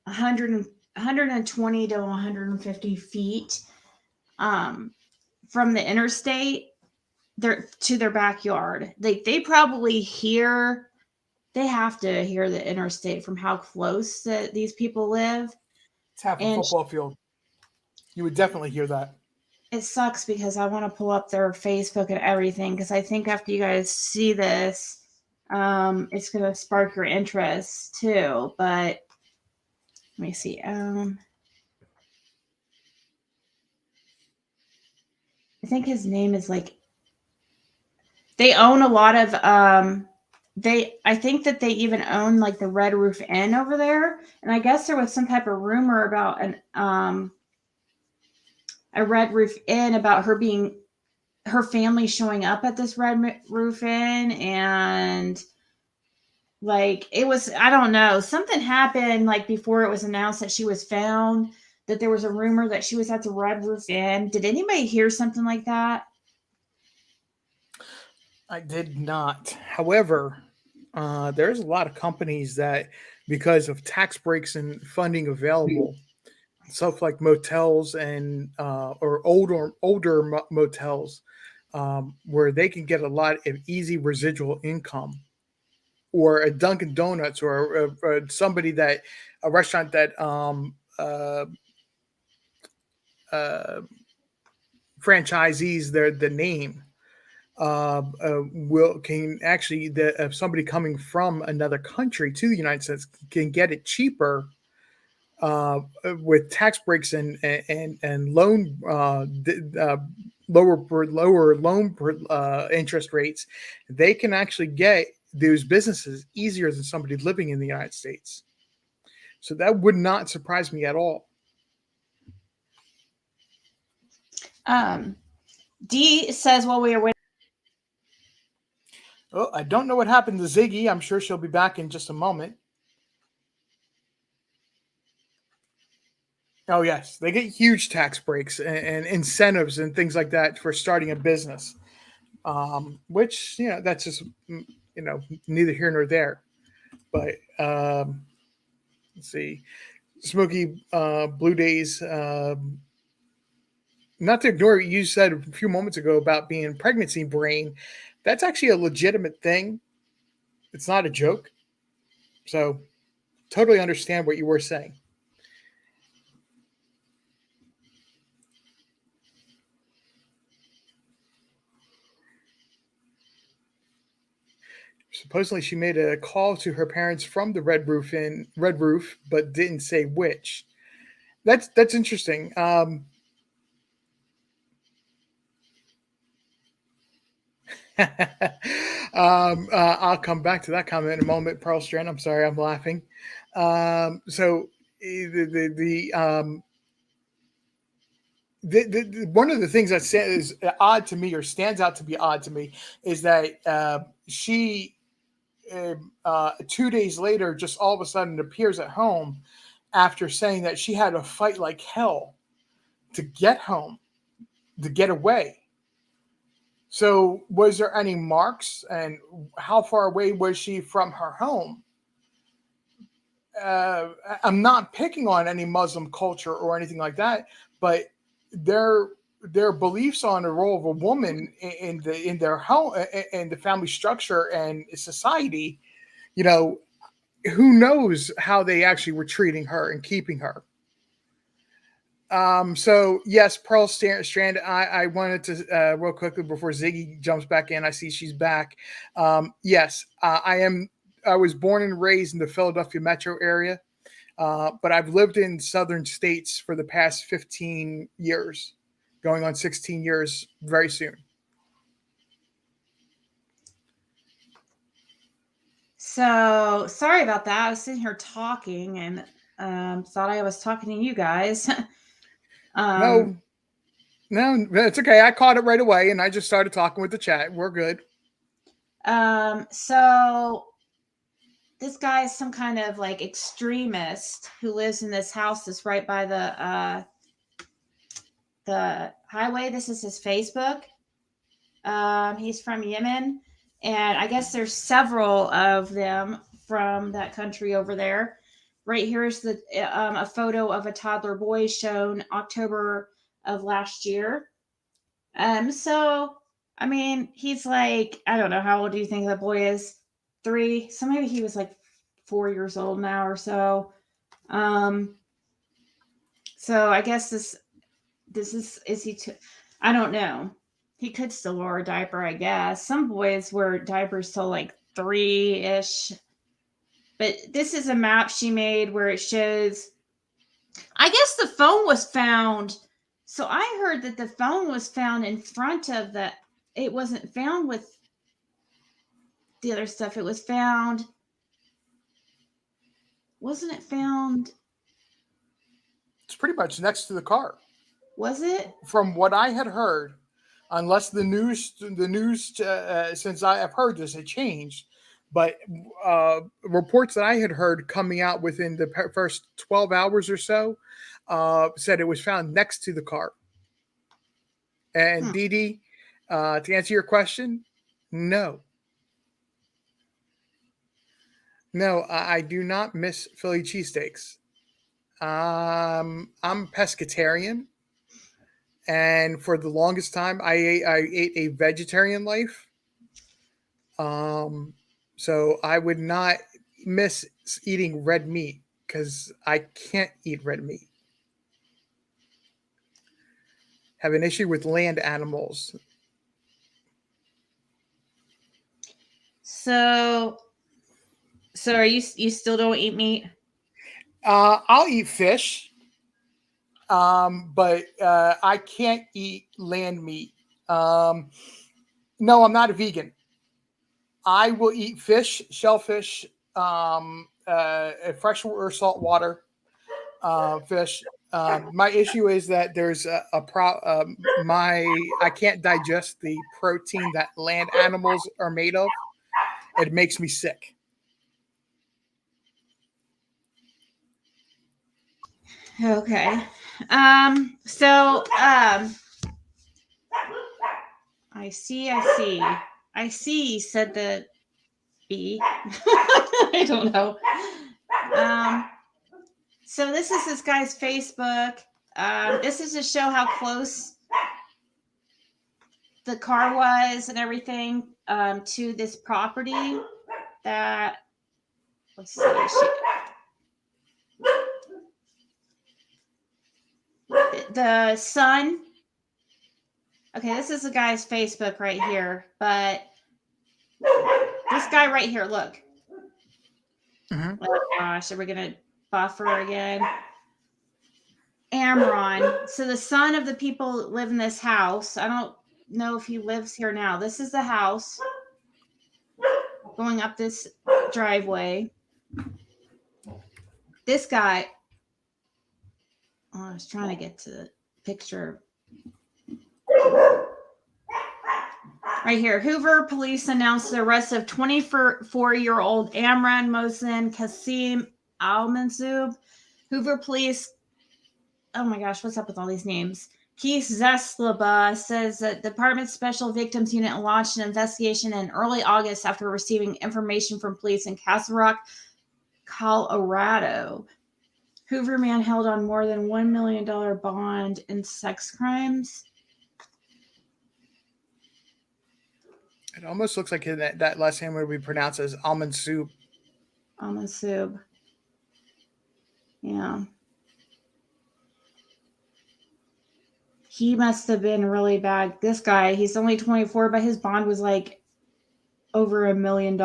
120 to 150 feet from the interstate to their backyard. They probably they have to hear the interstate from how close these people live. It's half a football field. You would definitely hear that. It sucks because I want to pull up their Facebook and everything, because I think after you guys see this, it's going to spark your interest too. But let me see. I think his name is like, they own a lot of I think that they even own like the Red Roof Inn over there. And I guess there was some type of rumor about a Red Roof Inn about her family showing up at this Red Roof Inn, and like it was, I don't know, something happened like before it was announced that she was found, that there was a rumor that she was at the Red Roof Inn. Did anybody hear something like that? I did not. However, there's a lot of companies that, because of tax breaks and funding available, stuff like motels and or older motels, where they can get a lot of easy residual income, or a Dunkin' Donuts, or somebody that a restaurant that franchisees the name. Will can actually somebody coming from another country to the United States can get it cheaper with tax breaks and loan lower loan interest rates. They can actually get those businesses easier than somebody living in the United States. So that would not surprise me at all. Dee says while we are waiting. Oh, I don't know what happened to Ziggy. I'm sure she'll be back in just a moment. Oh, yes. They get huge tax breaks and incentives and things like that for starting a business, which, that's just, neither here nor there. But let's see. Smoky Blue Days. Not to ignore what you said a few moments ago about being pregnancy brain. That's actually a legitimate thing. It's not a joke. So totally understand what you were saying. Supposedly she made a call to her parents from the Red Roof, but didn't say which. That's interesting. I'll come back to that comment in a moment, Pearl Strand. I'm sorry, I'm laughing. So the one of the things that is odd to me, or stands out to be odd to me, is that she 2 days later just all of a sudden appears at home after saying that she had to fight like hell to get home, to get away. So was there any marks, and how far away was she from her home? I'm not picking on any Muslim culture or anything like that, but their beliefs on the role of a woman in their home, in the family structure and society, who knows how they actually were treating her and keeping her. So yes, Pearl Strand, I wanted to real quickly before Ziggy jumps back in. I see she's back. Yes, I was born and raised in the Philadelphia metro area, but I've lived in southern states for the past 15 years, going on 16 years very soon. So sorry about that. I was sitting here talking and thought I was talking to you guys. No, it's okay. I caught it right away, and I just started talking with the chat. We're good. So this guy is some kind of like extremist who lives in this house that's right by the highway. This is his Facebook. He's from Yemen, and I guess there's several of them from that country over there. Right here is a photo of a toddler boy shown October of last year. So I mean, he's like, I don't know, how old do you think the boy is? 3. So maybe he was like 4 years old now or so. So I guess this is he? I don't know. He could still wear a diaper, I guess. Some boys wear diapers till like 3-ish. But this is a map she made where it shows, I guess the phone was found. So I heard that the phone was found in front of it wasn't found with, the other stuff. It was found. Wasn't it found? It's pretty much next to the car. Was it? From what I had heard, unless the news since I have heard this, it changed. But reports that I had heard coming out within the first 12 hours or so said it was found next to the car. And Dee Dee, to answer your question, no. No, I do not miss Philly cheesesteaks. I'm pescatarian. And for the longest time, I ate a vegetarian life. So I would not miss eating red meat because I can't eat red meat. Have an issue with land animals. So are you still don't eat meat? I'll eat fish. But I can't eat land meat. No, I'm not a vegan. I will eat fish, shellfish, fresh or salt water fish. My issue is that there's I can't digest the protein that land animals are made of. It makes me sick. Okay. I see, said the bee. I don't know. So this is this guy's Facebook. This is to show how close the car was and everything to this property that, let's see. The son. Okay, this is the guy's Facebook right here, but this guy right here, look. Mm-hmm. Oh gosh, are we gonna buffer again? Amron. So the son of the people that live in this house. I don't know if he lives here now. This is the house. Going up this driveway. This guy. Oh, I was trying to get to the picture. Right here. Hoover police announced the arrest of 24-year-old Amran Mohsen Kasim Al-Mansoub. Hoover police, oh my gosh, what's up with all these names? Keith Zeslaba says that the department's Special Victims Unit launched an investigation in early August after receiving information from police in Castle Rock, Colorado. Hoover man held on more than $1 million bond in sex crimes. It almost looks like that last name would be pronounced as almond soup. Almond soup. Yeah. He must have been really bad. This guy, he's only 24, but his bond was like over $1 million.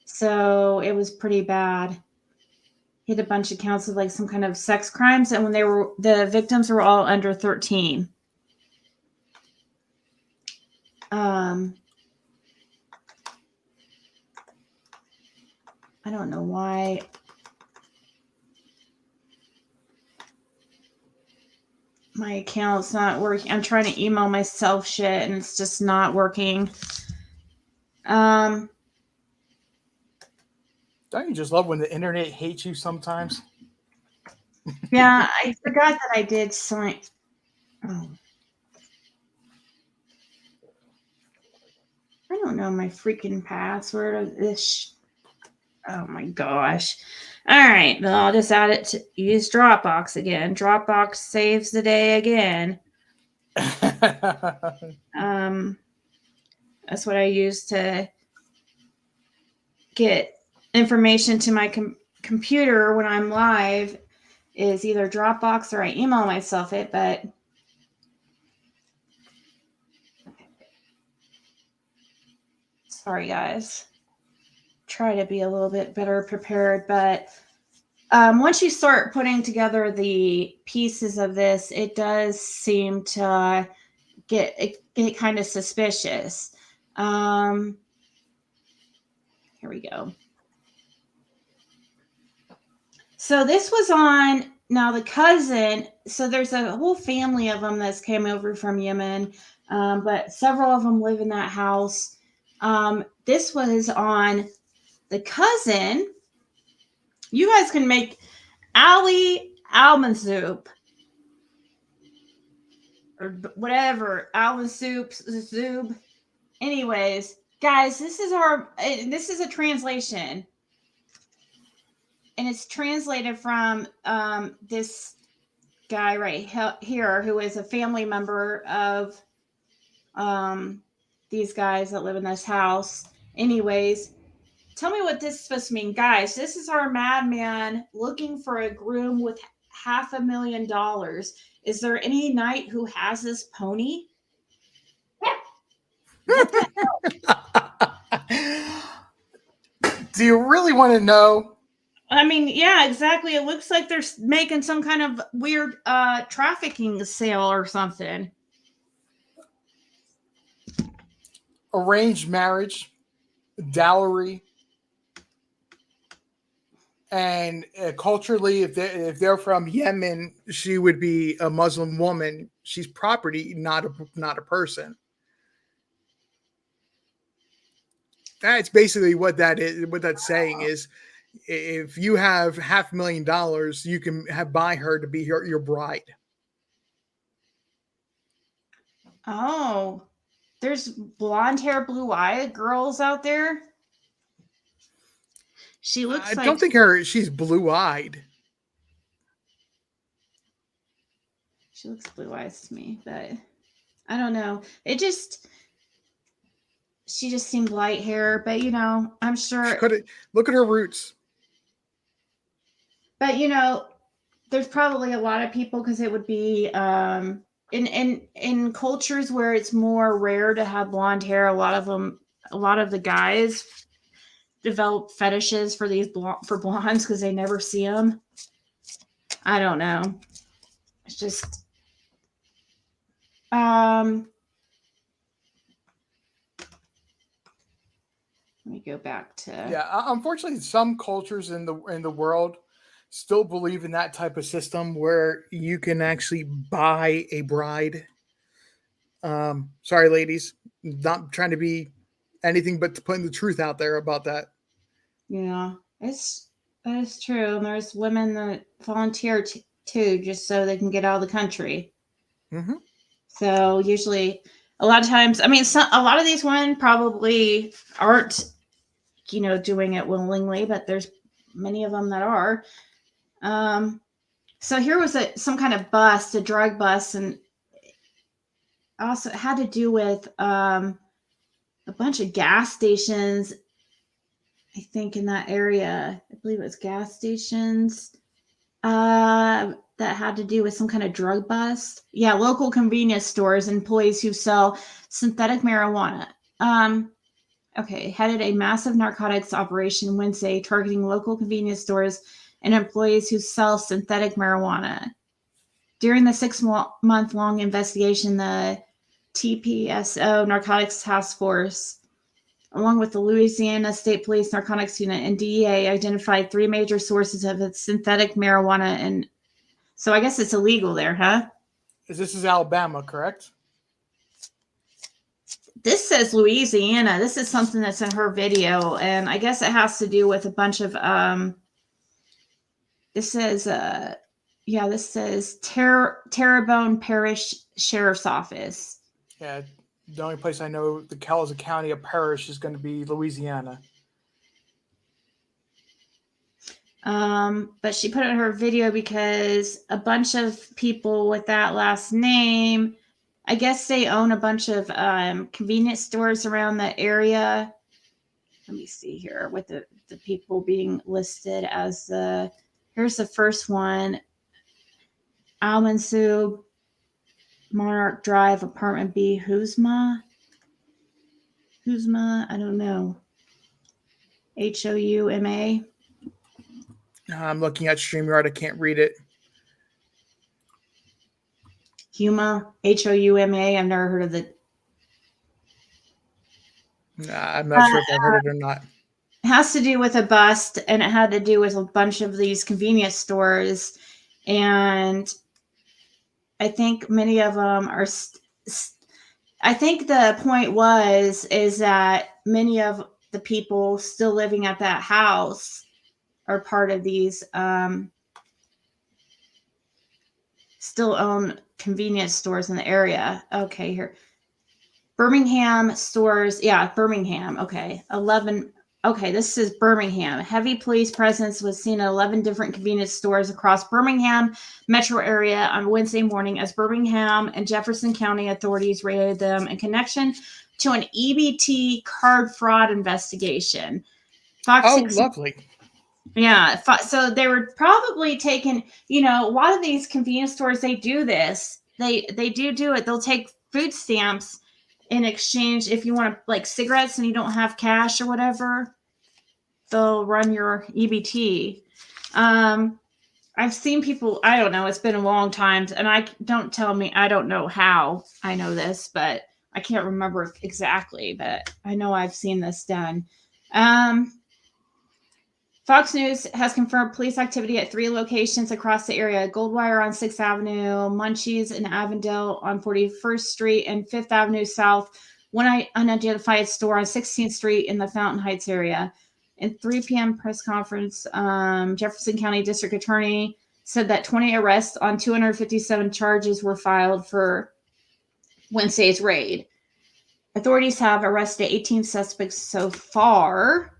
So it was pretty bad. He had a bunch of counts of like some kind of sex crimes. And when the victims were all under 13. I don't know why. My account's not working. I'm trying to email myself shit and it's just not working. Don't you just love when the internet hates you sometimes? Yeah, I forgot that I did sign. Oh. I don't know my freaking password of this. Oh my gosh. All right. Well, I'll just add it to use Dropbox again. Dropbox saves the day again. That's what I use to get information to my computer when I'm live is either Dropbox or I email myself it, but sorry guys. Try to be a little bit better prepared, but once you start putting together the pieces of this, it does seem to get kind of suspicious. Here we go. So this was on, now the cousin, so there's a whole family of them that's came over from Yemen, but several of them live in that house. This was on the cousin. You guys can make Ali almond soup or whatever, almond soup, zoob. Anyways, guys, this is a translation. And it's translated from this guy right here, who is a family member of these guys that live in this house. Anyways, tell me what this is supposed to mean. Guys, this is our madman looking for a groom with $500,000. Is there any knight who has this pony? What the hell? Do you really want to know? I mean, yeah, exactly. It looks like they're making some kind of weird trafficking sale or something. Arranged marriage, dowry, and culturally, if they're from Yemen, she would be a Muslim woman. She's property, not a person. That's basically what that is. What that's saying is, if you have $500,000, you can buy her to be your bride. Oh, there's blonde hair, blue eye girls out there. She looks I don't think she's blue eyed. She looks blue eyes to me, but I don't know. She just seemed light hair, but I'm sure. Look at her roots. But there's probably a lot of people, because it would be in cultures where it's more rare to have blonde hair. A lot of the guys develop fetishes for blondes because they never see them. I don't know. It's just let me go back to. Yeah, unfortunately, some cultures in the world still believe in that type of system where you can actually buy a bride. Sorry, ladies, not trying to be anything but putting the truth out there about that. Yeah, that is true. And there's women that volunteer too, just so they can get out of the country. Mm-hmm. So usually, a lot of times, I mean, a lot of these women probably aren't, doing it willingly, but there's many of them that are. So here was some kind of bust, a drug bust, and also had to do with a bunch of gas stations, I think, in that area. I believe it was gas stations that had to do with some kind of drug bust. Yeah, local convenience stores, employees who sell synthetic marijuana. Okay, headed a massive narcotics operation Wednesday targeting local convenience stores and employees who sell synthetic marijuana. During the 6-month-long investigation, the TPSO Narcotics Task Force, along with the Louisiana State Police Narcotics Unit and DEA, identified 3 major sources of synthetic marijuana. And so I guess it's illegal there, huh? This is Alabama, correct? This says Louisiana. This is something that's in her video, and I guess it has to do with a bunch of this says Terrebonne Parish Sheriff's Office. Yeah, the only place I know that calls a county a parish is going to be Louisiana. But she put it in her video because a bunch of people with that last name, I guess they own a bunch of convenience stores around the area. Let me see here with the people being listed as here's the first one. Almond Soup, Monarch Drive, Apartment B, Housma, I don't know. Houma. I'm looking at StreamYard. I can't read it. Houma, Houma. I've never heard of the. I'm not sure if I've heard it or not. has to do with a bust, and it had to do with a bunch of these convenience stores. And I think many of them are. I think the point is that many of the people still living at that house are part of these. Still own convenience stores in the area. Okay, here. Birmingham stores. Yeah, Birmingham. Okay. 11. Okay, this is Birmingham. Heavy police presence was seen at 11 different convenience stores across Birmingham metro area on Wednesday morning as Birmingham and Jefferson County authorities raided them in connection to an EBT card fraud investigation. Fox 6 lovely. Yeah. So they were probably taking, a lot of these convenience stores, they do this. They do it. They'll take food stamps in exchange if you want to, like, cigarettes and you don't have cash or whatever. They'll run your EBT. I've seen people, I don't know, it's been a long time, and I don't know how I know this, but I can't remember exactly, but I know I've seen this done. Fox News has confirmed police activity at 3 locations across the area: Goldwire on 6th Avenue, Munchies in Avondale on 41st Street, and 5th Avenue South, one unidentified store on 16th Street in the Fountain Heights area. In 3 p.m. press conference, Jefferson County District Attorney said that 20 arrests on 257 charges were filed for Wednesday's raid. Authorities have arrested 18 suspects so far.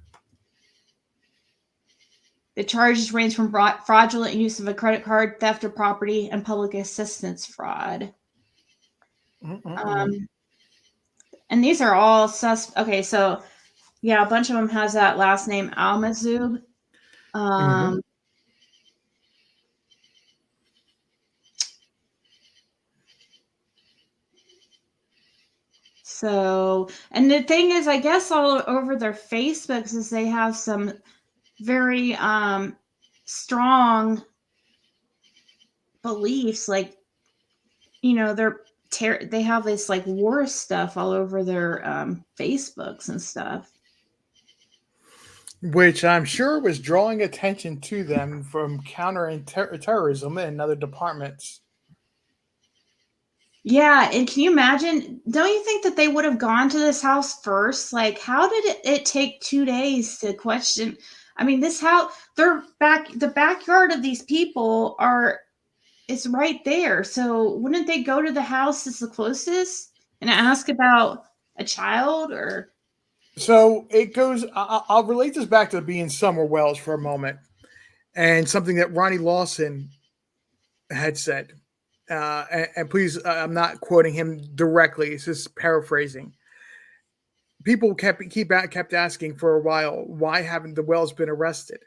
The charges range from fraudulent use of a credit card, theft of property, and public assistance fraud. And these are all okay, so yeah, a bunch of them has that last name Almazub. So, and the thing is, I guess all over their Facebooks is they have some very strong beliefs, like, they have this like war stuff all over their Facebooks and stuff, which I'm sure was drawing attention to them from countering terrorism and other departments. Yeah, and can you imagine? Don't you think that they would have gone to this house first? Like, how did it take 2 days to question? I mean, this house, the backyard of these people is right there. So wouldn't they go to the house that's the closest and ask about a child? Or so it goes. I'll relate this back to being Summer Wells for a moment, and something that Ronnie Lawson had said. And please, I'm not quoting him directly. It's just paraphrasing. People kept asking for a while, why haven't the Wells been arrested?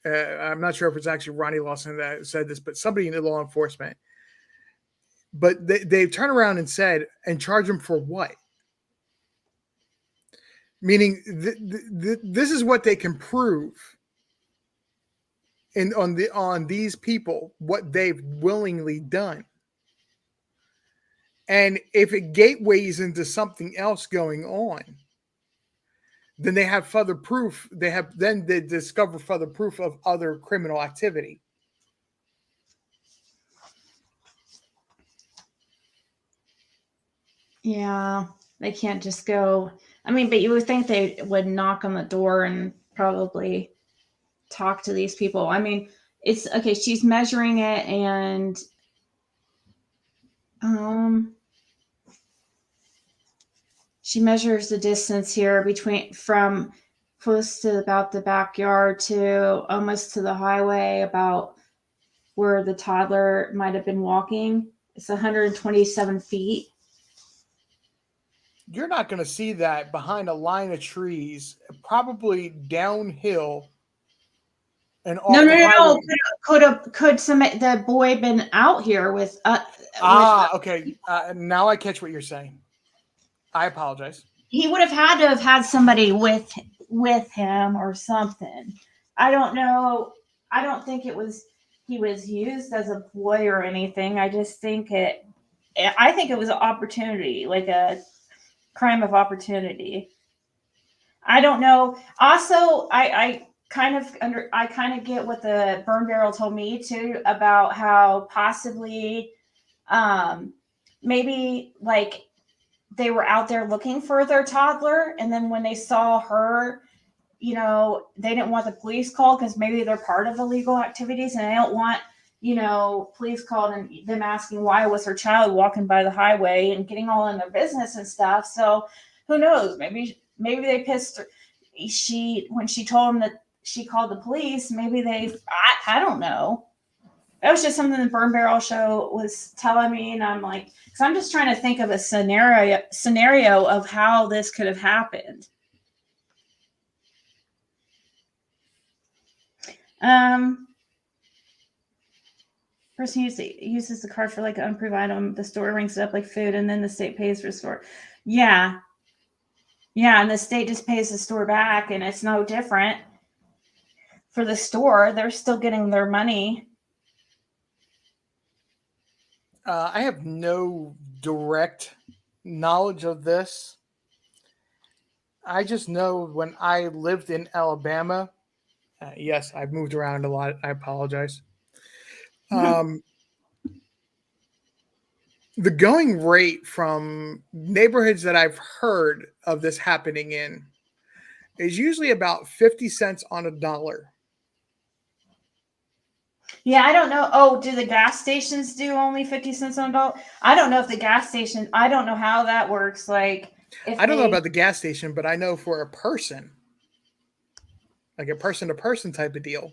I'm not sure if it's actually Ronnie Lawson that said this, but somebody in the law enforcement. But they turn around and said, and charge them for what? Meaning, this is what they can prove. And on these people, what they've willingly done. And if it gateways into something else going on, then they have further proof. They discover further proof of other criminal activity. yeah, they can't just go. I mean, but you would think they would knock on the door and probably talk to these people. I mean, it's okay. She's measuring it, and she measures the distance here from close to about the backyard to almost to the highway, about where the toddler might have been walking. It's 127 feet. You're not going to see that behind a line of trees, probably downhill. And No. Could the boy been out here with? Okay. Now I catch what you're saying. I apologize. He would have had to have had somebody with him or something. I don't know. I don't think he was used as a ploy or anything. I just think it was an opportunity, like a crime of opportunity. I don't know. Also, I kind of get what the burn barrel told me too about how possibly maybe like they were out there looking for their toddler, and then when they saw her, you know, they didn't want the police called because maybe they're part of illegal activities, and they don't want, you know, police called and them asking why was her child walking by the highway and getting all in their business and stuff. So who knows? Maybe they pissed her. When she told them that she called the police, maybe I don't know. That was just something the Burn Barrel show was telling me, and I'm like, because I'm just trying to think of a scenario of how this could have happened. Person uses the card for like an unapproved item. The store rings it up like food, and then the state pays for the store. Yeah, and the state just pays the store back, and it's no different for the store. They're still getting their money. I have no direct knowledge of this. I just know when I lived in Alabama, yes, I've moved around a lot. I apologize. The going rate from neighborhoods that I've heard of this happening in is usually about 50 cents on a dollar. Yeah, I don't know. Oh, do the gas stations do only 50 cents on a dollar? I don't know if the gas station, I don't know how that works. Like, I don't know about the gas station, but I know for a person, like a person to person type of deal,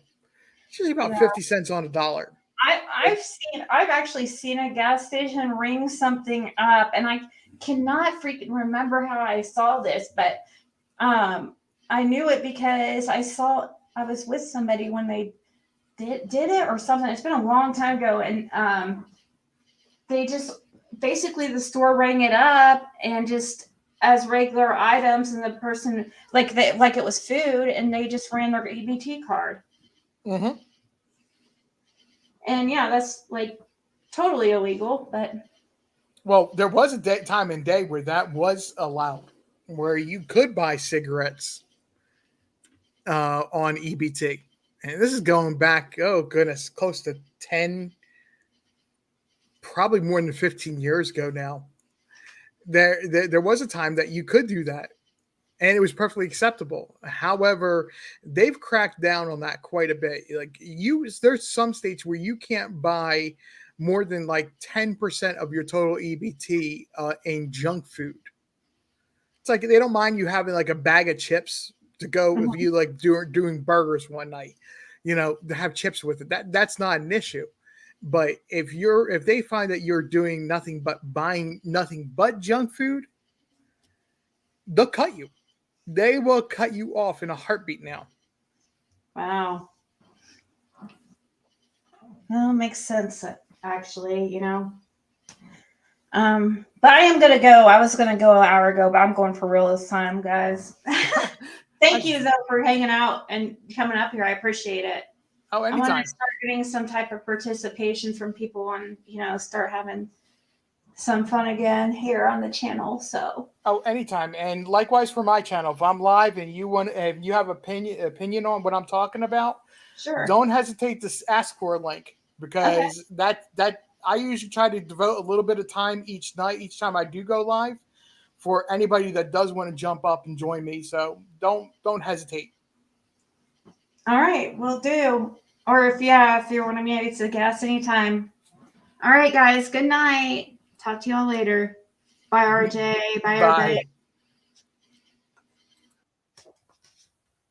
it's usually about 50 cents on a dollar. I've actually seen a gas station ring something up, and I cannot freaking remember how I saw this, but I knew it because I was with somebody when they did it or something. It's been a long time ago, and they just basically the store rang it up and just as regular items, and the person like it was food, and they just ran their EBT card. Mm-hmm. And yeah, that's like totally illegal, but well, there was a time and day where that was allowed, where you could buy cigarettes on EBT. And this is going back, oh goodness, close to 10, probably more than 15 years ago now. There was a time that you could do that, and it was perfectly acceptable. However, they've cracked down on that quite a bit. Like there's some states where you can't buy more than like 10% of your total EBT in junk food. It's like they don't mind you having like a bag of chips to go with you, like doing burgers one night, you know, to have chips with it. That's not an issue. But if they find that you're doing nothing but buying nothing but junk food, they'll cut you. They will cut you off in a heartbeat now. Wow. Well, it makes sense, actually, you know. But I am going to go. I was going to go an hour ago, but I'm going for real this time, guys. Thank you, though, for hanging out and coming up here. I appreciate it. Oh, anytime. I want to start getting some type of participation from people and, you know, start having some fun again here on the channel. So. Oh, anytime. And likewise for my channel. If I'm live and if you have opinion on what I'm talking about, sure, don't hesitate to ask for a link, because that I usually try to devote a little bit of time each time I do go live, for anybody that does want to jump up and join me. So don't hesitate. All right, will do. Or if you want to meet at the gas anytime. All right, guys. Good night. Talk to y'all later. Bye, RJ. Bye, everybody.